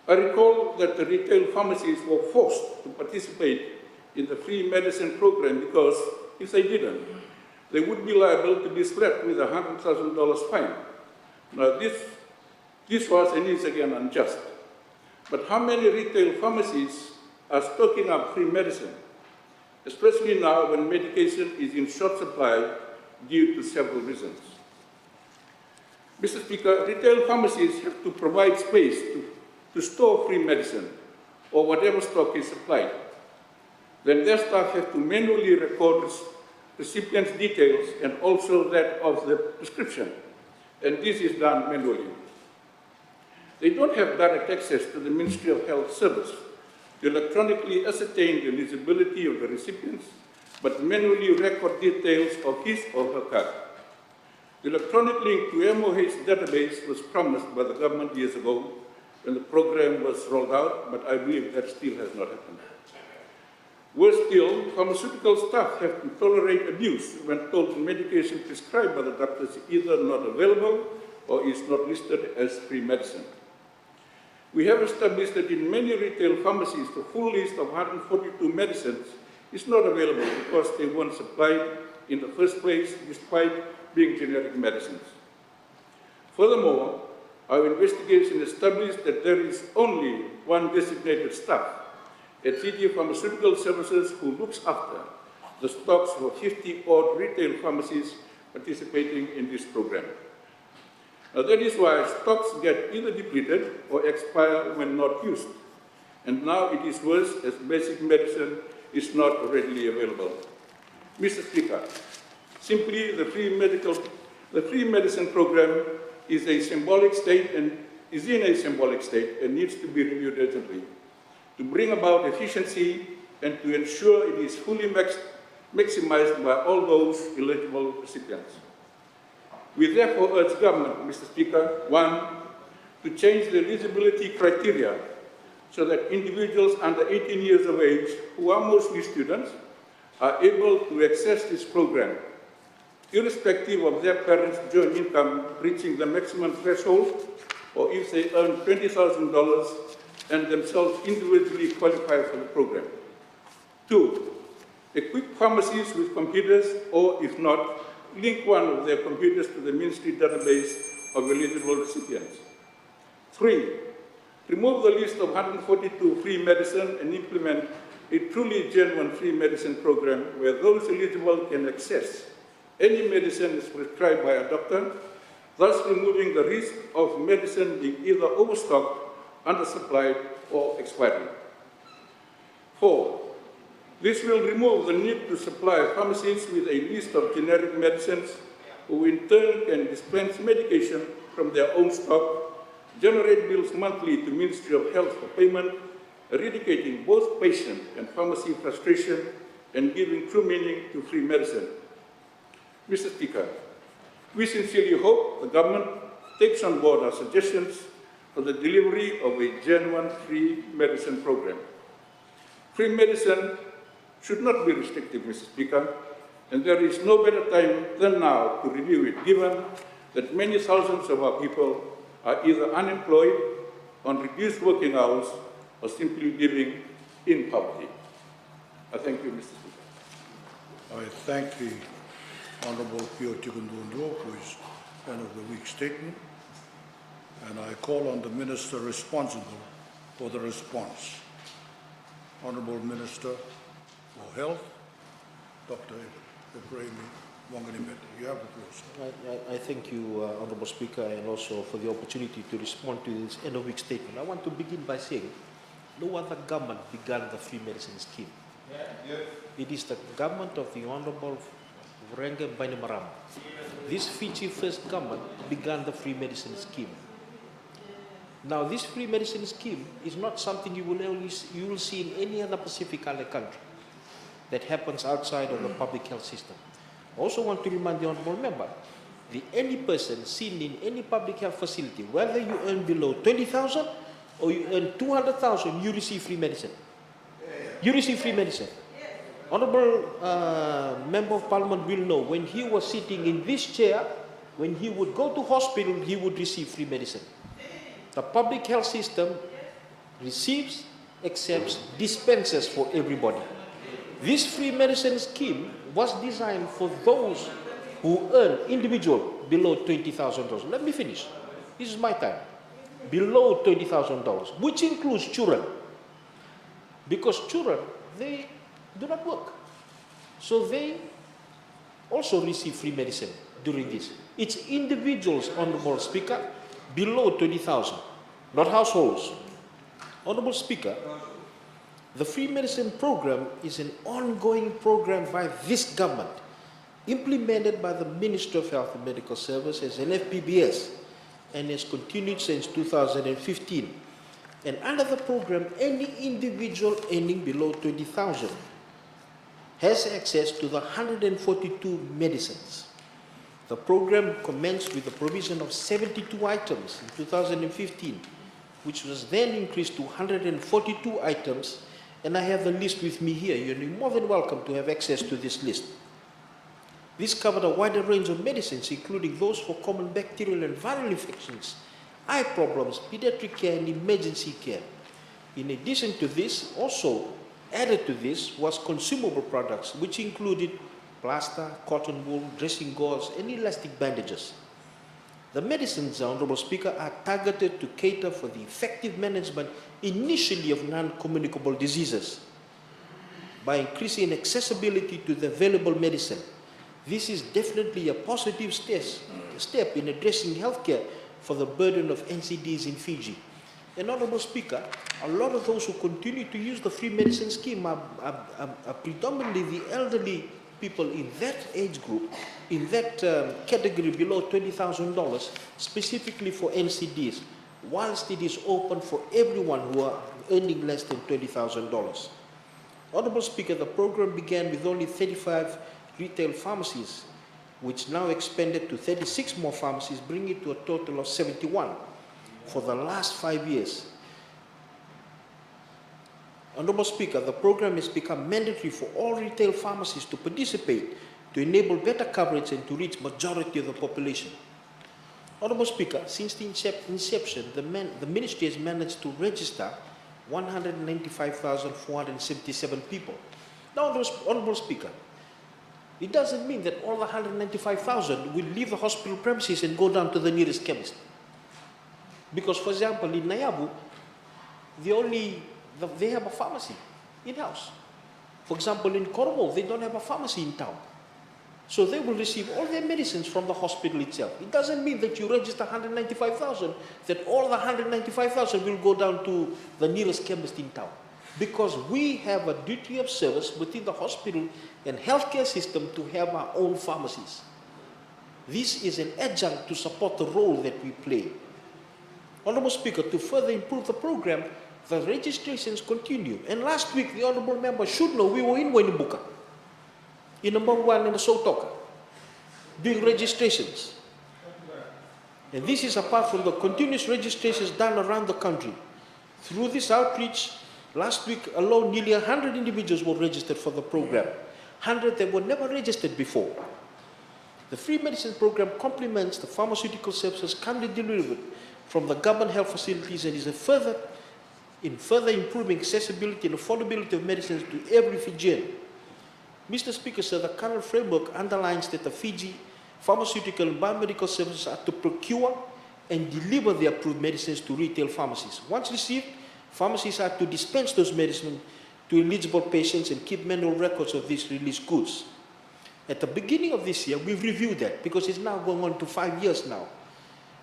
I: I recall that the retail pharmacies were forced to participate in the free medicine program because if they didn't, they would be liable to be slapped with a $100,000 fine. Now this was and is again unjust. But how many retail pharmacies are stocking up free medicine, especially now when medication is in short supply due to several reasons? Mr. Speaker, retail pharmacies have to provide space to store free medicine or whatever stock is supplied. Then their staff have to manually record recipients' details and also that of the prescription, and this is done manually. They don't have direct access to the Ministry of Health Service to electronically ascertain the eligibility of the recipients, but manually record details of his or her card. The electronic link to MOH database was promised by the government years ago when the program was rolled out, but I believe that still has not happened. Worse still, pharmaceutical staff have to tolerate abuse when told medication prescribed by the doctor is either not available or is not listed as free medicine. We have established that in many retail pharmacies, the full list of 142 medicines is not available because they weren't supplied in the first place, despite being generic medicines. Furthermore, our investigation established that there is only one designated staff at Fiji Pharmaceutical Services who looks after the stocks of 50-odd retail pharmacies participating in this program. Now that is why stocks get either depleted or expire when not used. And now it is worse as basic medicine is not readily available. Mr. Speaker, simply the free medicine program is in a symbolic state and needs to be reviewed urgently to bring about efficiency and to ensure it is fully maximized by all those eligible recipients. We therefore urge government, Mr. Speaker, 1, to change the eligibility criteria so that individuals under 18 years of age, who are mostly students, are able to access this program, irrespective of their parents' joint income reaching the maximum threshold, or if they earn $20,000 and themselves individually qualify for the program. 2, equip pharmacies with computers, or if not, link one of their computers to the ministry database of eligible recipients. 3, remove the list of 142 free medicine and implement a truly genuine free medicine program where those eligible can access any medicine is prescribed by a doctor, thus removing the risk of medicine being either overstocked, undersupplied, or expiring. 4, this will remove the need to supply pharmacies with a list of generic medicines who in turn can dispense medication from their own stock, generate bills monthly to Ministry of Health for payment, eradicating both patient and pharmacy frustration and giving true meaning to free medicine. Mr. Speaker, we sincerely hope the government takes on board our suggestions for the delivery of a genuine free medicine program. Free medicine should not be restrictive, Mr. Speaker, and there is no better time than now to review it, given that many thousands of our people are either unemployed, on reduced working hours, or simply living in poverty. I thank you, Mr. Speaker.
A: I thank the Honourable Pio Tikundundro for his end of the week statement, and I call on the Minister responsible for the response. Honourable Minister for Health, Dr. Ibrahim Wanganimete. You have the floor, sir.
N: I thank you, Honourable Speaker, and also for the opportunity to respond to this end of week statement. I want to begin by saying no other government began the free medicine scheme. It is the government of the Honourable Vurenge Bainimarama this Fiji first government began the free medicine scheme. Now, this free medicine scheme is not something you will see in any other Pacific Island country that happens outside of the public health system. I also want to remind the honorable member, any person seen in any public health facility, whether you earn below 20,000 or you earn 200,000, you receive free medicine. You receive free medicine. Honorable Member of Parliament will know, when he was sitting in this chair, when he would go to hospital, he would receive free medicine. The public health system receives, accepts, dispenses for everybody. This free medicine scheme was designed for those who earn individual below $20,000. Let me finish. This is my time. Below $20,000, which includes children. Because children, they do not work. So they also receive free medicine during this. It's individuals, Honorable Speaker, below 20,000, not households. Honorable Speaker, the free medicine program is an ongoing program by this government, implemented by the Ministry of Health and Medical Services and FPBS, and has continued since 2015. And under the program, any individual earning below 20,000 has access to the 142 medicines. The program commenced with the provision of 72 items in 2015, which was then increased to 142 items, and I have the list with me here. You're more than welcome to have access to this list. This covered a wider range of medicines, including those for common bacterial and viral infections, eye problems, pediatric care, and emergency care. In addition to this, also added to this was consumable products, which included plaster, cotton wool, dressing gauze, and elastic bandages. The medicines, Honorable Speaker, are targeted to cater for the effective management initially of non-communicable diseases by increasing accessibility to the available medicine. This is definitely a positive step in addressing healthcare for the burden of NCDs in Fiji. And Honorable Speaker, a lot of those who continue to use the free medicine scheme are predominantly the elderly people in that age group, in that category below $20,000, specifically for NCDs, whilst it is open for everyone who are earning less than $20,000. Honorable Speaker, the program began with only 35 retail pharmacies, which now expanded to 36 more pharmacies, bringing it to a total of 71 for the last 5 years. Honorable Speaker, the program has become mandatory for all retail pharmacies to participate to enable better coverage and to reach majority of the population. Honorable Speaker, since the inception, the Ministry has managed to register 195,477 people. Now, Honorable Speaker, it doesn't mean that all the 195,000 will leave the hospital premises and go down to the nearest chemist. Because, for example, in Nayabu, they have a pharmacy in-house. For example, in Koromo, they don't have a pharmacy in town. So they will receive all their medicines from the hospital itself. It doesn't mean that you register 195,000, that all the 195,000 will go down to the nearest chemist in town. Because we have a duty of service within the hospital and healthcare system to have our own pharmacies. This is an adjunct to support the role that we play. Honorable Speaker, to further improve the program, the registrations continue. And last week, the Honorable Member should know we were in Wainimbuka, in number 1 in the Sotoka, doing registrations. And this is apart from the continuous registrations done around the country. Through this outreach, last week alone, nearly 100 individuals were registered for the program, 100 that were never registered before. The free medicine program complements the pharmaceutical services currently delivered from the government health facilities and is further improving accessibility and affordability of medicines to every Fijian. Mr. Speaker, sir, the current framework underlines that the Fiji pharmaceutical and biomedical services are to procure and deliver the approved medicines to retail pharmacies. Once received, pharmacies are to dispense those medicines to eligible patients and keep manual records of these released goods. At the beginning of this year, we've reviewed that because it's now going on to 5 years now,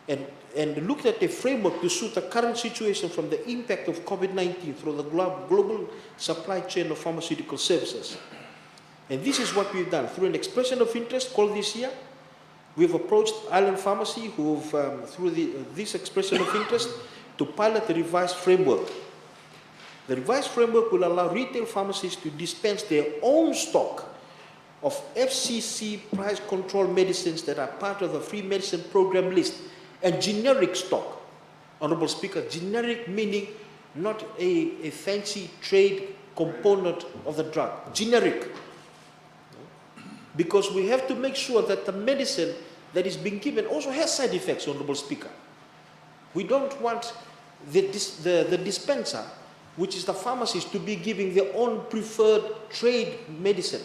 N: and looked at a framework to suit the current situation from the impact of COVID-19 through the global supply chain of pharmaceutical services. And this is what we've done. Through an expression of interest called this year, We've approached Island Pharmacy, who've, through this expression of interest, to pilot the revised framework. The revised framework will allow retail pharmacies to dispense their own stock of FCC price control medicines that are part of the free medicine program list and generic stock. Honorable Speaker, generic meaning not a fancy trade component of the drug, generic. Because we have to make sure that the medicine that is being given also has side effects, Honorable Speaker. We don't want the dispenser, which is the pharmacist, to be giving their own preferred trade medicine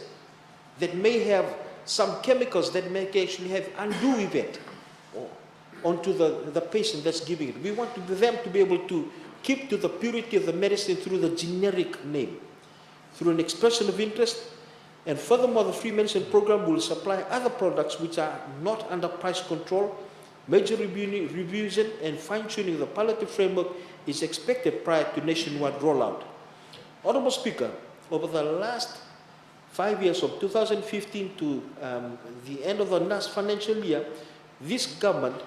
N: that may have some chemicals that may actually have undue effect onto the patient that's giving it. We want them to be able to keep to the purity of the medicine through the generic name, through an expression of interest. And furthermore, the free medicine program will supply other products which are not under price control. Major revision and fine-tuning of the palliative framework is expected prior to nationwide rollout. Honorable Speaker, over the last 5 years, from 2015 to the end of the last financial year, this government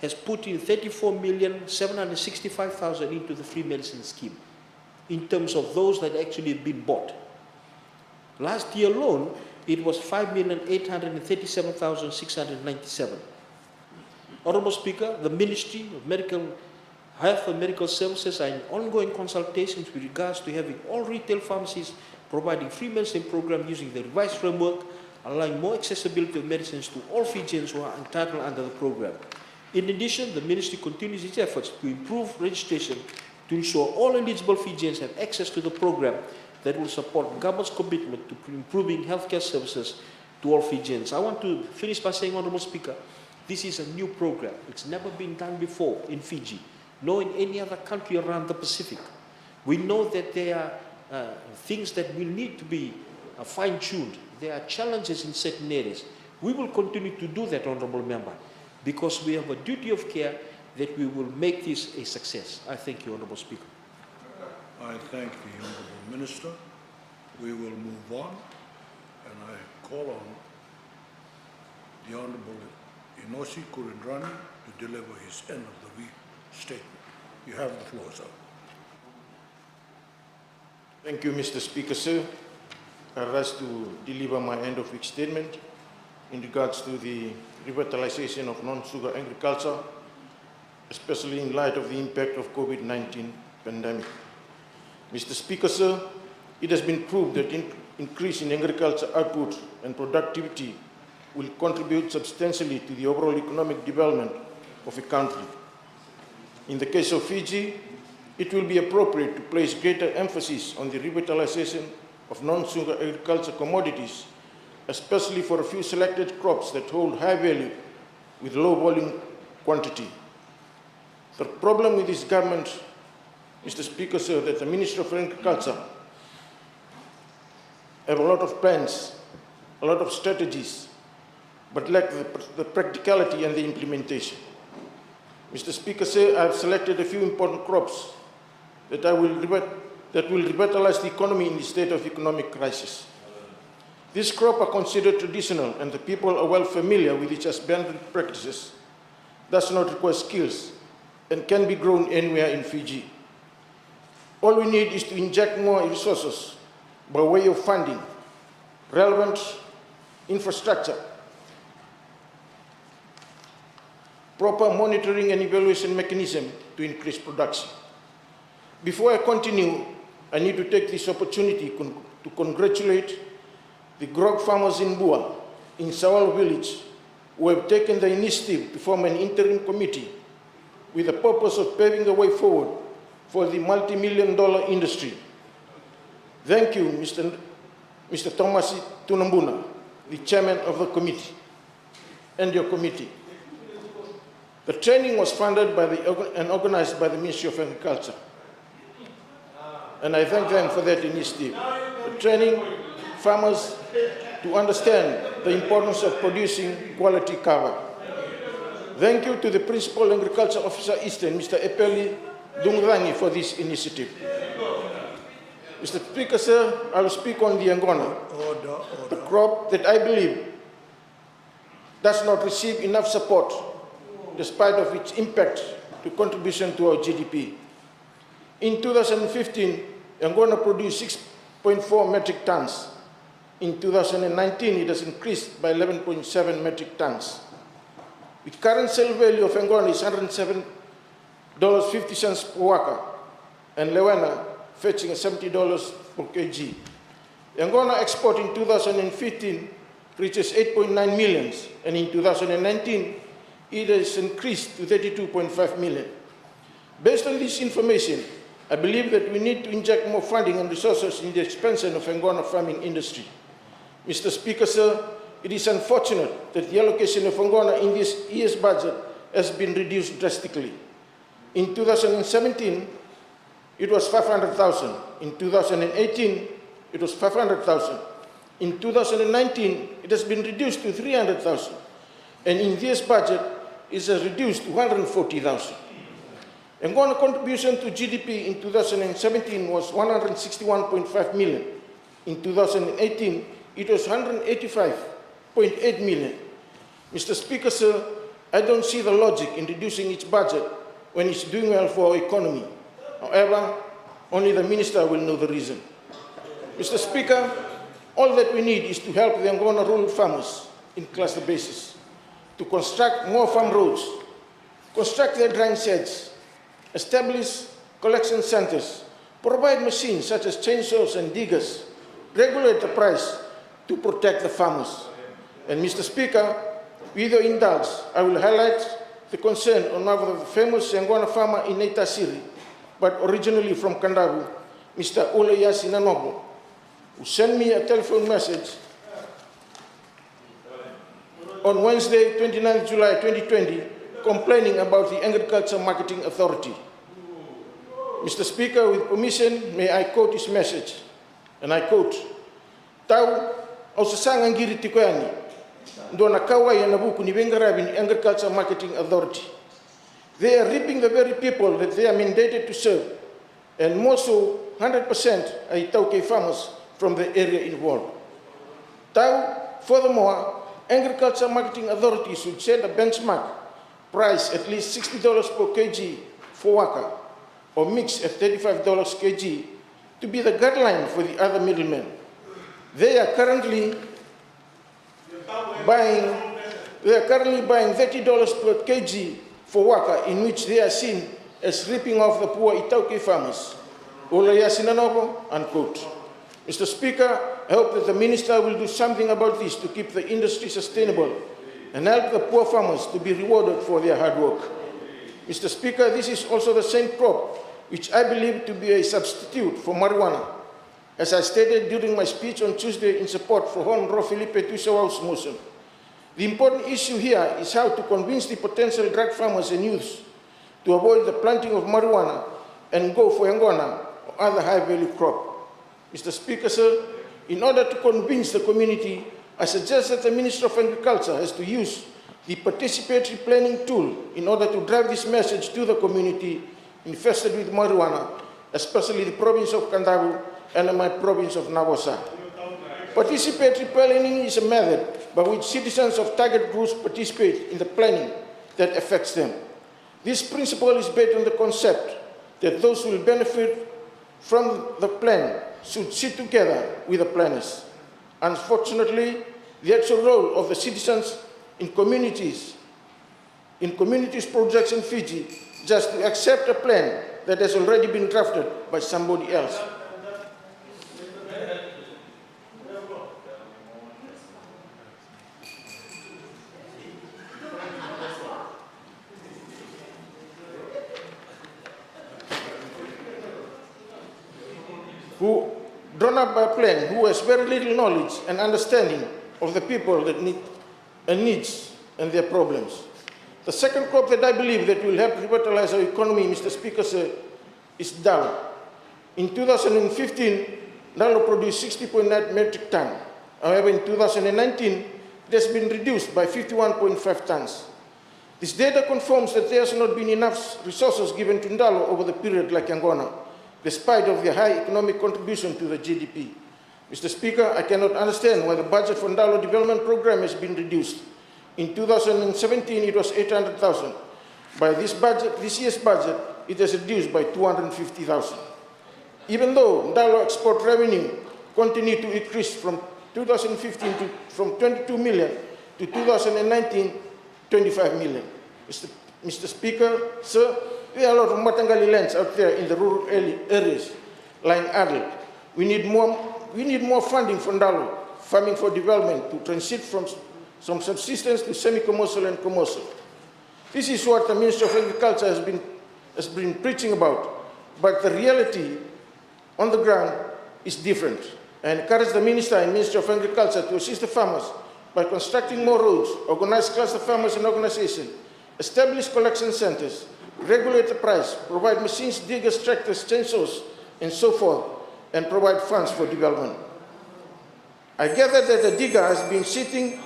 N: has put in 34,765,000 into the free medicine scheme in terms of those that actually have been bought. Last year alone, it was 5,837,697. Honorable Speaker, the Ministry of Health and Medical Services are in ongoing consultations with regards to having all retail pharmacies providing free medicine program using the revised framework, allowing more accessibility of medicines to all Fijians who are entitled under the program. In addition, the Ministry continues its efforts to improve registration to ensure all eligible Fijians have access to the program that will support government's commitment to improving healthcare services to all Fijians. I want to finish by saying, Honorable Speaker, this is a new program. It's never been done before in Fiji, nor in any other country around the Pacific. We know that there are things that will need to be fine-tuned. There are challenges in certain areas. We will continue to do that, Honorable Member, because we have a duty of care that we will make this a success. I thank you, Honorable Speaker.
A: I thank the Honourable Minister. We will move on, and I call on the Honourable Inosi Kurindrani to deliver his end of the week statement. You have the floor, sir.
Q: Thank you, Mr. Speaker, sir. I rise to deliver my end of week statement in regards to the revitalization of non-sugar agriculture, especially in light of the impact of COVID-19 pandemic. Mr. Speaker, sir, it has been proved that increase in agriculture output and productivity will contribute substantially to the overall economic development of a country. In the case of Fiji, it will be appropriate to place greater emphasis on the revitalization of non-sugar agriculture commodities, especially for a few selected crops that hold high value with low volume quantity. The problem with this government, Mr. Speaker, sir, that the Ministry of Agriculture have a lot of plans, a lot of strategies, but lack the practicality and the implementation. Mr. Speaker, sir, I have selected a few important crops that will revitalize the economy in the state of economic crisis. These crops are considered traditional and the people are well familiar with its husbandry practices, does not require skills, and can be grown anywhere in Fiji. All we need is to inject more resources by way of funding, relevant infrastructure, proper monitoring and evaluation mechanism to increase production. Before I continue, I need to take this opportunity to congratulate the grog farmers in Bua, in Sawal village, who have taken the initiative to form an interim committee with the purpose of paving the way forward for the multi-million-dollar industry. Thank you, Mr. Thomas Tunambuna, the chairman of the committee, and your committee. The training was funded by and organized by the Ministry of Agriculture, and I thank them for that initiative. The training farmers to understand the importance of producing quality cover. Thank you to the Principal Agriculture Officer Eastern, Mr. Epeli Dungrangi, for this initiative. Mr. Speaker, sir, I will speak on the Angona, the crop that I believe does not receive enough support despite of its impact to contribution to our GDP. In 2015, Angola produced 6.4 metric tons. In 2019, it has increased by 11.7 metric tons. The current sale value of Angola is $107.50 per waka, and Lewana fetching $70 per kg. Angola export in 2015 reaches 8.9 million, and in 2019, it has increased to 32.5 million. Based on this information, I believe that we need to inject more funding and resources in the expansion of Angola farming industry. Mr. Speaker, sir, it is unfortunate that the allocation of Angola in this year's budget has been reduced drastically. In 2017, it was 500,000. In 2018, it was 500,000. In 2019, it has been reduced to 300,000. And in this budget, it has reduced to 140,000. Angola contribution to GDP in 2017 was 161.5 million. In 2018, it was 185.8 million. Mr. Speaker, sir, I don't see the logic in reducing its budget when it's doing well for our economy. However, only the minister will know the reason. Mr. Speaker, all that we need is to help the Angola rural farmers in cluster basis, to construct more farm roads, construct their drying sheds, establish collection centers, provide machines such as chainsaws and diggers, regulate the price to protect the farmers. And Mr. Speaker, with your indulge, I will highlight the concern on one of the famous Angola farmer in Neitasiri, but originally from Kandavu, Mr. Ole Yasinanobo, who sent me a telephone message on Wednesday, 29 July 2020, complaining about the Agriculture Marketing Authority. Mr. Speaker, with permission, may I quote his message, and I quote, "Tau au sasanga ngiri tikoyani, ndo nakawa ya nabuku ni bengarabi ni Agriculture Marketing Authority. They are reaping the very people that they are mandated to serve, and more so, 100% are Itauke farmers from the area involved. Tau, furthermore, Agriculture Marketing Authority should set a benchmark price at least $60 per kg for waka, or mix at $35 kg, to be the guideline for the other middlemen. They are currently buying $30 per kg for waka, in which they are seen as ripping off the poor Itauke farmers." Ola Yasinanobo, unquote. Mr. Speaker, I hope that the Minister will do something about this to keep the industry sustainable and help the poor farmers to be rewarded for their hard work. Mr. Speaker, this is also the same crop which I believe to be a substitute for marijuana. As I stated during my speech on Tuesday in support for Honorable Felipe Tuisawau's motion, the important issue here is how to convince the potential drug farmers and youths to avoid the planting of marijuana and go for Angola or other high-value crop. Mr. Speaker, sir, in order to convince the community, I suggest that the Minister of Agriculture has to use the participatory planning tool in order to drive this message to the community infested with marijuana, especially the province of Kandavu and my province of Nabosa. Participatory planning is a method by which citizens of target groups participate in the planning that affects them. This principle is based on the concept that those who will benefit from the plan should sit together with the planners. Unfortunately, the actual role of the citizens in communities projects in Fiji just to accept a plan that has already been drafted by somebody else. Who drawn up by a plan, who has very little knowledge and understanding of the people that need and needs and their problems. The second crop that I believe that will help revitalize our economy, Mr. Speaker, sir, is dalo. In 2015, dalo produced 60.9 metric tons. However, in 2019, it has been reduced by 51.5 tons. This data confirms that there has not been enough resources given to Ndalo over the period like Angola, despite of the high economic contribution to the GDP. Mr. Speaker, I cannot understand why the budget for Ndalo development program has been reduced.
G: In 2017, it was 800,000. By this year's budget, it has reduced by 250,000. Even though Ndalo export revenue continued to increase from 2015 from 22 million to 2019, 25 million. Mr. Speaker, sir, we have a lot of Matangali lands out there in the rural areas, lying idle. We need more funding for Ndalo, farming for development, to transit from subsistence to semi-commercial and commercial. This is what the Minister of Agriculture has been preaching about, but the reality on the ground is different. I encourage the Minister and Minister of Agriculture to assist the farmers by constructing more roads, organize cluster farmers and organizations, establish collection centers, regulate the price, provide machines, diggers, tractors, chainsaws, and so forth, and provide funds for development. I gather that the digger has been sitting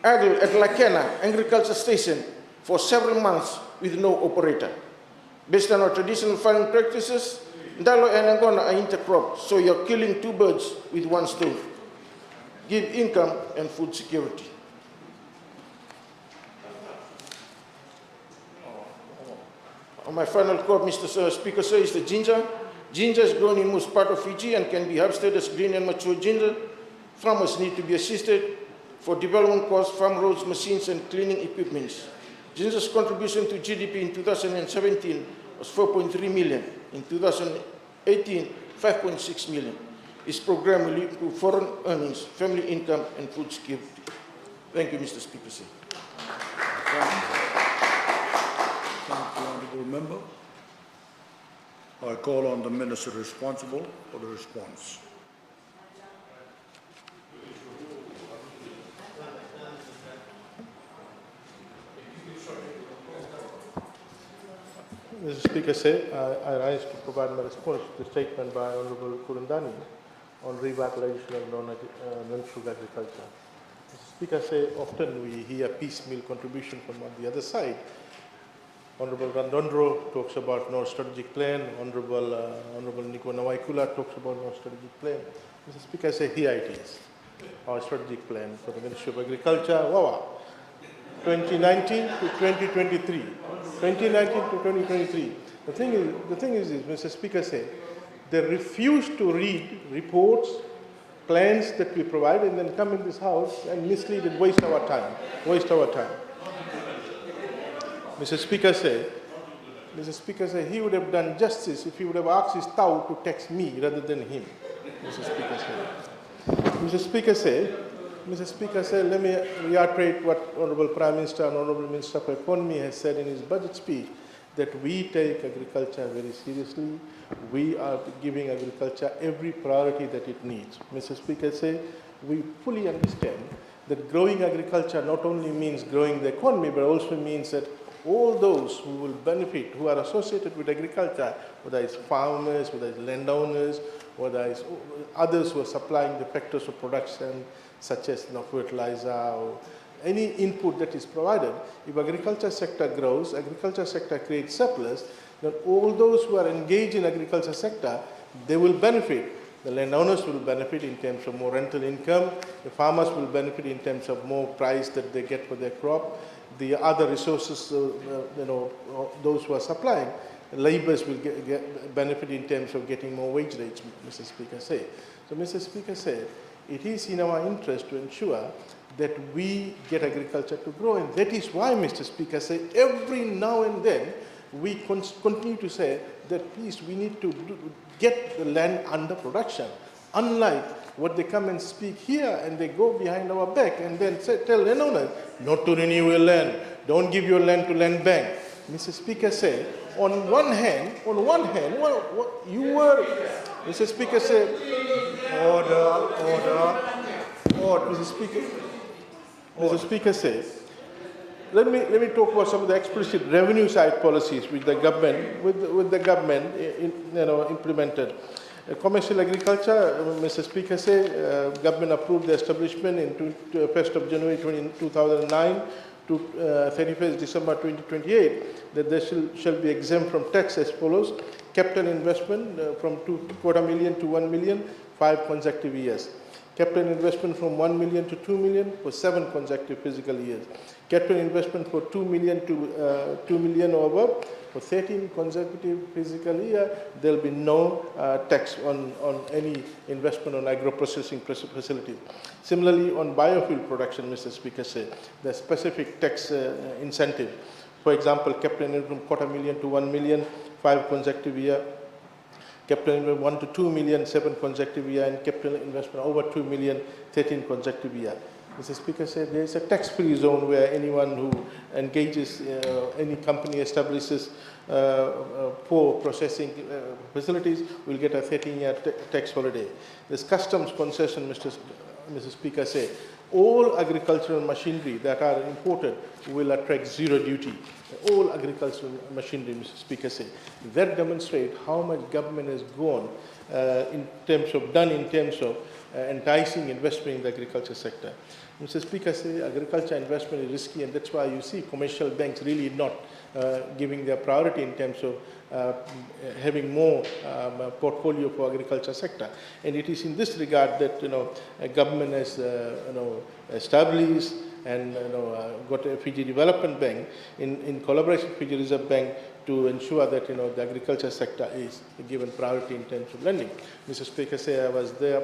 G: idle at Lakena Agriculture Station for several months with no operator. Based on our traditional farming practices, Ndalo and Angona are intercrop, so you're killing two birds with one stone. Give income and food security. On my final quote, Mr. Speaker, sir, is the ginger. Ginger is grown in most part of Fiji and can be harvested as green and mature ginger. Farmers need to be assisted for development costs, farm roads, machines, and cleaning equipments. Ginger's contribution to GDP in 2017 was 4.3 million. In 2018, 5.6 million. This program will improve foreign earnings, family income, and food security. Thank you, Mr. Speaker, sir.
A: Thank you, Honourable Member. I call on the Minister responsible for the response.
Q: Mr. Speaker, I rise to provide my response to the statement by Honourable Kurundani on revitalization of non-sugar agriculture. Mr. Speaker, often we hear piecemeal contribution from the other side. Honourable Randondro talks about no strategic plan. Honourable Nico Nawaikula talks about no strategic plan. Mr. Speaker, here it is, our strategic plan for the Ministry of Agriculture. Wow. 2019 to 2023. 2019 to 2023. The thing is, Mr. Speaker said, they refuse to read reports, plans that we provide, and then come in this house and mislead and waste our time. Mr. Speaker said he would have done justice if he would have asked his Tau to text me rather than him. Mr. Speaker said, let me reiterate what Honourable Prime Minister and Honourable Minister for Economy has said in his budget speech, that we take agriculture very seriously. We are giving agriculture every priority that it needs. Mr. Speaker said, we fully understand that growing agriculture not only means growing the economy, but also means that all those who will benefit, who are associated with agriculture, whether it's farmers, whether it's landowners, whether it's others who are supplying the factors of production, such as fertilizer or any input that is provided, if agriculture sector grows, agriculture sector creates surplus, then all those who are engaged in agriculture sector, they will benefit. The landowners will benefit in terms of more rental income, the farmers will benefit in terms of more price that they get for their crop, the other resources, those who are supplying, laborers will benefit in terms of getting more wage rates, Mr. Speaker said. So Mr. Speaker said, it is in our interest to ensure that we get agriculture to grow, and that is why, Mr. Speaker said, every now and then we continue to say that please we need to get the land under production. Unlike what they come and speak here and they go behind our back and then tell landowners not to renew your land, don't give your land to land bank. Mr. Speaker said, on one hand, what you were, Mr. Speaker said, order. Mr. Speaker said, let me talk about some of the explicit revenue side policies which the government implemented. Commercial agriculture, Mr. Speaker said, government approved the establishment in 1st of January 2009 to 31st December 2028, that they shall be exempt from tax as follows: capital investment from $250,000 to $1 million, 5 consecutive years. Capital investment from 1 million to 2 million for 7 consecutive fiscal years. Capital investment for 2 million to 2 million or above for 13 consecutive fiscal year. There will be no tax on any investment on agro-processing facilities. Similarly, on biofuel production, Mr. Speaker said, the specific tax incentive. For example, capital investment from 250,000 to 1 million, 5 consecutive year. Capital investment 1 to 2 million, 7 consecutive year, and capital investment over 2 million, 13 consecutive year. Mr. Speaker said there is a tax-free zone where anyone who engages, any company establishes for processing facilities will get a 13-year tax holiday. This customs concession, Mr. Speaker said, all agricultural machinery that are imported will attract zero duty. All agricultural machinery, Mr. Speaker said. That demonstrates how much government has gone in terms of enticing investment in the agriculture sector. Mr. Speaker said agriculture investment is risky, and that's why you see commercial banks really not giving their priority in terms of having more portfolio for agriculture sector. And it is in this regard that government has established and got a Fiji Development Bank in collaboration with Fiji Reserve Bank to ensure that the agriculture sector is given priority in terms of lending. Mr. Speaker said I was there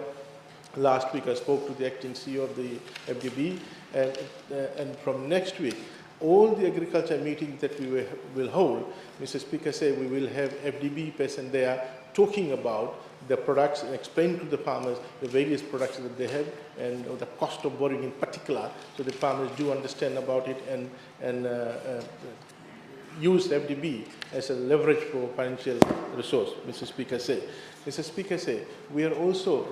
Q: last week. I spoke to the acting CEO of the FDB, and from next week, all the agriculture meetings that we will hold, Mr. Speaker said we will have FDB person there talking about the products and explain to the farmers the various products that they have and the cost of borrowing in particular, so the farmers do understand about it and use FDB as a leverage for financial resource, Mr. Speaker said. Mr. Speaker said, we are also,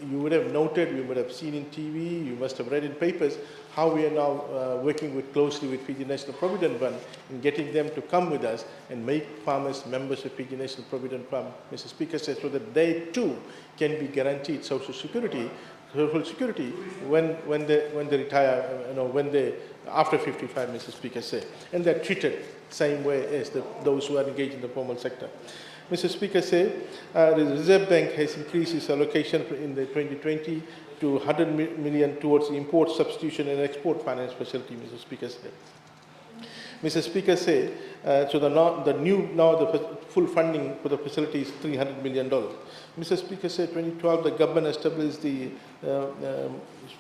Q: you would have noted, you would have seen in TV, you must have read in papers, how we are now working closely with Fiji National Provident Fund in getting them to come with us and make farmers members of Fiji National Provident Fund, Mr. Speaker said, so that they too can be guaranteed social security when they retire, when they after 55, Mr. Speaker said, and they're treated same way as those who are engaged in the formal sector. Mr. Speaker said the Reserve Bank has increased its allocation in the 2020 to 100 million towards import substitution and export finance facility, Mr. Speaker said. Mr. Speaker said, so the full funding for the facility is $300 million. Mr. Speaker said, 2012, the government established the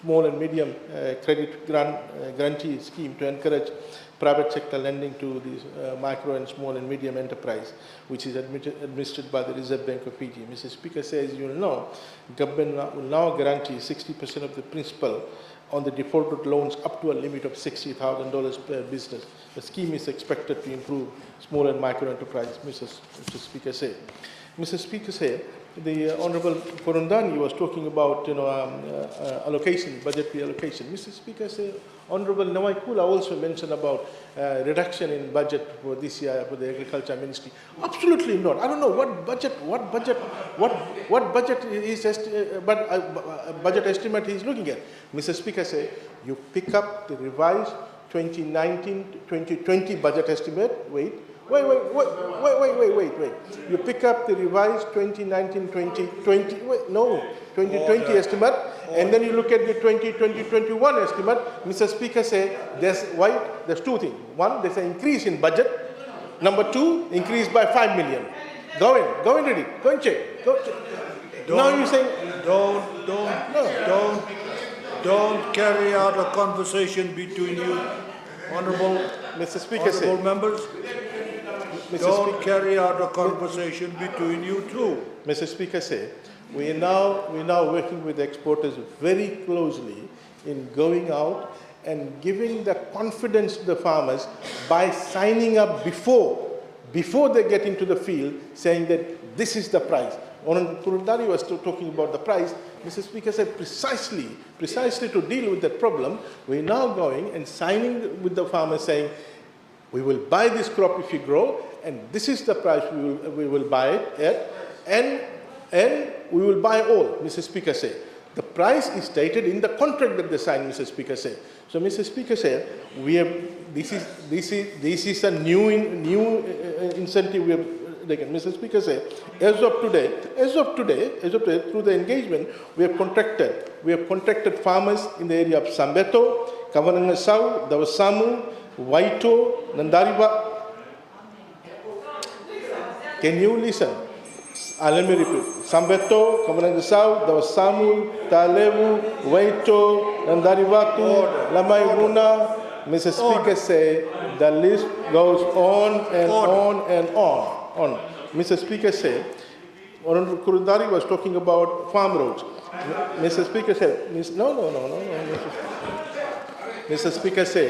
Q: small and medium credit grantee scheme to encourage private sector lending to these micro and small and medium enterprise, which is administered by the Reserve Bank of Fiji. Mr. Speaker says, you will know, government will now guarantee 60% of the principal on the defaulted loans up to a limit of $60,000 per business. The scheme is expected to improve small and micro enterprise, Mr. Speaker said. Mr. Speaker said, the Honorable Korondani was talking about allocation, budgetary allocation. Mr. Speaker said, Honorable Nawaikula also mentioned about reduction in budget for this year for the Agriculture Ministry. Absolutely not. I don't know what budget is budget estimate he is looking at. Mr. Speaker said, you pick up the revised 2019-2020 budget estimate. Wait. You pick up the revised 2019-2020, 2020 estimate, and then you look at the 2020-21 estimate. Mr. Speaker said, there's two things. One, there's an increase in budget. Number two, increase by 5 million. Go and read it. Go and check. Now you're saying,
J: don't carry out a conversation between you, honorable
Q: Mr. Speaker said,
J: members. Don't carry out a conversation between you two.
Q: Mr. Speaker said, we are now working with exporters very closely in going out and giving the confidence to the farmers by signing up before they get into the field, saying that this is the price. Honorable Kurundari was talking about the price. Mr. Speaker said precisely to deal with that problem, we're now going and signing with the farmers saying, we will buy this crop if you grow, and this is the price we will buy it at, and we will buy all, Mr. Speaker said. The price is stated in the contract that they signed, Mr. Speaker said. So, Mr. Speaker said, this is a new incentive we have Mr. Speaker, as of today, through the engagement, we have contracted farmers in the area of Sambeto, Kavanangasau, Davasamu, Waito, Nandariba. Can you listen? Let me repeat. Sambeto, Kavanangasau, Davasamu, Talevu, Waito, Nandaribatu, Lamaiguna. Mr. Speaker say the list goes on and on and on. Mr. Speaker say, Honorable Kurundari was talking about farm roads. Mr. Speaker said, Mr. Speaker said,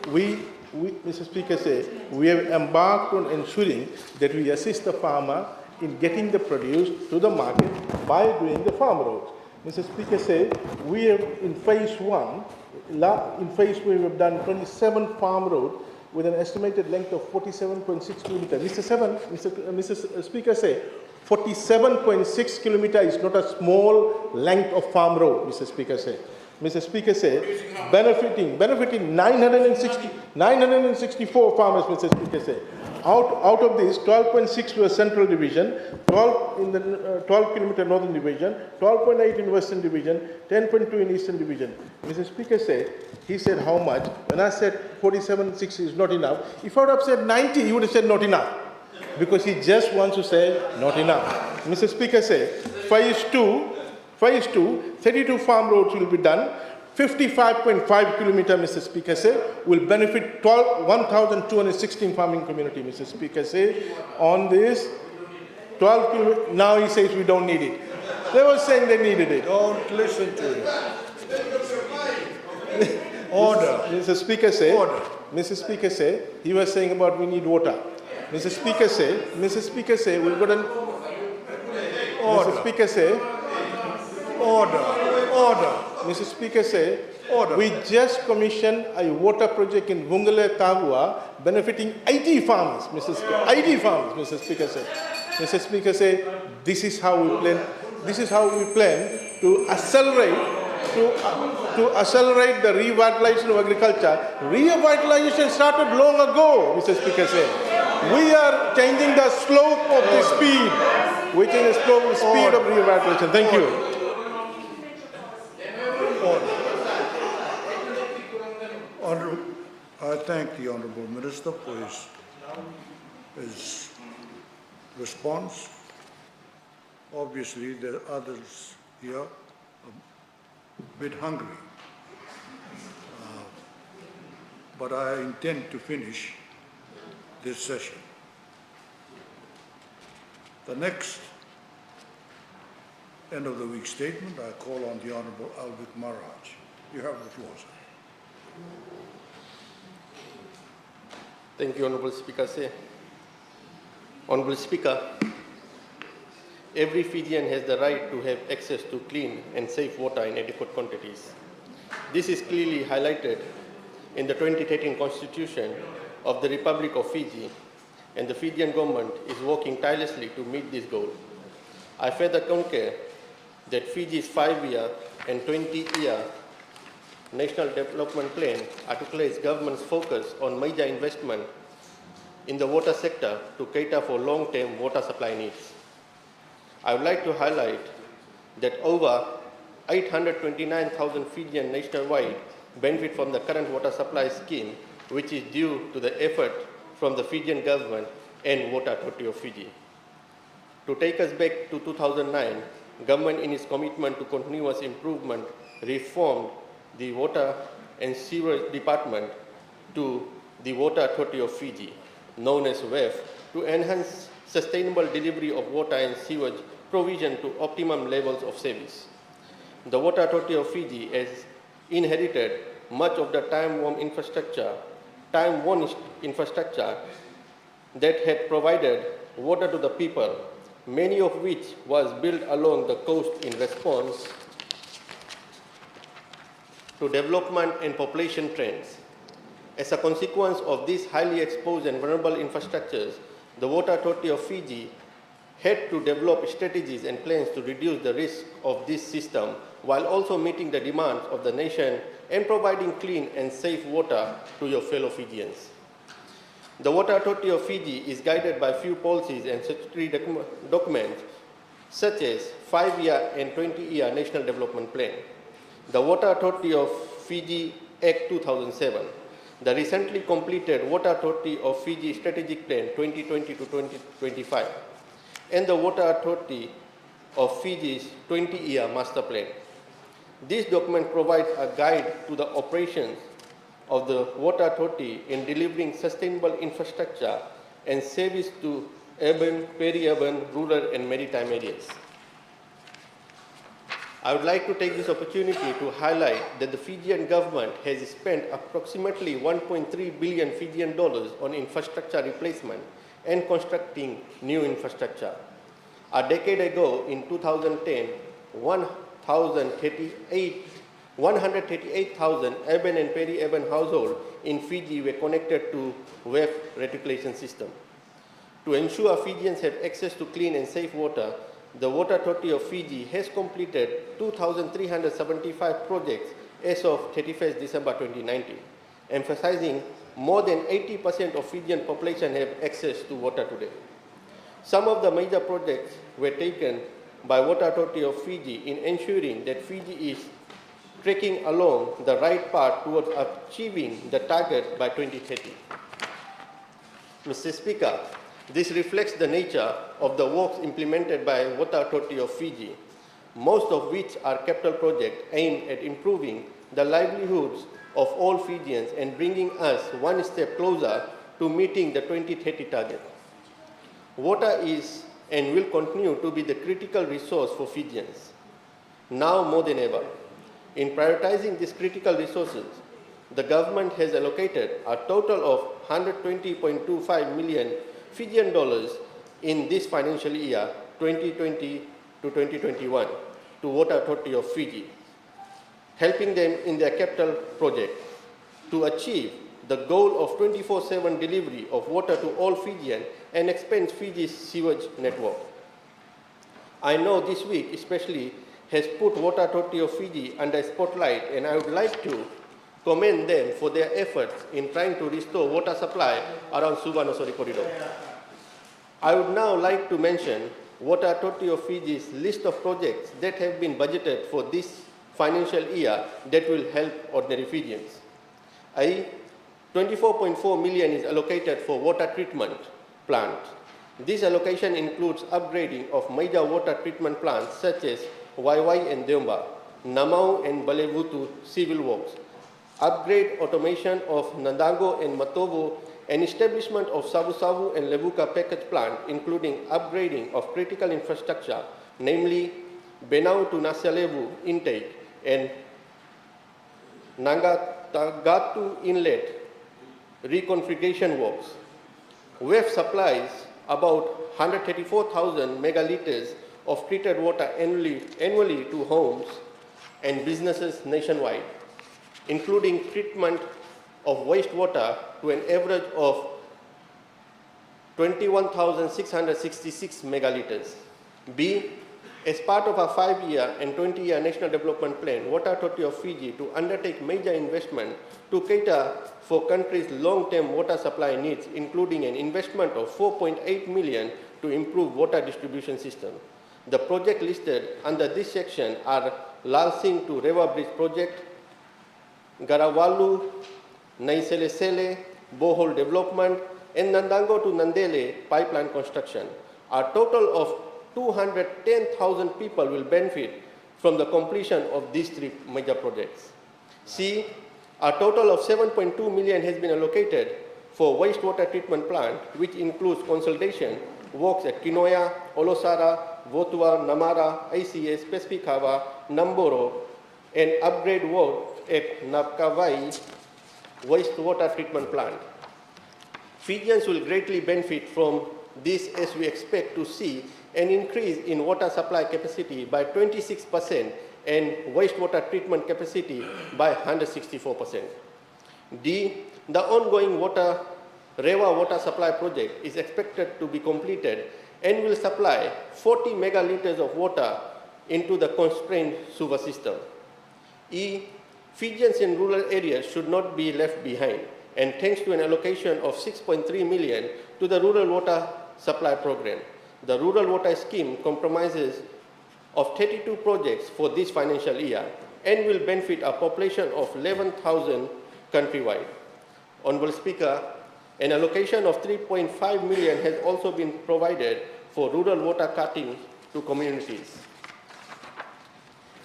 Q: Mr. Speaker said, we have embarked on ensuring that we assist the farmer in getting the produce to the market by doing the farm roads. Mr. Speaker said, we have in phase one, we have done 27 farm roads with an estimated length of 47.6 kilometers. Mr. Speaker said, 47.6 kilometers is not a small length of farm road, Mr. Speaker said. Mr. Speaker said, benefiting 964 farmers, Mr. Speaker said. Out of this, 12.6 were Central Division, 12 in the 12 kilometer Northern Division, 12.8 in Western Division, 10.2 in Eastern Division. Mr. Speaker said, he said how much? When I said 47.6 is not enough, if I would have said 90, he would have said not enough. Because he just wants to say not enough. Mr. Speaker said, phase two, 32 farm roads will be done. 55.5 kilometers, Mr. Speaker said, will benefit 1,216 farming community, Mr. Speaker said. On this, 12 kilometers, now he says we don't need it. They were saying they needed it.
J: Don't listen to him. Order.
Q: Mr. Speaker said,
J: Order.
Q: Mr. Speaker said, he was saying about we need water. Mr. Speaker said, we've got an...
J: Order.
Q: Mr. Speaker said,
J: Order.
Q: Mr. Speaker said,
J: Order.
Q: we just commissioned a water project in Vungale, Tavua, benefiting 80 farmers, Mr. Speaker. 80 farmers, Mr. Speaker said. Mr. Speaker said, this is how we plan to accelerate the revitalization of agriculture. Revitalization started long ago, Mr. Speaker said. We are changing the slope of the speed. We're changing the slope of the speed of revitalization. Thank you.
J: I thank the Honourable Minister for his response. Obviously, there are others here a bit hungry. But I intend to finish this session. The next end of the week statement, I call on the Honourable Alvik Maharaj. You have the floor, sir.
K: Thank you, Honourable Speaker. Honourable Speaker, every Fijian has the right to have access to clean and safe water in adequate quantities. This is clearly highlighted in the 2013 Constitution of the Republic of Fiji, and the Fijian government is working tirelessly to meet this goal. I further concur that Fiji's 5-year and 20-year National Development Plan articulates government's focus on major investment in the water sector to cater for long-term water supply needs. I would like to highlight that over 829,000 Fijian nationwide benefit from the current water supply scheme, which is due to the effort from the Fijian government and Water Authority of Fiji. To take us back to 2009, government in its commitment to continuous improvement reformed the Water and Sewerage Department to the Water Authority of Fiji, known as WAF, to enhance sustainable delivery of water and sewage provision to optimum levels of service. The Water Authority of Fiji has inherited much of the time-worn infrastructure that had provided water to the people, many of which was built along the coast in response to development and population trends. As a consequence of these highly exposed and vulnerable infrastructures, the Water Authority of Fiji had to develop strategies and plans to reduce the risk of this system while also meeting the demands of the nation and providing clean and safe water to your fellow Fijians. The Water Authority of Fiji is guided by few policies and statutory documents such as 5-year and 20-year National Development Plan, the Water Authority of Fiji Act 2007, the recently completed Water Authority of Fiji Strategic Plan 2020 to 2025, and the Water Authority of Fiji's 20-year Master Plan. This document provides a guide to the operations of the Water Authority in delivering sustainable infrastructure and service to urban, peri-urban, rural and maritime areas. I would like to take this opportunity to highlight that the Fijian government has spent approximately 1.3 billion Fijian dollars on infrastructure replacement and constructing new infrastructure. A decade ago, in 2010, 138,000 urban and peri-urban households in Fiji were connected to WEF reticulation system. To ensure Fijians have access to clean and safe water, the Water Authority of Fiji has completed 2,375 projects as of 31st December 2019, emphasizing more than 80% of Fijian population have access to water today. Some of the major projects were taken by Water Authority of Fiji in ensuring that Fiji is trekking along the right path towards achieving the target by 2030. Mr. Speaker, this reflects the nature of the works implemented by Water Authority of Fiji, most of which are capital projects aimed at improving the livelihoods of all Fijians and bringing us one step closer to meeting the 2030 target. Water is and will continue to be the critical resource for Fijians, now more than ever. In prioritizing these critical resources, the government has allocated a total of 120.25 million Fijian dollars in this financial year, 2020 to 2021, to Water Authority of Fiji, helping them in their capital project to achieve the goal of 24/7 delivery of water to all Fijians and expand Fiji's sewage network. I know this week especially has put Water Authority of Fiji under spotlight, and I would like to commend them for their efforts in trying to restore water supply around Suvarnasori corridor. I would now like to mention Water Authority of Fiji's list of projects that have been budgeted for this financial year that will help ordinary Fijians. 24.4 million is allocated for water treatment plant. This allocation includes upgrading of major water treatment plants such as Waiwai and Deomba, Namau and Balevutu civil works, upgrade automation of Nandango and Matovo, and establishment of Savu-Savu and Levuka package plant, including upgrading of critical infrastructure, namely Benau to Nasialevu intake and Nangatagatu inlet reconfiguration works. WEF supplies about 134,000 megaliters of treated water annually to homes and businesses nationwide, including treatment of wastewater to an average of 21,666 megaliters. B, as part of a 5-year and 20-year National Development Plan, Water Authority of Fiji to undertake major investment to cater for country's long-term water supply needs, including an investment of 4.8 million to improve water distribution system. The project listed under this section are Lalsing to Rewa Bridge Project, Garawalu, Naiselesele, borehole development, and Nandango to Nandele pipeline construction. A total of 210,000 people will benefit from the completion of these 3 major projects. C, a total of 7.2 million has been allocated for wastewater treatment plant, which includes consolidation works at Kinoya, Olosara, Votua, Namara, ICS, Pacific Hava, Namboro, and upgrade work at Napkavai wastewater treatment plant. Fijians will greatly benefit from this as we expect to see an increase in water supply capacity by 26% and wastewater treatment capacity by 164%. D, the ongoing Rewa water supply project is expected to be completed and will supply 40 megaliters of water into the constrained Suva system. E, Fijians in rural areas should not be left behind. and thanks to an allocation of 6.3 million to the Rural Water Supply Program. The Rural Water Scheme comprises of 32 projects for this financial year and will benefit a population of 11,000 countrywide. Honourable Speaker, an allocation of 3.5 million has also been provided for rural water cutting to communities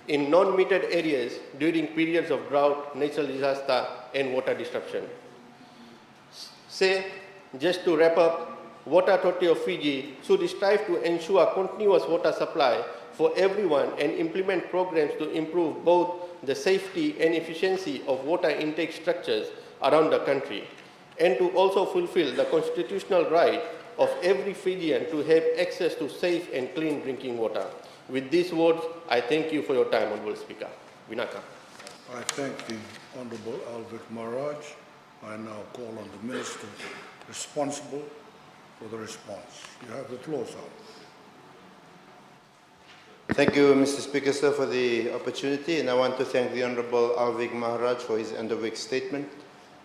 K: in non-metered areas during periods of drought, natural disaster, and water disruption. Just to wrap up, Water Authority of Fiji should strive to ensure continuous water supply for everyone and implement programs to improve both the safety and efficiency of water intake structures around the country, and to also fulfill the constitutional right of every Fijian to have access to safe and clean drinking water. With these words, I thank you for your time, Honourable Speaker. Vinaka.
A: I thank the Honourable Alvik Maharaj. I now call on the Minister responsible for the response. You have the floor, sir.
M: Thank you, Mr. Speaker, sir, for the opportunity, and I want to thank the Honourable Alvik Maharaj for his underweight statement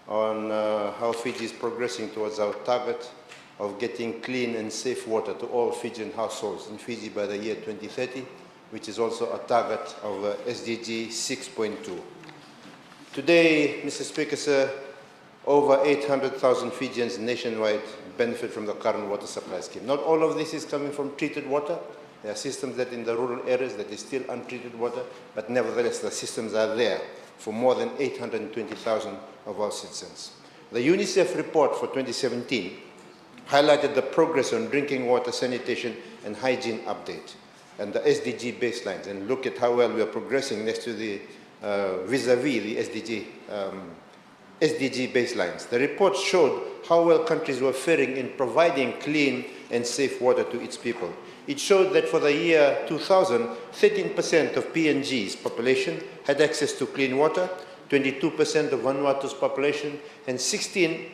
M: on how Fiji is progressing towards our target of getting clean and safe water to all Fijian households in Fiji by the year 2030, which is also a target of SDG 6.2. Today, Mr. Speaker, sir, over 800,000 Fijians nationwide benefit from the current water supply scheme. Not all of this is coming from treated water. There are systems that in the rural areas that is still untreated water, but nevertheless the systems are there for more than 820,000 of our citizens. The UNICEF report for 2017 highlighted the progress on drinking water, sanitation and hygiene update and the SDG baselines, and look at how well we are progressing next to the vis-a-vis the SDG baselines. The report showed how well countries were faring in providing clean and safe water to its people. It showed that for the year 2000, 13% of PNG's population had access to clean water, 22% of Vanuatu's population, and 16%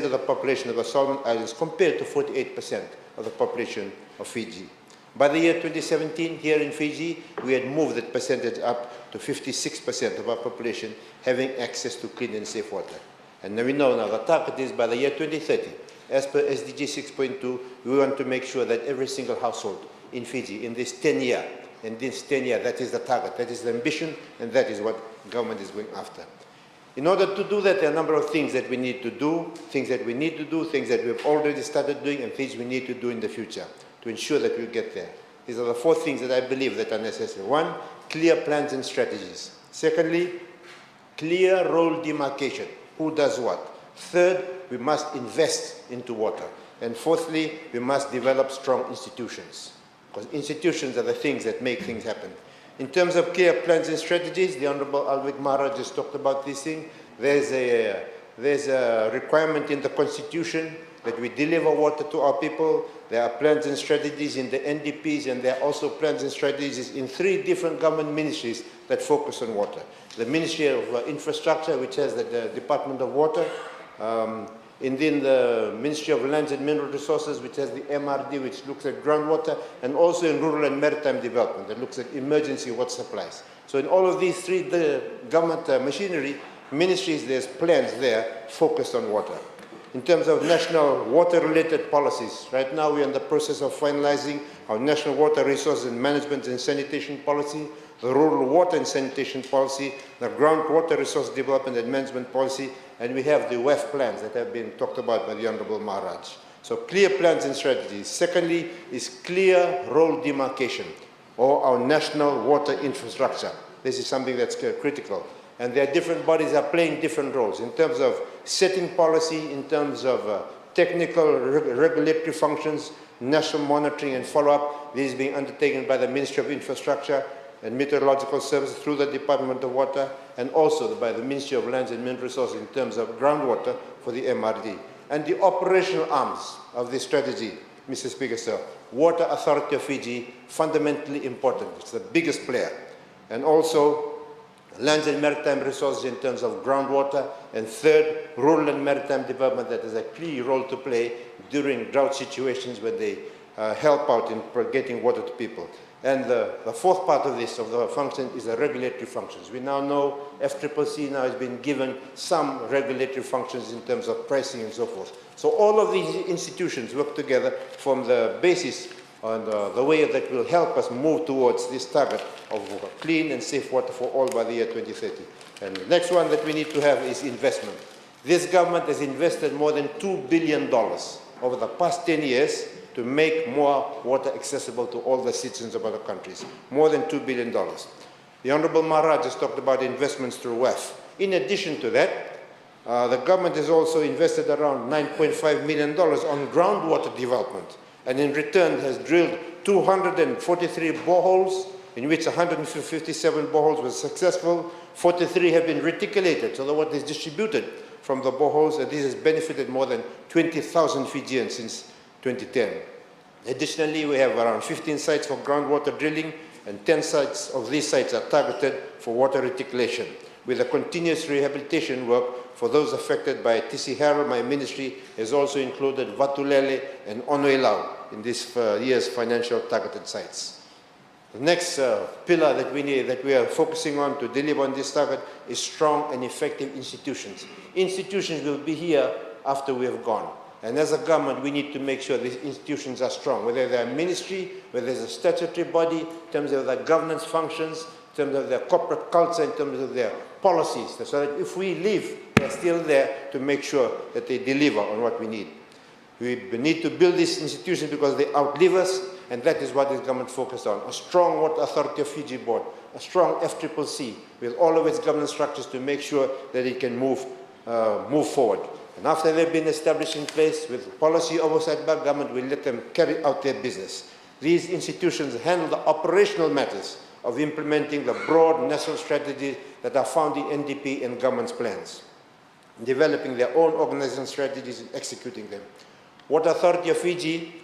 M: of the population of the Solomon Islands, compared to 48% of the population of Fiji. By the year 2017, here in Fiji, we had moved that percentage up to 56% of our population having access to clean and safe water. And now we know now the target is by the year 2030. As per SDG 6.2, we want to make sure that every single household in Fiji in this 10-year, that is the target, that is the ambition, and that is what government is going after. In order to do that, there are a number of things that we need to do, things that we've already started doing, and things we need to do in the future to ensure that we get there. These are the 4 things that I believe that are necessary. 1, clear plans and strategies. Secondly, clear role demarcation. Who does what? Third, we must invest into water. And fourthly, we must develop strong institutions, because institutions are the things that make things happen. In terms of clear plans and strategies, the Honourable Alvik Maharaj just talked about this thing. There's a requirement in the Constitution that we deliver water to our people. There are plans and strategies in the NDPs, and there are also plans and strategies in 3 different government ministries that focus on water. The Ministry of Infrastructure, which has the Department of Water, and then the Ministry of Lands and Mineral Resources, which has the MRD, which looks at groundwater, and also in Rural and Maritime Development, that looks at emergency water supplies. So in all of these 3 government machinery ministries, there's plans there focused on water. In terms of national water-related policies, right now we're in the process of finalizing our national water resources and management and sanitation policy, the rural water and sanitation policy, the groundwater resource development and management policy, and we have the WEF plans that have been talked about by the Honourable Maharaj. So clear plans and strategies. Secondly is clear role demarcation, or our national water infrastructure. This is something that's critical. And there are different bodies that are playing different roles in terms of setting policy, in terms of technical regulatory functions, national monitoring and follow-up. This is being undertaken by the Ministry of Infrastructure and Meteorological Services through the Department of Water, and also by the Ministry of Lands and Mineral Resources in terms of groundwater for the MRD. And the operational arms of this strategy, Mr. Speaker, sir, Water Authority of Fiji, fundamentally important. It's the biggest player. And also Lands and Maritime Resources in terms of groundwater, and third, Rural and Maritime Development, that has a key role to play during drought situations when they help out in getting water to people. And the fourth part of this, of the function, is the regulatory functions. We now know FCCC now has been given some regulatory functions in terms of pricing and so forth. So all of these institutions work together from the basis on the way that will help us move towards this target of clean and safe water for all by the year 2030. And the next one that we need to have is investment. This government has invested more than $2 billion over the past 10 years to make more water accessible to all the citizens of other countries. More than $2 billion. The Honorable Maharaj has talked about investments through WEF. In addition to that, the government has also invested around $9.5 million on groundwater development, and in return has drilled 243 boreholes, in which 157 boreholes were successful, 43 have been reticulated, so the water is distributed from the boreholes, and this has benefited more than 20,000 Fijians since 2010. Additionally, we have around 15 sites for groundwater drilling, and 10 sites of these sites are targeted for water reticulation, with a continuous rehabilitation work for those affected by TC Harrow. My ministry has also included Vatulele and Onoelau in this year's financial targeted sites. The next pillar that we are focusing on to deliver on this target is strong and effective institutions. Institutions will be here after we have gone. And as a government, we need to make sure these institutions are strong, whether they're a ministry, whether there's a statutory body, in terms of their governance functions, in terms of their corporate culture, in terms of their policies, so that if we leave, they're still there to make sure that they deliver on what we need. We need to build these institutions because they outlive us, and that is what this government focused on. A strong Water Authority of Fiji board, a strong FCCC, with all of its governance structures to make sure that it can move forward. And after they've been established in place with policy oversight by government, we let them carry out their business. These institutions handle the operational matters of implementing the broad national strategies that are found in NDP and government's plans, developing their own organization strategies and executing them. Water Authority of Fiji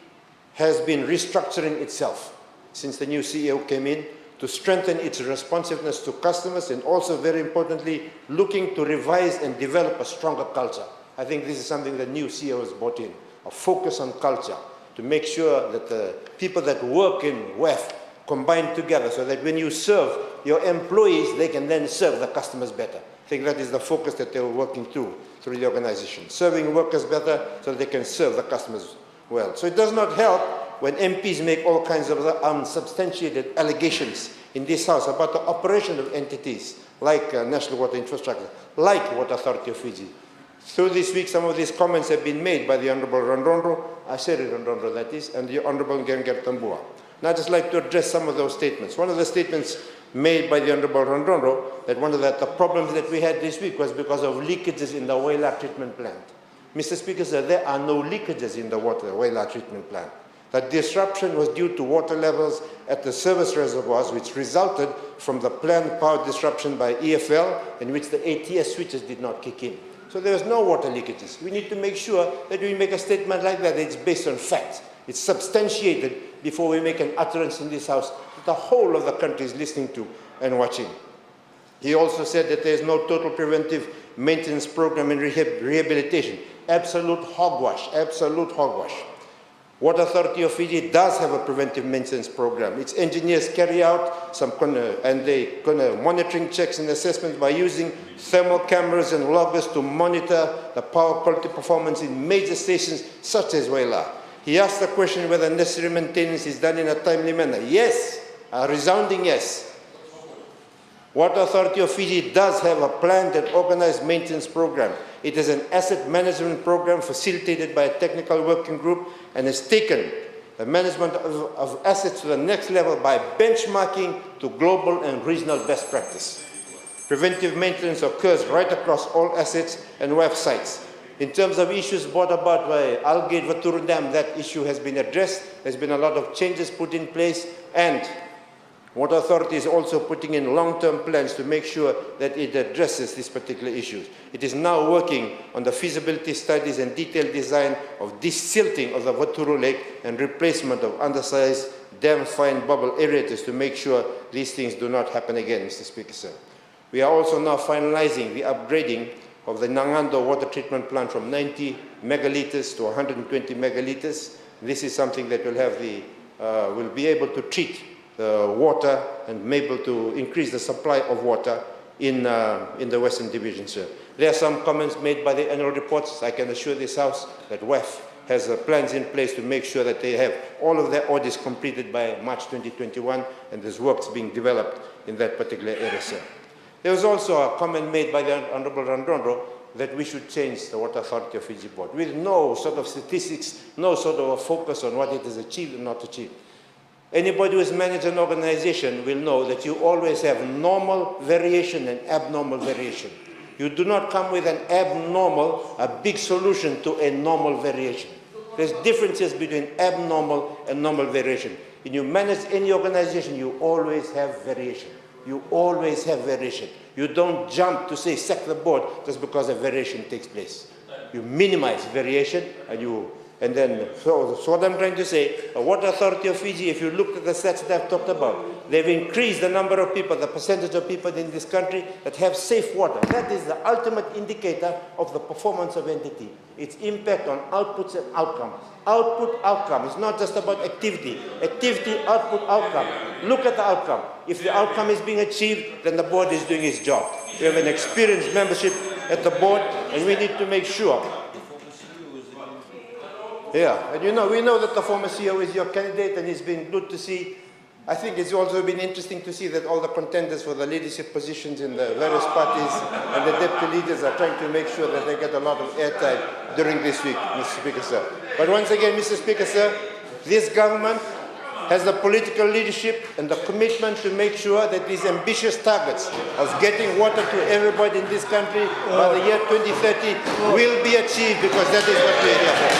M: has been restructuring itself since the new CEO came in to strengthen its responsiveness to customers, and also, very importantly, looking to revise and develop a stronger culture. I think this is something the new CEO has brought in, a focus on culture, to make sure that the people that work in WEF combine together so that when you serve your employees, they can then serve the customers better. I think that is the focus that they were working through the organization, serving workers better so that they can serve the customers well. So it does not help when MPs make all kinds of unsubstantiated allegations in this House about the operation of entities like National Water Infrastructure, like Water Authority of Fiji. Through this week, some of these comments have been made by the Honourable Randrondo, Aseri Randrondo that is, and the Honourable Ngengar Tambua. Now I'd just like to address some of those statements. One of the statements made by the Honourable Randrondo, that one of the problems that we had this week was because of leakages in the Wailar treatment plant. Mr. Speaker, sir, there are no leakages in the Wailar treatment plant. The disruption was due to water levels at the service reservoirs, which resulted from the planned power disruption by EFL, in which the ATS switches did not kick in. So there is no water leakages. We need to make sure that we make a statement like that, it's based on facts. It's substantiated before we make an utterance in this House that the whole of the country is listening to and watching. He also said that there is no total preventive maintenance program in rehabilitation. Absolute hogwash, absolute hogwash. Water Authority of Fiji does have a preventive maintenance program. Its engineers carry out some monitoring checks and assessments by using thermal cameras and loggers to monitor the power quality performance in major stations such as Wailar. He asked the question whether necessary maintenance is done in a timely manner. Yes, a resounding yes. Water Authority of Fiji does have a planned and organized maintenance program. It is an asset management program facilitated by a technical working group and has taken the management of assets to the next level by benchmarking to global and regional best practice. Preventive maintenance occurs right across all assets and websites. In terms of issues brought about by Algate Vaturu Dam, that issue has been addressed. There's been a lot of changes put in place, and Water Authority is also putting in long-term plans to make sure that it addresses these particular issues. It is now working on the feasibility studies and detailed design of desilting of the Vaturu Lake and replacement of undersized dam fine bubble aerators to make sure these things do not happen again, Mr. Speaker, sir. We are also now finalizing the upgrading of the Nangando water treatment plant from 90 megalitres to 120 megalitres. This is something that will have will be able to treat water and be able to increase the supply of water in the Western Division, sir. There are some comments made by the annual reports. I can assure this House that WEF has plans in place to make sure that they have all of their audits completed by March 2021, and there's works being developed in that particular area, sir. There was also a comment made by the Honorable Randondro that we should change the Water Authority of Fiji Board, with no sort of statistics, no sort of a focus on what it has achieved and not achieved. Anybody who has managed an organization will know that you always have normal variation and abnormal variation. You do not come with an abnormal, a big solution to a normal variation. There's differences between abnormal and normal variation. When you manage any organization, you always have variation. You always have variation. You don't jump to say sack the board just because a variation takes place. You minimize variation, and then, so what I'm trying to say, the Water Authority of Fiji, if you look at the stats that I've talked about, they've increased the number of people, the percentage of people in this country that have safe water. That is the ultimate indicator of the performance of entity. Its impact on outputs and outcomes. Output, outcome. It's not just about activity. Activity, output, outcome. Look at the outcome. If the outcome is being achieved, then the board is doing its job. We have an experienced membership at the board, and we need to make sure. Yeah, and we know that the former CEO is your candidate, and it's been good to see. I think it's also been interesting to see that all the contenders for the leadership positions in the various parties and the deputy leaders are trying to make sure that they get a lot of airtime during this week, Mr. Speaker, sir. But once again, Mr. Speaker, sir, this government has the political leadership and the commitment to make sure that these ambitious targets of getting water to everybody in this country by the year 2030 will be achieved, because that is what we are here for.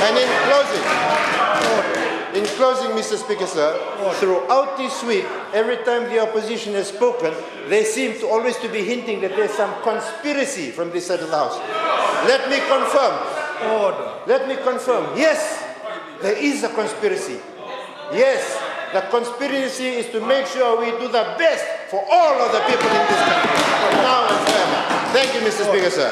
M: And in closing, Mr. Speaker, sir, throughout this week, every time the opposition has spoken, they seem to always to be hinting that there's some conspiracy from this side of the House. Let me confirm. Let me confirm. Yes, there is a conspiracy. Yes, the conspiracy is to make sure we do the best for all of the people in this country, from now and forever. Thank you, Mr. Speaker, sir.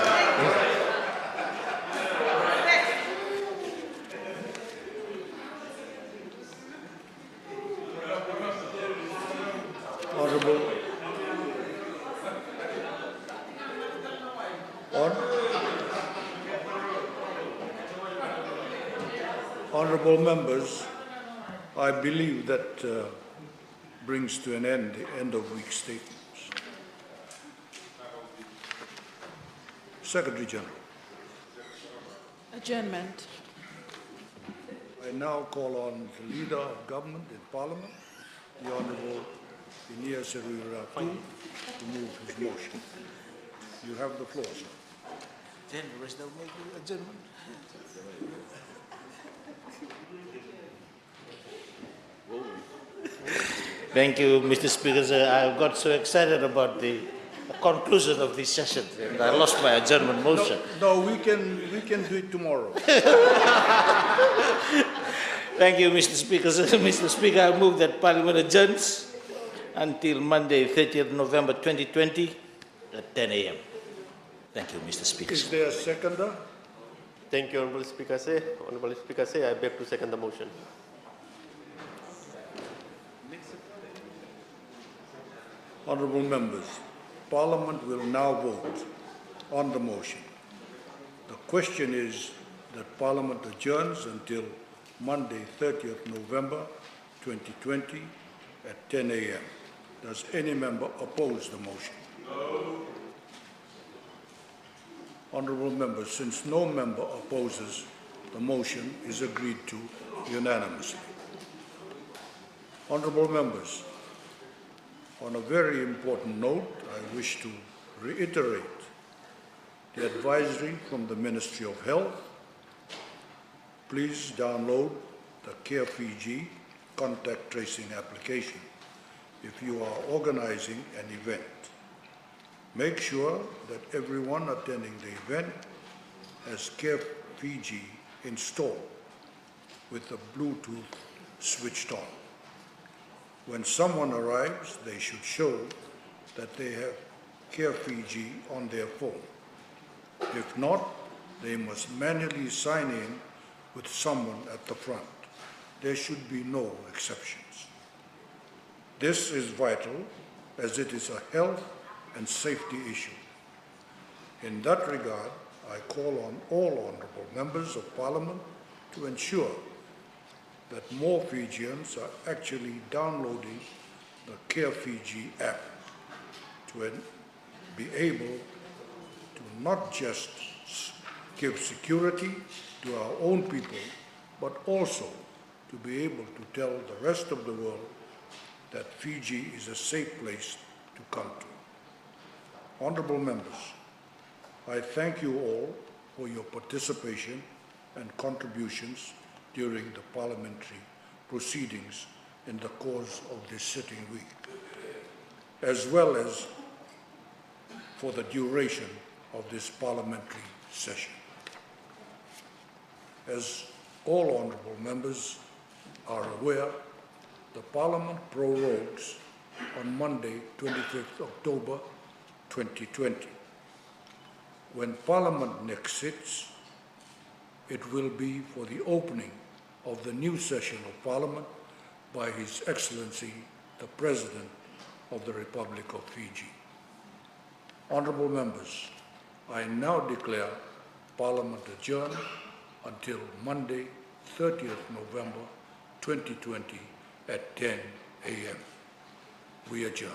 J: Honourable members, I believe that brings to an end the end of week statements. Secretary General.
B: Adjournment.
J: I now call on the Leader of Government in Parliament, the Honourable Inia Seruratu, to move his motion. You have the floor, sir.
N: Then the rest of the adjournment. Thank you, Mr. Speaker. I got so excited about the conclusion of this session, and I lost my adjournment motion.
J: No, we can do it tomorrow.
N: Thank you, Mr. Speaker. Mr. Speaker, I move that Parliament adjourns until Monday, 30th November 2020 at 10 a.m. Thank you, Mr. Speaker.
J: Is there a seconder?
K: Thank you, Honourable Speaker. Honourable Speaker, I beg to second the motion.
J: Honourable members, Parliament will now vote on the motion. The question is that Parliament adjourns until Monday, 30th November 2020 at 10 a.m. Does any member oppose the motion? No. Honourable members, since no member opposes, the motion is agreed to unanimously. Honourable members, on a very important note, I wish to reiterate the advisory from the Ministry of Health. Please download the Care Fiji contact tracing application if you are organizing an event. Make sure that everyone attending the event has Care Fiji installed with the Bluetooth switched on. When someone arrives, they should show that they have Care Fiji on their phone. If not, they must manually sign in with someone at the front. There should be no exceptions. This is vital as it is a health and safety issue. In that regard, I call on all honourable members of Parliament to ensure that more Fijians are actually downloading the Care Fiji app to be able to not just give security to our own people, but also to be able to tell the rest of the world that Fiji is a safe place to come to. Honourable members, I thank you all for your participation and contributions during the parliamentary proceedings in the course of this sitting week, as well as for the duration of this parliamentary session. As all honourable members are aware, the Parliament prorogues on Monday, 25th October 2020. When Parliament next sits, it will be for the opening of the new session of Parliament by His Excellency, the President of the Republic of Fiji. Honourable members, I now declare Parliament adjourned until Monday, 30th November 2020 at 10 a.m. We adjourn.